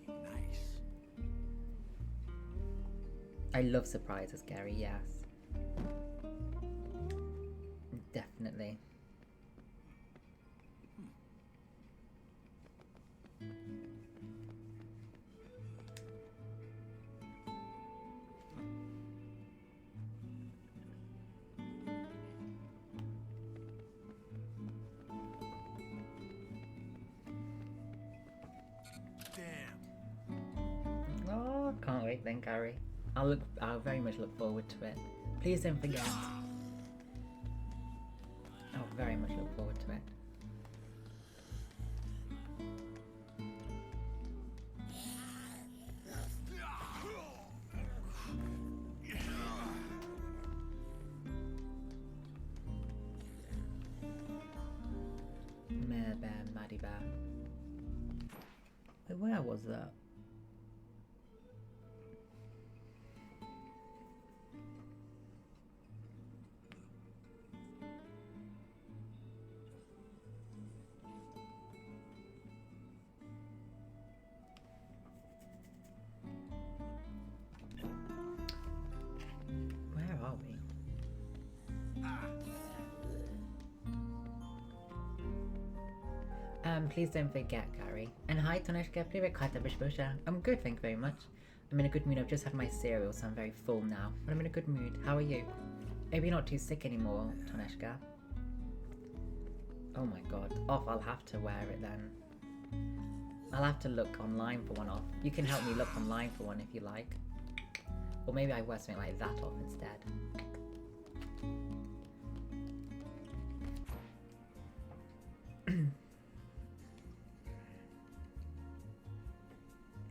Nice. I love surprises, Gary, yes. Definitely. Damn. Oh, can't wait then, Gary. I'll very much look forward to it. Please don't forget. I'll very much look forward to it. Meh bear, Maddie bear. Wait, where was that? Where are we? Please don't forget, Gary. And hi, Tanishka. Привет, Kata Bishbusha. I'm good, thank you very much. I'm in a good mood. I've just had my cereal, so I'm very full now. But I'm in a good mood. How are you? Maybe you're not too sick anymore, Tanishka. Oh my god. Off, I'll have to wear it then. I'll have to look online for one off. You can help me look online for one if you like. Or maybe I wear something like that off instead.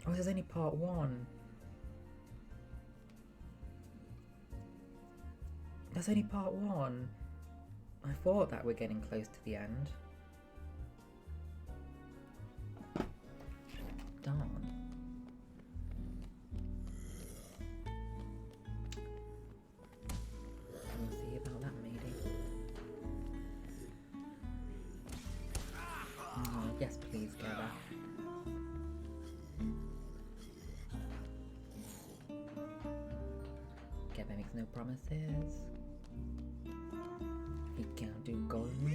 Oh, there's only part one. That's only part one. I thought that we're getting close to the end. Darn. We'll see about that, maybe. Oh, yes, please, Gerda. Gerda makes no promises. He can't do gold. Nice.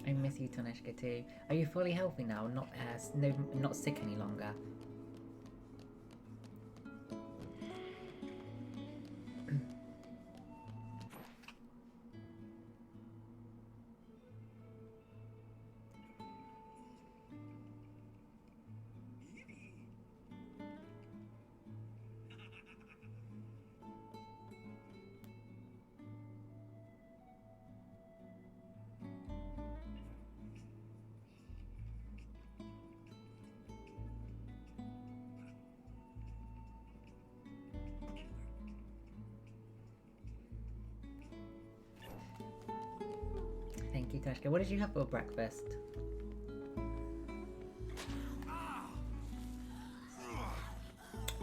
I miss you, Tanishka, too. Are you fully healthy now? Not sick any longer? Thank you, Tashka. What did you have for breakfast?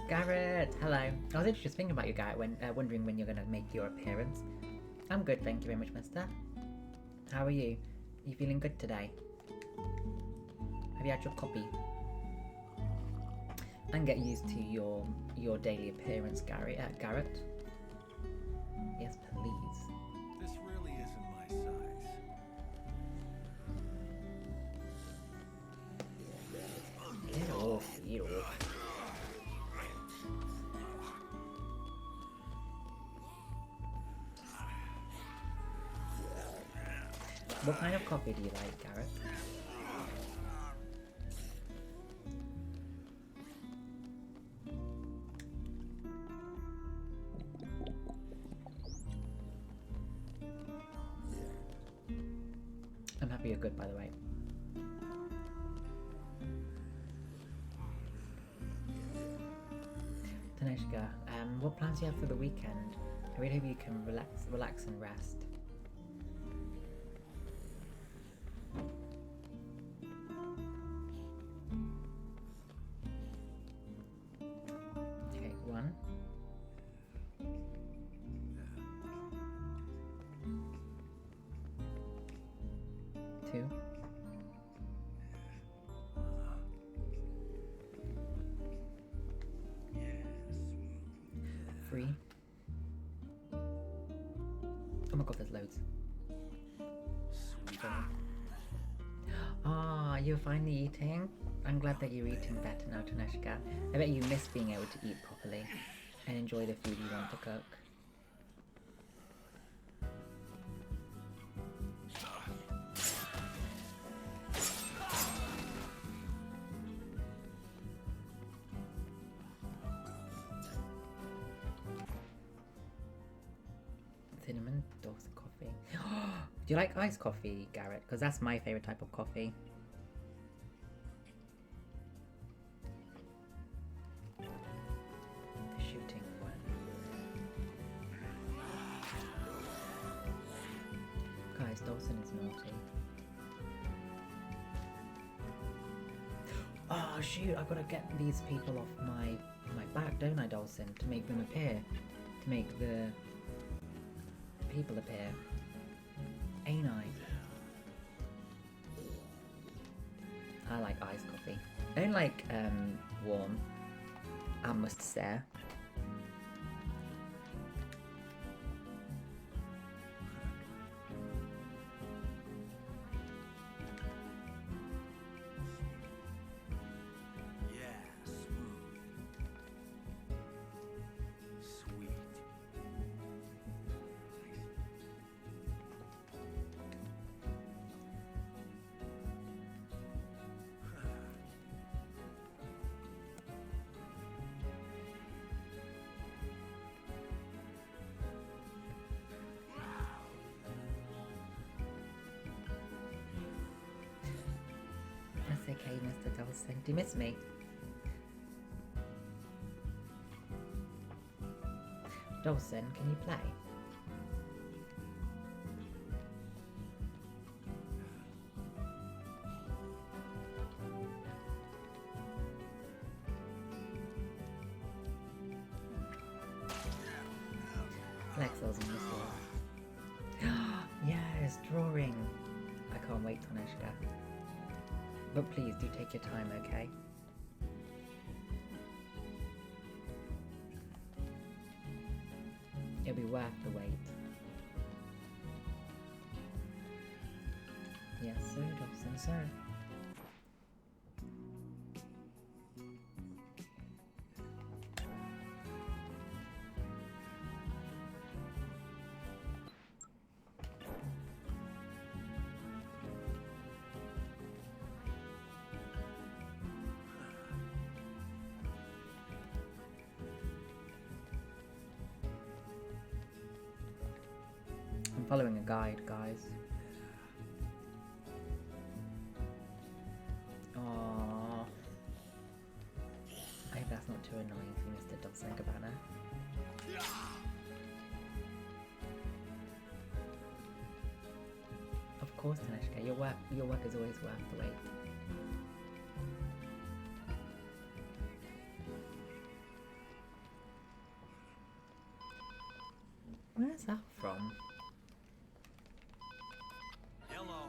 Garrett, hello. I was actually just thinking about you, Garrett, wondering when you're going to make your appearance. I'm good, thank you very much, mister. How are you? You feeling good today? Have you had your coffee? And get used to your daily appearance, Garrett. Yes, please. This really isn't my size. Get off, get off. What kind of coffee do you like, Garrett? I'm happy you're good, by the way. Tanishka, what plans do you have for the weekend? I really hope you can relax and rest. Okay, 1. 2. 3. Oh my god, there's loads. Ah, you're finally eating? I'm glad that you're eating better now, Tanishka. I bet you miss being able to eat properly and enjoy the food you want to cook. Cinnamon dose coffee. Do you like iced coffee, Garrett? Because that's my favourite type of coffee. The shooting one. Guys, Dawson is naughty. Oh shoot, I've got to get these people off my back, don't I, Dawson? To make them appear. To make the people appear. Ain't I? I like iced coffee. I don't like warm, I must say. Yeah, smooth. Sweet. That's okay, Mr. Dawson. Do you miss me? Dawson, can you play? Lexel's in this one. Yes, drawing. I can't wait, Tanishka. But please do take your time, okay? It'll be worth the wait. Yes. Sir, Dawson, sir. I'm following a guide, guys. Aww. I hope that's not too annoying for Mr. Dolce & Gabbana. Of course, Tanishka, your work is always worth the wait. Where's that from? Hello.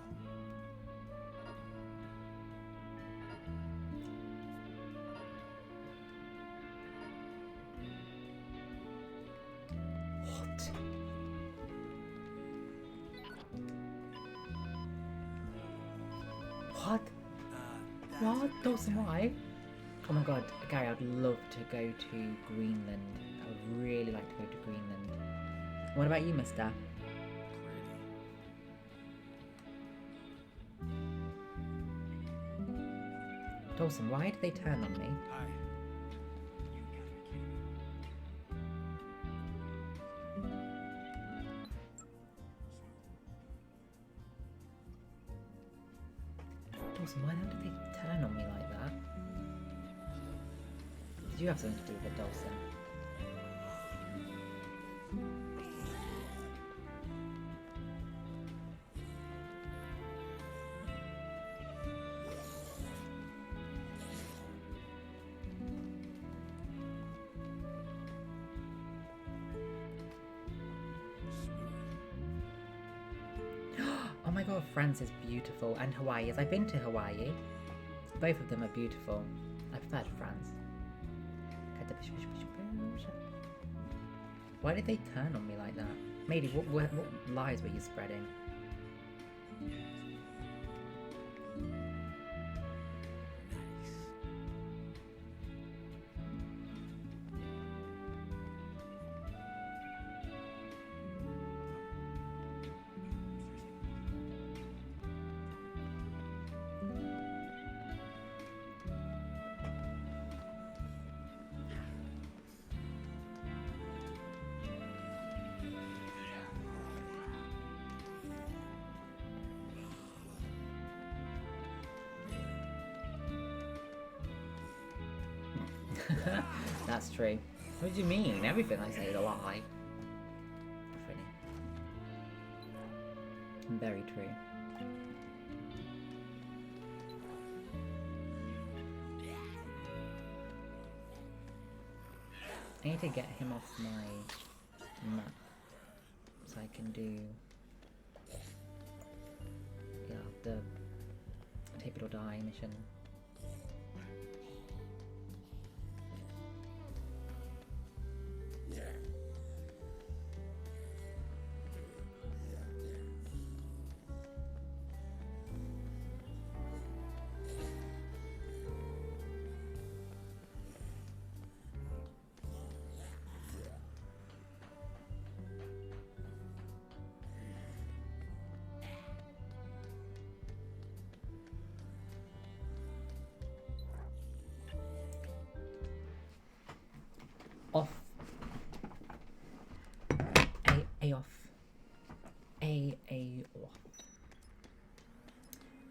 What? What? What? Dawson, why? Oh my god, Gary, I'd love to go to Greenland. I would really like to go to Greenland. What about you, mister? Dawson, why did they turn on me? Hi. Dawson, why did they turn on me like that? Did you have something to do with it, Dawson? Oh my god, France is beautiful, and Hawaii is. I've been to Hawaii. Both of them are beautiful. I prefer France. Why did they turn on me like that? Matey, what lies were you spreading? That's true. What do you mean? Everything I say is a lie. Funny. Very true. I need to get him off my map so I can do the Tape It or Die mission. Off. A off. A off.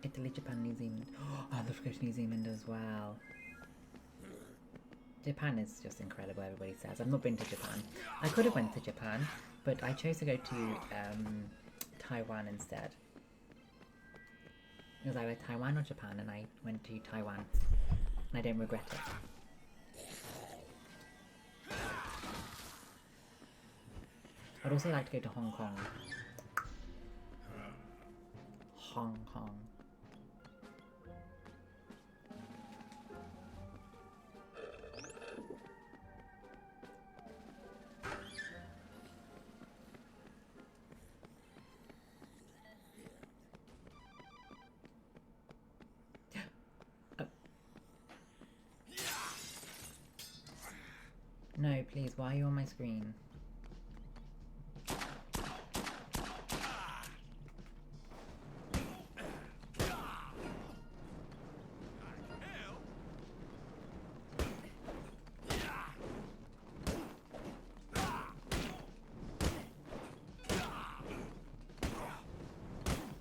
Italy, Japan, New Zealand. Oh, I'd love to go to New Zealand as well. Japan is just incredible, everybody says. I've not been to Japan. I could have went to Japan, but I chose to go to Taiwan instead. It was either Taiwan or Japan, and I went to Taiwan. And I don't regret it. I'd also like to go to Hong Kong. Hong Kong. No, please, why are you on my screen?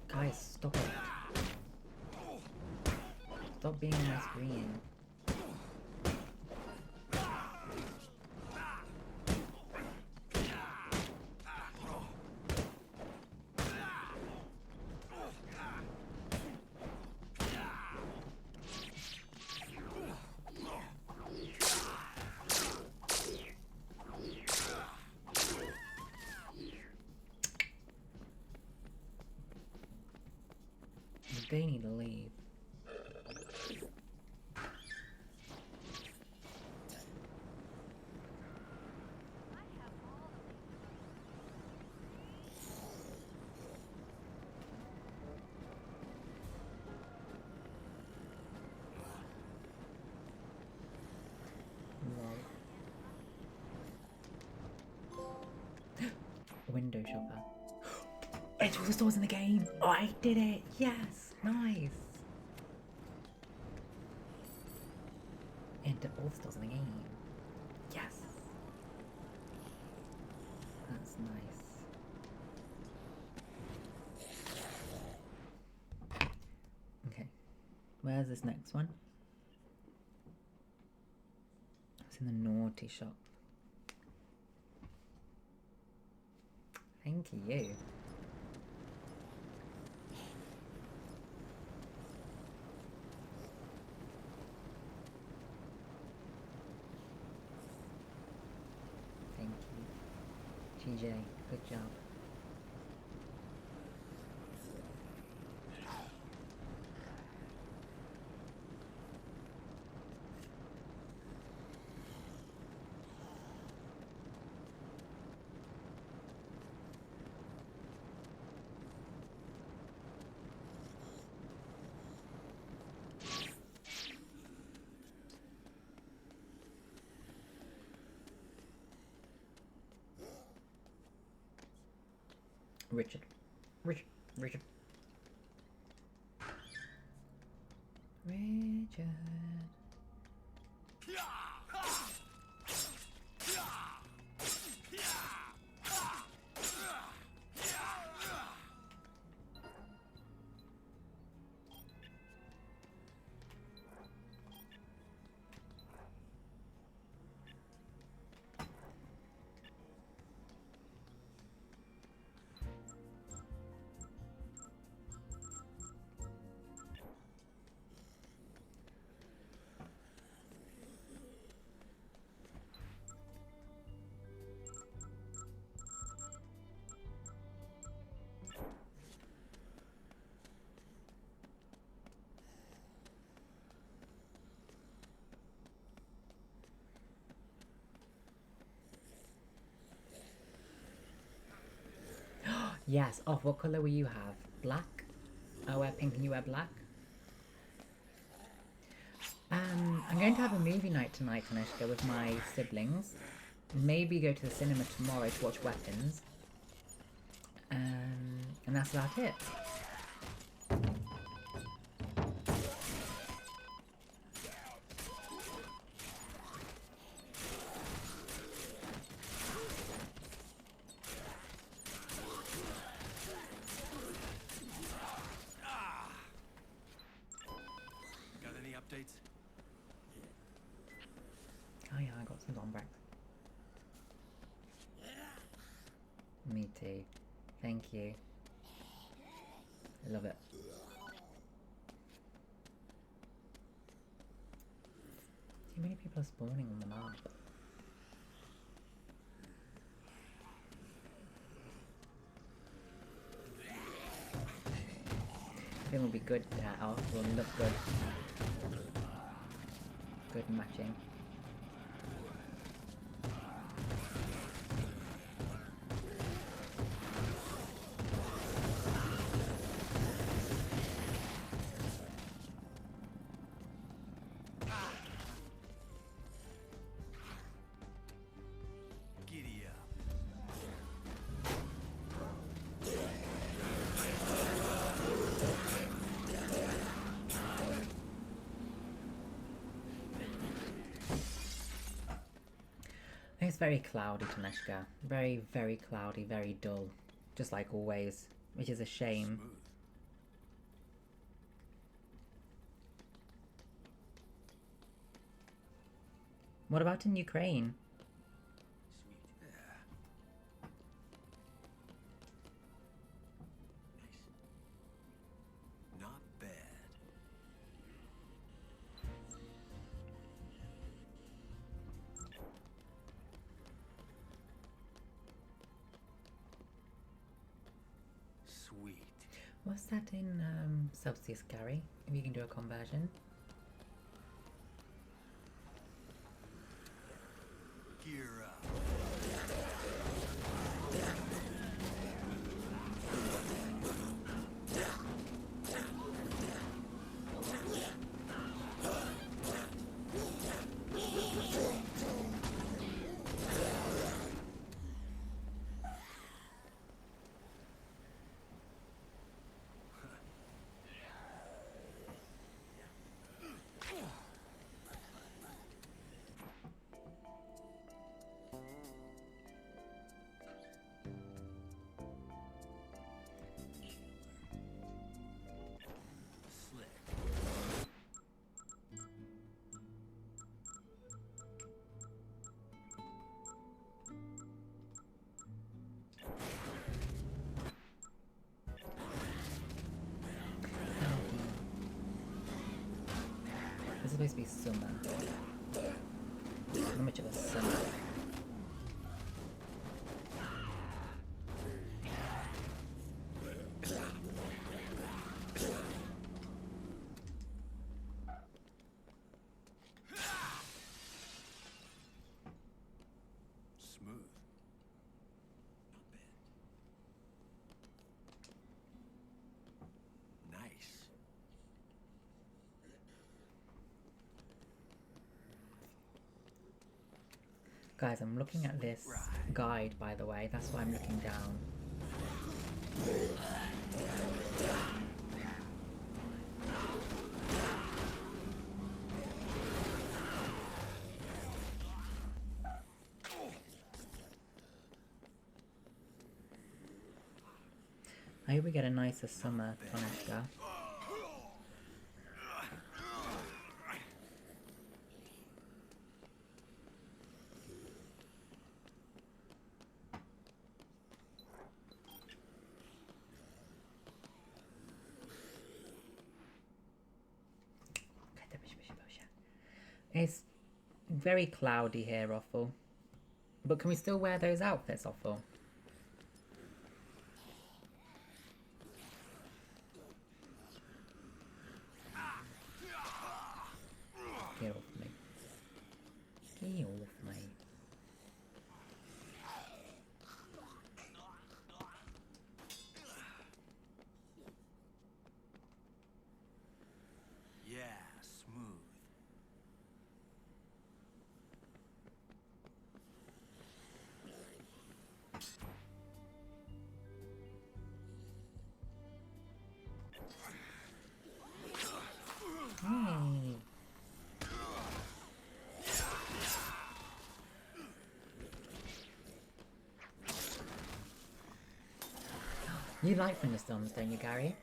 Guys, stop it. Stop being on my screen. They need to leave. Window shopper. It's all the stores in the game. Oh, I did it. Yes, nice. Enter all the stores in the game. Yes. That's nice. Okay. Where's this next one? It's in the naughty shop. Thank you. Thank you. GJ, good job. Richard. Richard. Richard. Richard. Yes. Oh, what colour will you have? Black? I wear pink and you wear black? I'm going to have a movie night tonight, Kanishka, with my siblings. Maybe go to the cinema tomorrow to watch Weapons. And that's about it. Got any updates? Oh yeah, I got some Gombrax. Me too. Thank you. I love it. Too many people are spawning on the map. I think we'll be good at our, we'll look good. Good matching. It's very cloudy, Taneshka. Very, very cloudy, very dull. Just like always, which is a shame. Smooth. What about in Ukraine? Sweet. Yeah. Nice. Not bad. Sweet. What's that in Celsius, Gary? If you can do a conversion. Gear up. Slick. This is supposed to be summer. Not much of a summer. Smooth. Not bad. Nice. Guys, I'm looking at this guide, by the way. That's why I'm looking down. I hope we get a nicer summer, Taneshka. It's very cloudy here, Offal. But can we still wear those outfits, Offal? Get off me. Get off me. Yeah, smooth. Hey. You like thunderstorms, don't you, Gary?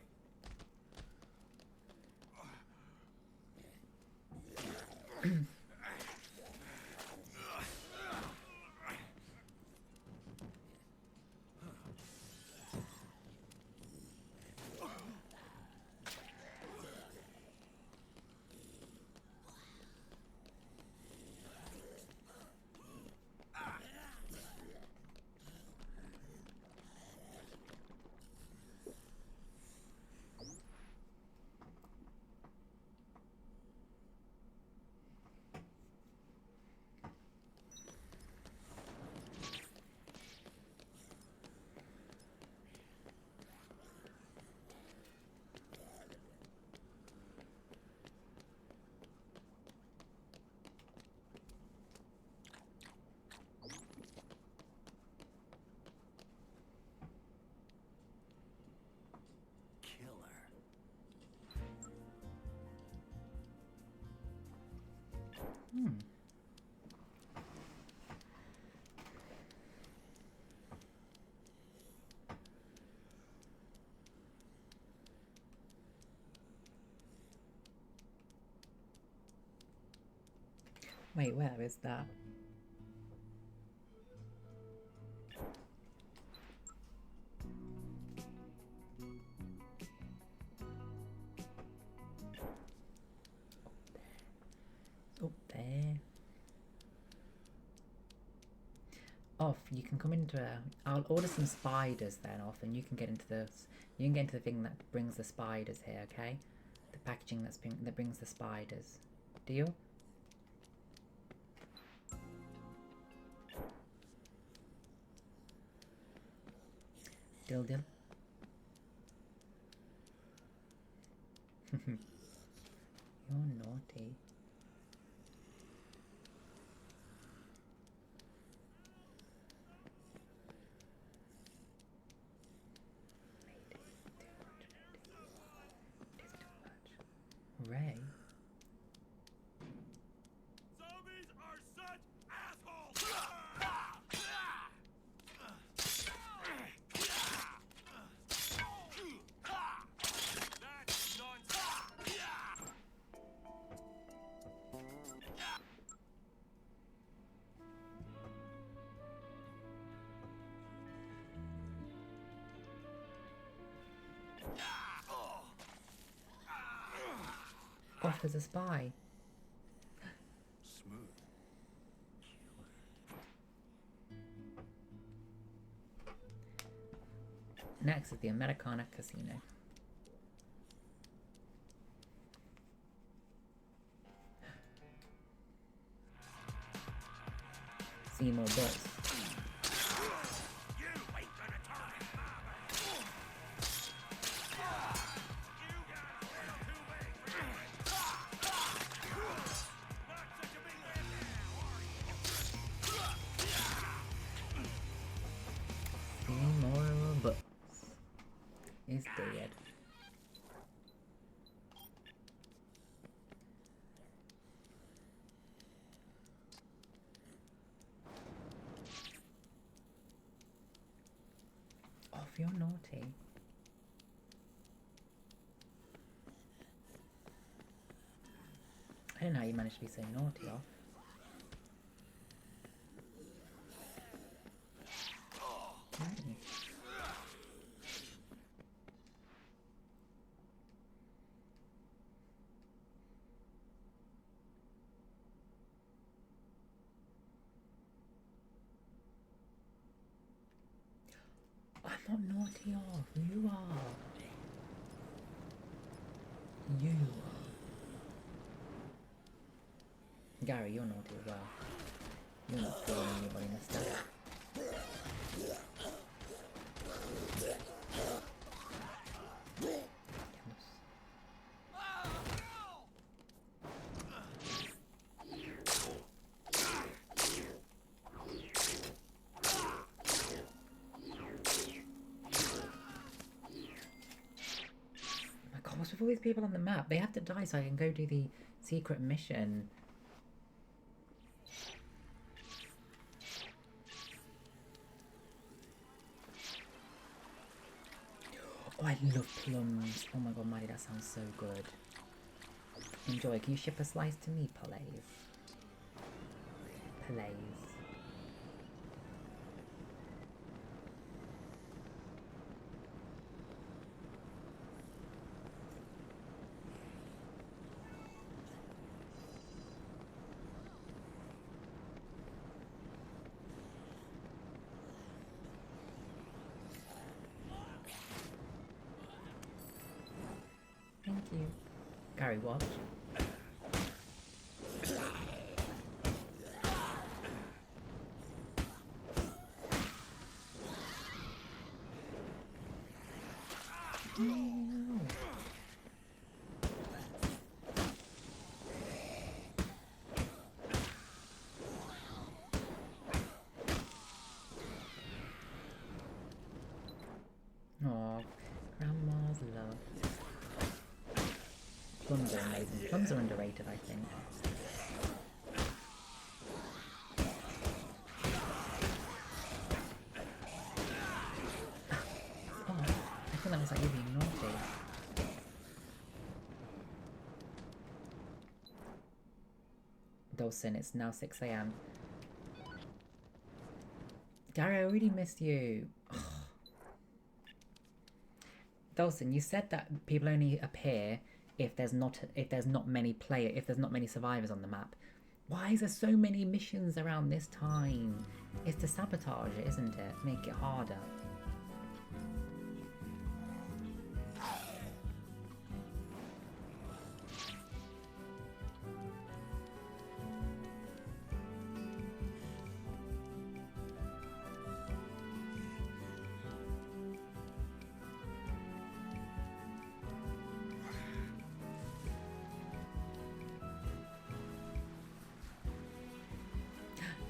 Wait, where is that? Up there. Off, you can come into a... I'll order some spiders then, Off, and you can get into this. You can get into the thing that brings the spiders here, okay? The packaging that brings the spiders. Deal? Deal, deal. You're naughty. Ray? Zombies are such assholes! That's nonsense! Off as a spy. Smooth. Next is the Americana Casino. See more books. More books. Is dead. Off, you're naughty. I don't know how you managed to be so naughty, Off. Right. I'm not naughty, Off. You are. You are. Gary, you're naughty as well. You're not calling anybody mister. What's with all these people on the map? They have to die so I can go do the secret mission. Oh, I love plums. Oh my god, Maddie, that sounds so good. Enjoy. Can you ship a slice to me, please? Please. Thank you. Gary, watch. Oh, grandma's love. Plums are amazing. Plums are underrated, I think. Oh, I thought that was like you being naughty. Dawson. It's now 6 a.m. Gary, I really missed you. Dawson, you said that people only appear if there's not many survivors on the map. Why is there so many missions around this time? It's to sabotage it, isn't it? Make it harder.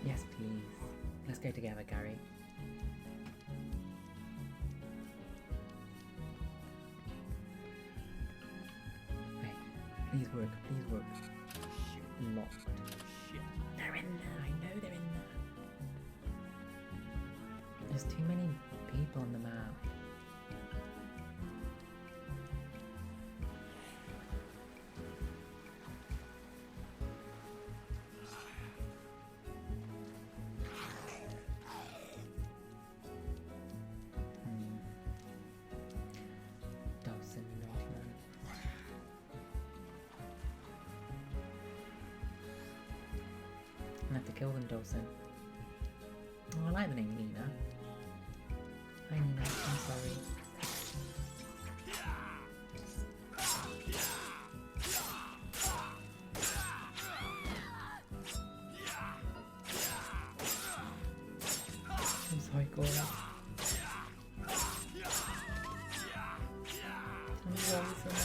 Yes, please. Let's go together, Gary. Wait, please work, please work. Locked. They're in there, I know they're in there. There's too many people on the map. Dawson, Northman. I have to kill them, Dawson. Oh, I like the name Nina. Hi Nina, I'm sorry. I'm sorry, Cora. I'm sorry so much.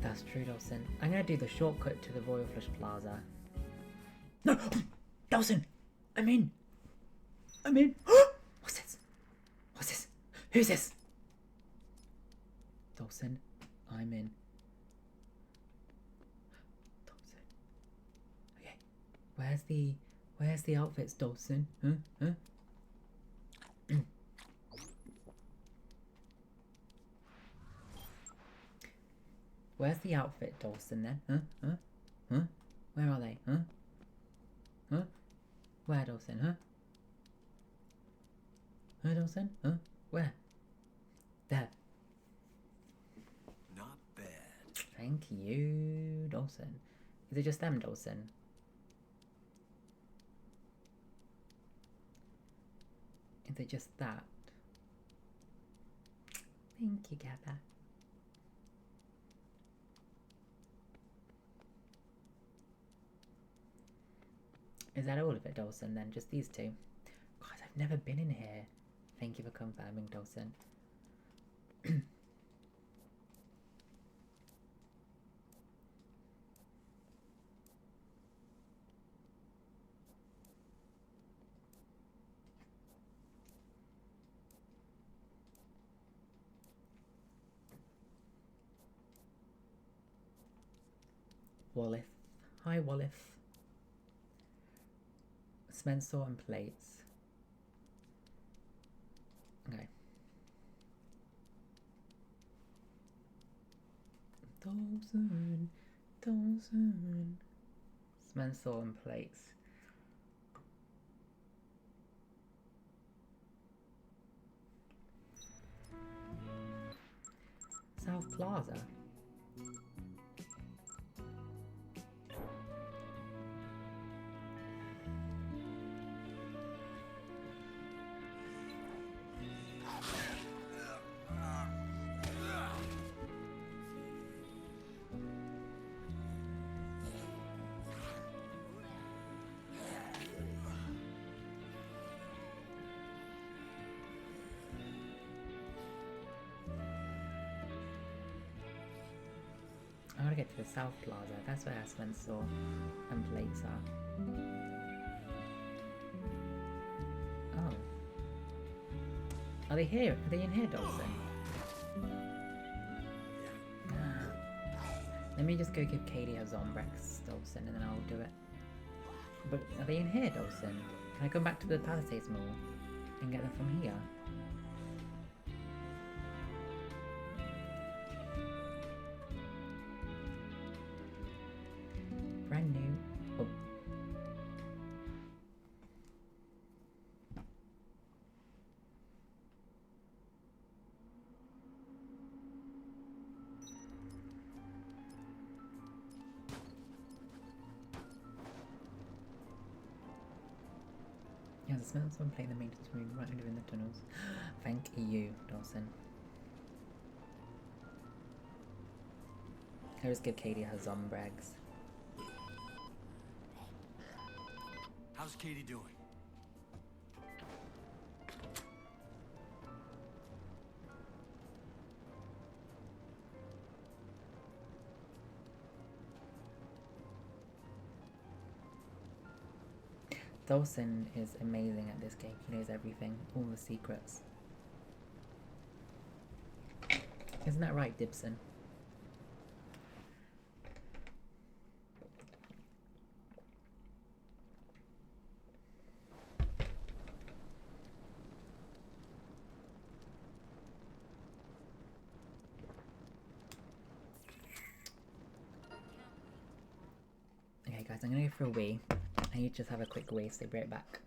That's true, Dawson. I'm gonna do the shortcut to the Royal Flush Plaza. No! Dawson! I'm in! I'm in! What's this? What's this? Who's this? Dawson, I'm in. Dawson. Okay. Where's the outfits, Dawson? Huh? Where's the outfit, Dawson, then? Huh? Where are they? Huh? Where, Dawson? Huh, Dawson? Where? There. Not bad. Thank you, Dawson. Is it just them, Dawson? Is it just that? Thank you, Gabba. Is that all of it, Dawson, then? Just these two? God, I've never been in here. Thank you for confirming, Dawson. Wallif. Hi, Wallif. Spencer and plates. Okay. Dawson. Spencer and plates. South Plaza. I want to get to the South Plaza. That's where Spencer and plates are. Oh. Are they here? Are they in here, Dawson? Ah. Let me just go give Katie her Zombrex, Dawson, and then I'll do it. But are they in here, Dawson? Can I go back to the Palisades Mall and get them from here? Brand new. Oh. Yeah, the smell of someone playing the maintenance room right under in the tunnels. Thank you, Dawson. I'll just give Katie her zombregs. How's Katie doing? Dawson is amazing at this game. He knows everything, all the secrets. Isn't that right, Dibson? Okay guys, I'm gonna go for a wee. I need to just have a quick wee, so be right back.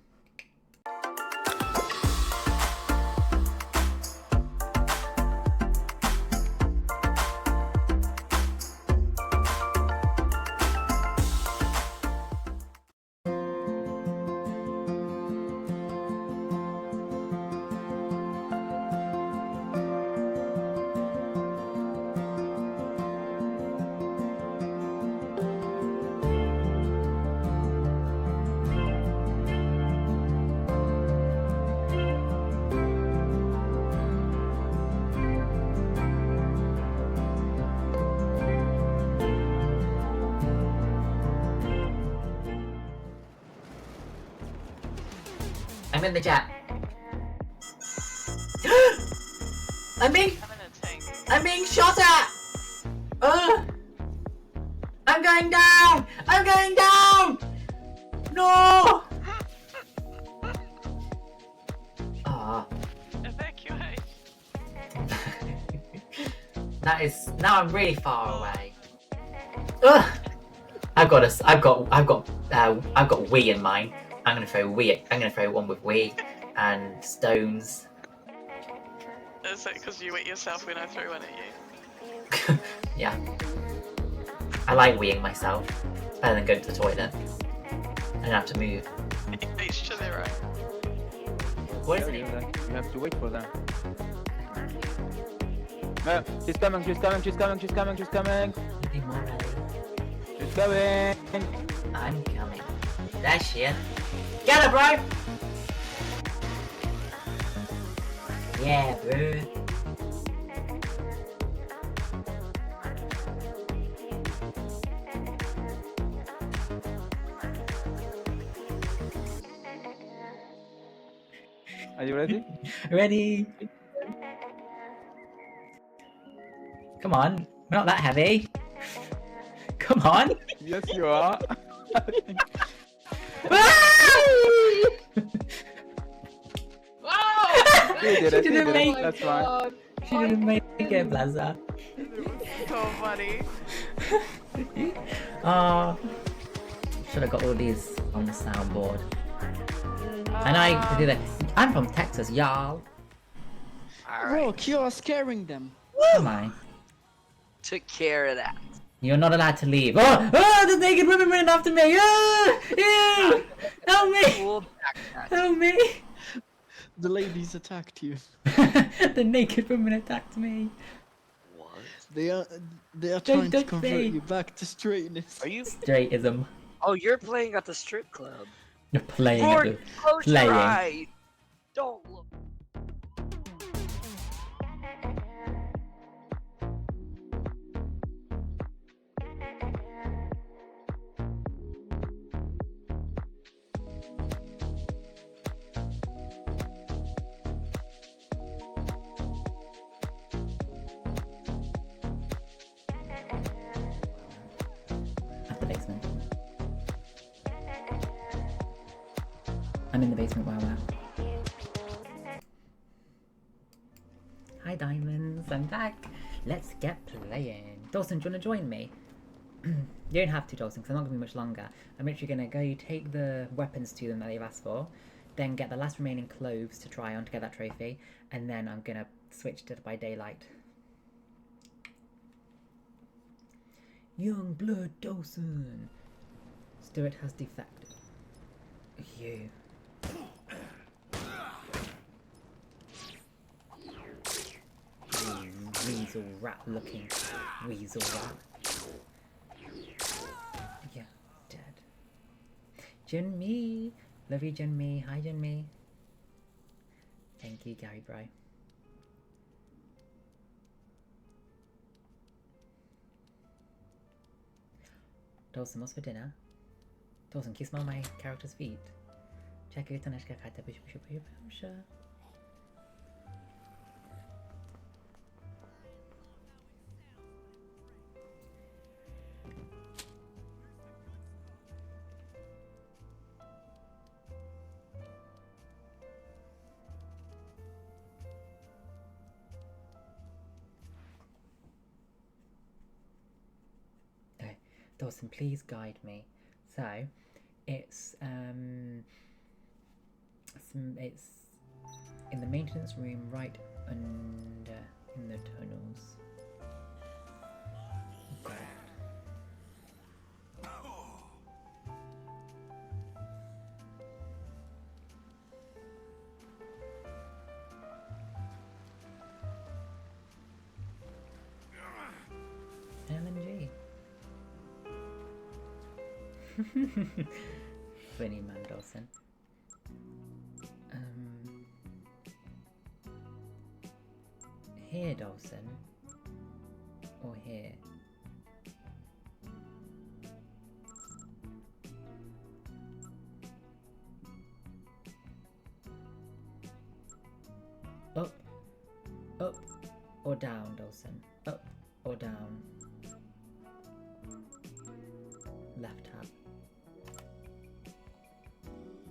I'm in the chat. I'm being shot at! I'm going down! I'm going down! No! Ah. Evacuate. That is, now I'm really far away. Ugh! I've got wee in mine. I'm gonna throw wee. I'm gonna throw one with wee and stones. Is it because you wet yourself when I threw one at you? Yeah. I like weeing myself. Better than going to the toilet. I don't have to move. Each to their own. What is There it? you go, then. You have to wait for them. No, she's coming, she's coming, she's coming, she's coming, she's coming. Be more ready. She's coming. I'm coming. There she is. Get her, bro! Yeah, bro. Are you ready? Ready? Come on, we're not that heavy. Come on. Yes, you are. You did it, She you didn't did make it. That's fine. She didn't make it, Blaza. So funny. Oh, should have got all these on the soundboard. And I do that. I'm from Texas, y'all. Rock, you are scaring them. Am I? Took care of that. You're not allowed to leave. Oh, the naked women running after me. Oh, ew, help me. We'll backtrack. Help me. The ladies attacked you. The naked women attacked me. What? They are trying to touch convert me. you back to straightness. Are you? Straightism. Oh, you're playing at the strip club. You're playing at Gordon, the... close playing. your eyes. Don't look. At the basement. I'm in the basement where I'm at. Hi Diamonds, I'm back. Let's get playing. Dawson, do you want to join me? You don't have to, Dawson, because I'm not going to be much longer. I'm literally going to go take the weapons to them that they've asked for, then get the last remaining clothes to try on to get that trophy, and then I'm going to switch to by daylight. Young blood Dawson. Stuart has defected. You. You weasel rat looking weasel rat. Yeah, dead. Junmi. Love you, Junmi. Hi, Junmi. Thank you, Gary Bro. Dawson, what's for dinner? Dawson, can you smell my character's feet? Check it out. Okay, Dawson, please guide me. So, it's in the maintenance room right under in the tunnels. Okay. LNG. Funny man, Dawson. Here, Dawson. Or here. Up. Up or down, Dawson. Up or down. Left tab.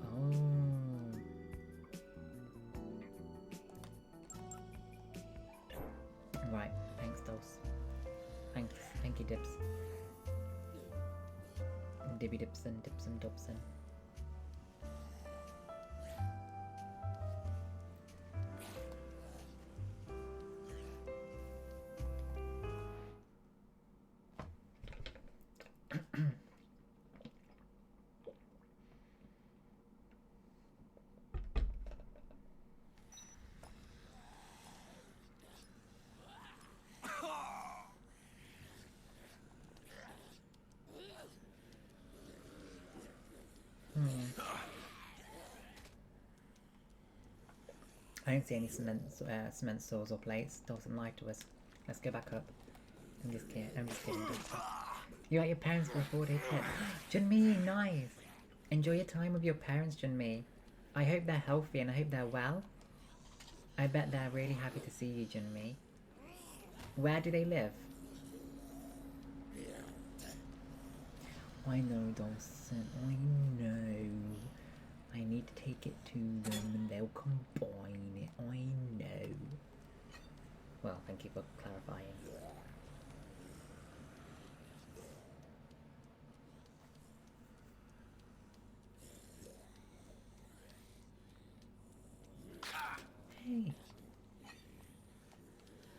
Oh. Right, thanks, Dos. Thank you, Dips. Dibby Dipson, Dipson, Dobson. I don't see any cement saws or plates. Dawson lied to us. Let's go back up. I'm just kidding. Dawson. You're at your parents for a 4-day trip. Junmi, nice. Enjoy your time with your parents, Junmi. I hope they're healthy and I hope they're well. I bet they're really happy to see you, Junmi. Where do they live? I know, Dawson. I know. I need to take it to them and they'll combine it. I know. Well, thank you for clarifying. Hey.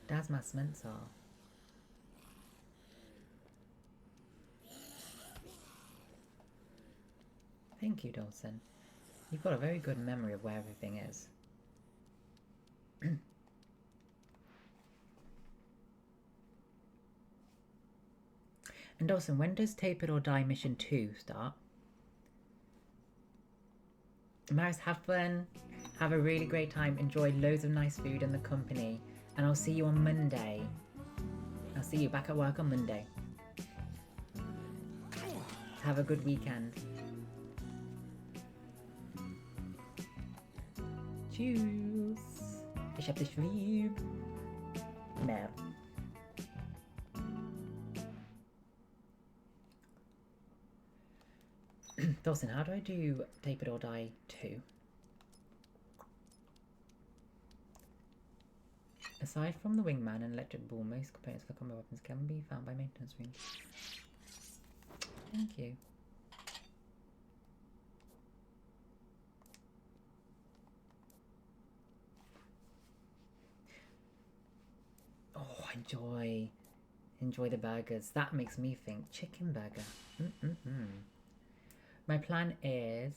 That's my cement saw. Thank you, Dawson. You've got a very good memory of where everything is. And Dawson, when does Tape It or Die Mission 2 start? Maris, have fun. Have a really great time. Enjoy loads of nice food and the company. And I'll see you on Monday. I'll see you back at work on Monday. Have a good weekend. Tschüss. Ich hab dich lieb. Mer. Dawson, how do I do Tape It or Die 2? Aside from the wingman and electric ball, most components for combat weapons can be found by maintenance rooms. Thank you. Oh, enjoy the burgers. That makes me think chicken burger. My plan is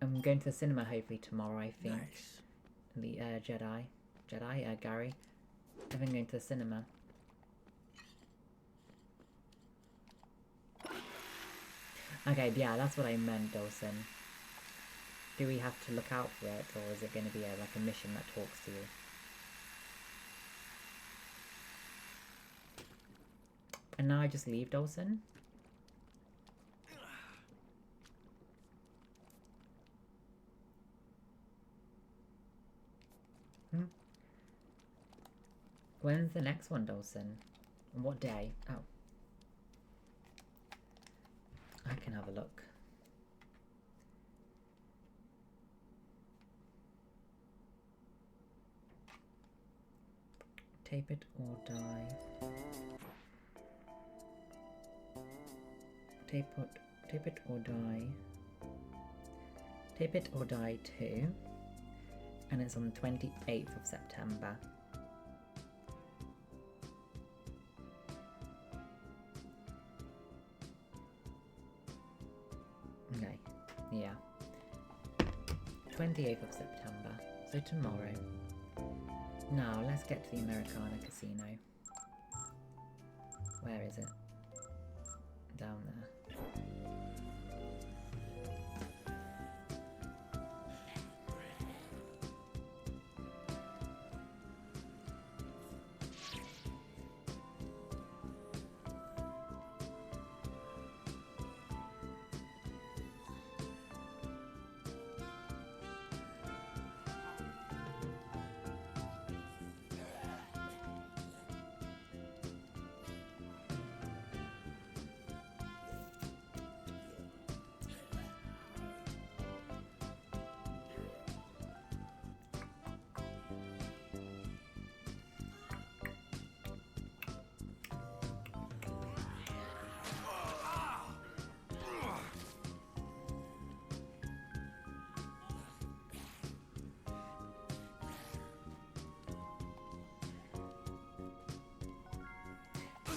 I'm going to the cinema hopefully tomorrow, I think. Nice. The Gary. I've been going to the cinema. Okay, yeah, that's what I meant, Dawson. Do we have to look out for it, or is it going to be like a mission that talks to you? And now I just leave, Dawson? When's the next one, Dawson? And what day? Oh. I can have a look. Tape It or Die. Tape It or Die. Tape It or Die 2. And it's on the 28th of September. Okay, yeah. 28th of September, so tomorrow. Now, let's get to the Americana Casino. Where is it? Down there.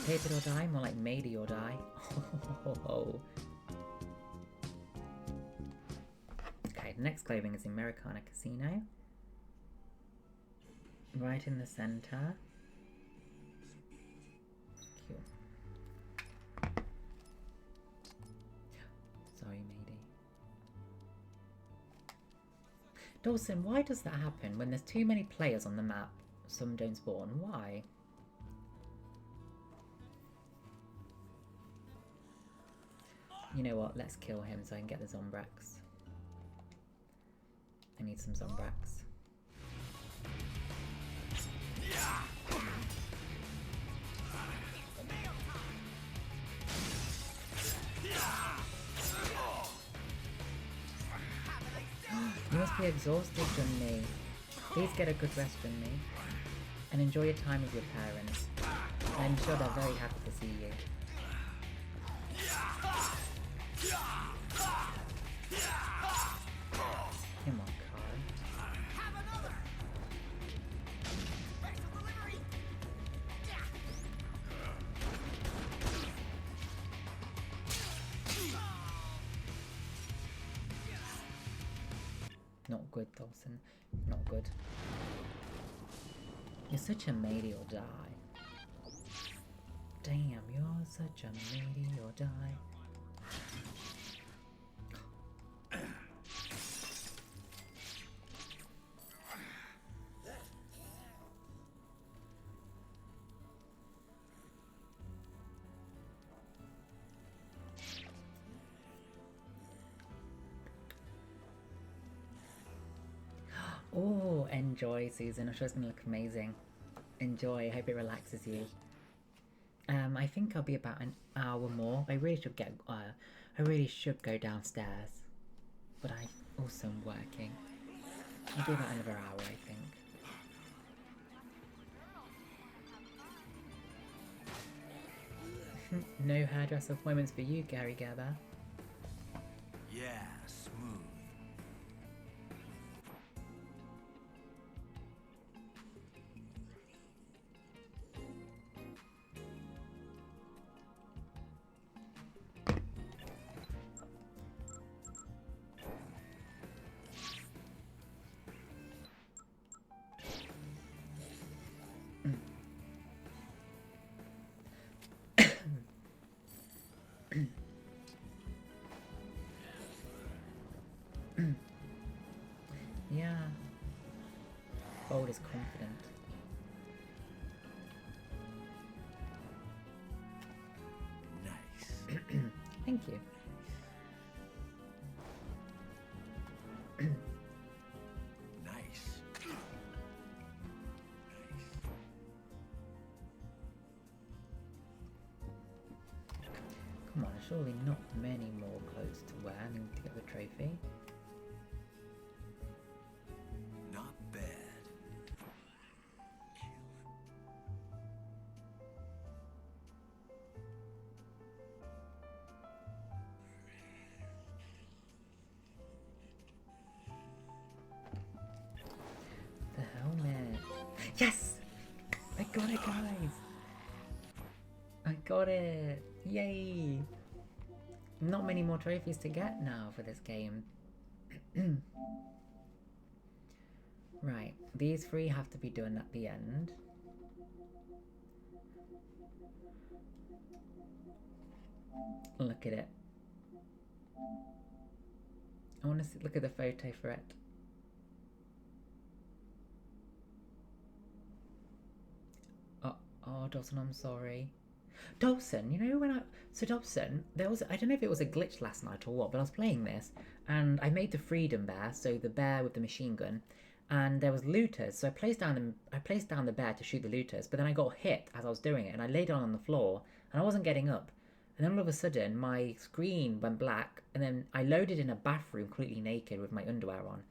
Tape It or Die, more like Made It or Die. Okay, the next clothing is Americana Casino. Right in the center. Cute. Sorry, Mady. Dawson, why does that happen when there's too many players on the map? Some don't spawn. Why? You know what, let's kill him so I can get the Zombrax. I need some Zombrax. You must be exhausted, Junmi. Please get a good rest, Junmi. And enjoy your time with your parents. I'm sure they're very happy to see you. Come on, Carl. Not good, Dawson. Not good. You're such a matey or die. Damn, you're such a matey or die. Oh, enjoy, Susan. I'm sure it's going to look amazing. Enjoy. I hope it relaxes you. I think I'll be about an hour more. I really should go downstairs, but I also am working. I'll be about another hour, I think. No hairdresser appointments for you, Gary Gerber. Yeah, smooth. Yeah. Bold is confident. Nice. Thank you. Nice. Come on, surely not many more clothes to wear. I need to get the trophy. Not bad. The helmet. Yes! I got it, guys! I got it! Yay! Not many more trophies to get now for this game. Right, these three have to be done at the end. Look at it. I want to look at the photo for it. Oh, Dawson, I'm sorry. Dawson, you know when Dawson, there was, I don't know if it was a glitch last night or what, but I was playing this, and I made the Freedom Bear, so the bear with the machine gun, and there was looters, so I placed down the bear to shoot the looters, but then I got hit as I was doing it, and I laid on the floor, and I wasn't getting up, and then all of a sudden, my screen went black, and then I loaded in a bathroom completely naked with my underwear on,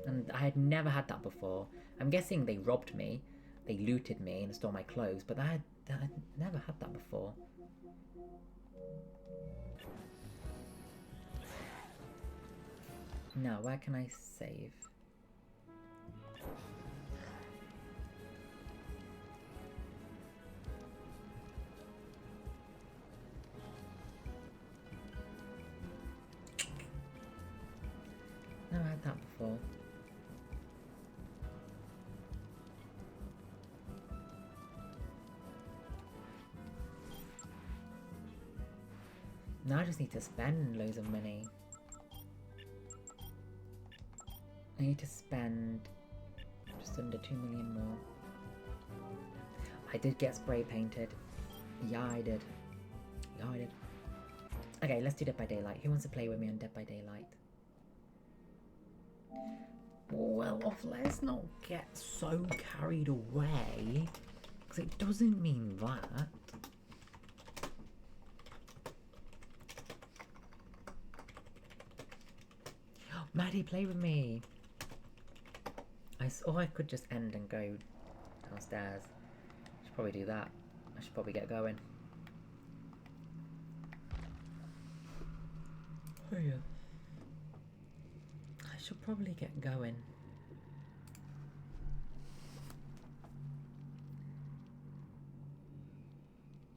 and I had never had that before. I'm guessing they robbed me. They looted me and stole my clothes, but I'd never had that before. Now, where can I save? Never had that before. Now I just need to spend loads of money. I need to spend just under 2 million more. I did get spray painted. Yeah, I did. Yeah, I did. Okay, let's do Dead by Daylight. Who wants to play with me on Dead by Daylight? Well, let's not get so carried away, because it doesn't mean that. Maddie, play with me. Or I could just end and go downstairs. I should probably do that. I should probably get going. Oh yeah. I should probably get going.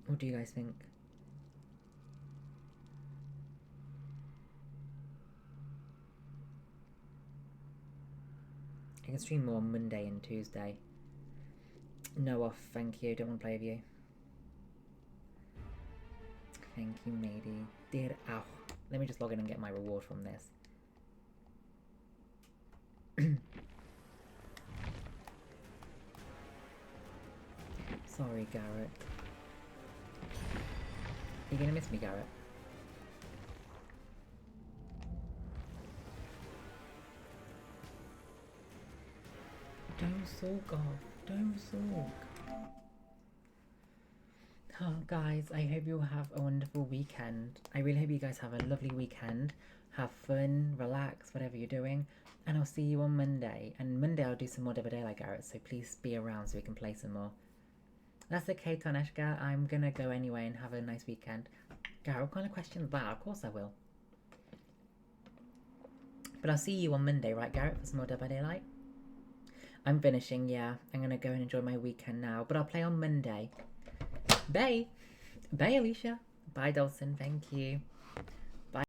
What do you guys think? I can stream more on Monday and Tuesday. No off, thank you. Don't want to play with you. Thank you, matey. Dear, ow. Let me just log in and get my reward from this. Sorry, Garrett. You're gonna miss me, Garrett. Don't sulk off. Don't sulk. Oh, guys, I hope you have a wonderful weekend. I really hope you guys have a lovely weekend. Have fun, relax, whatever you're doing. And I'll see you on Monday. And Monday I'll do some more Double Daylight, Garrett, so please be around so we can play some more. That's okay, Taneshka. I'm gonna go anyway and have a nice weekend. Garrett, what kind of question is that? Of course I will. But I'll see you on Monday, right, Garrett, for some more Double Daylight? I'm finishing, yeah. I'm gonna go and enjoy my weekend now. But I'll play on Monday. Bye. Bye, Alicia. Bye, Dawson. Thank you.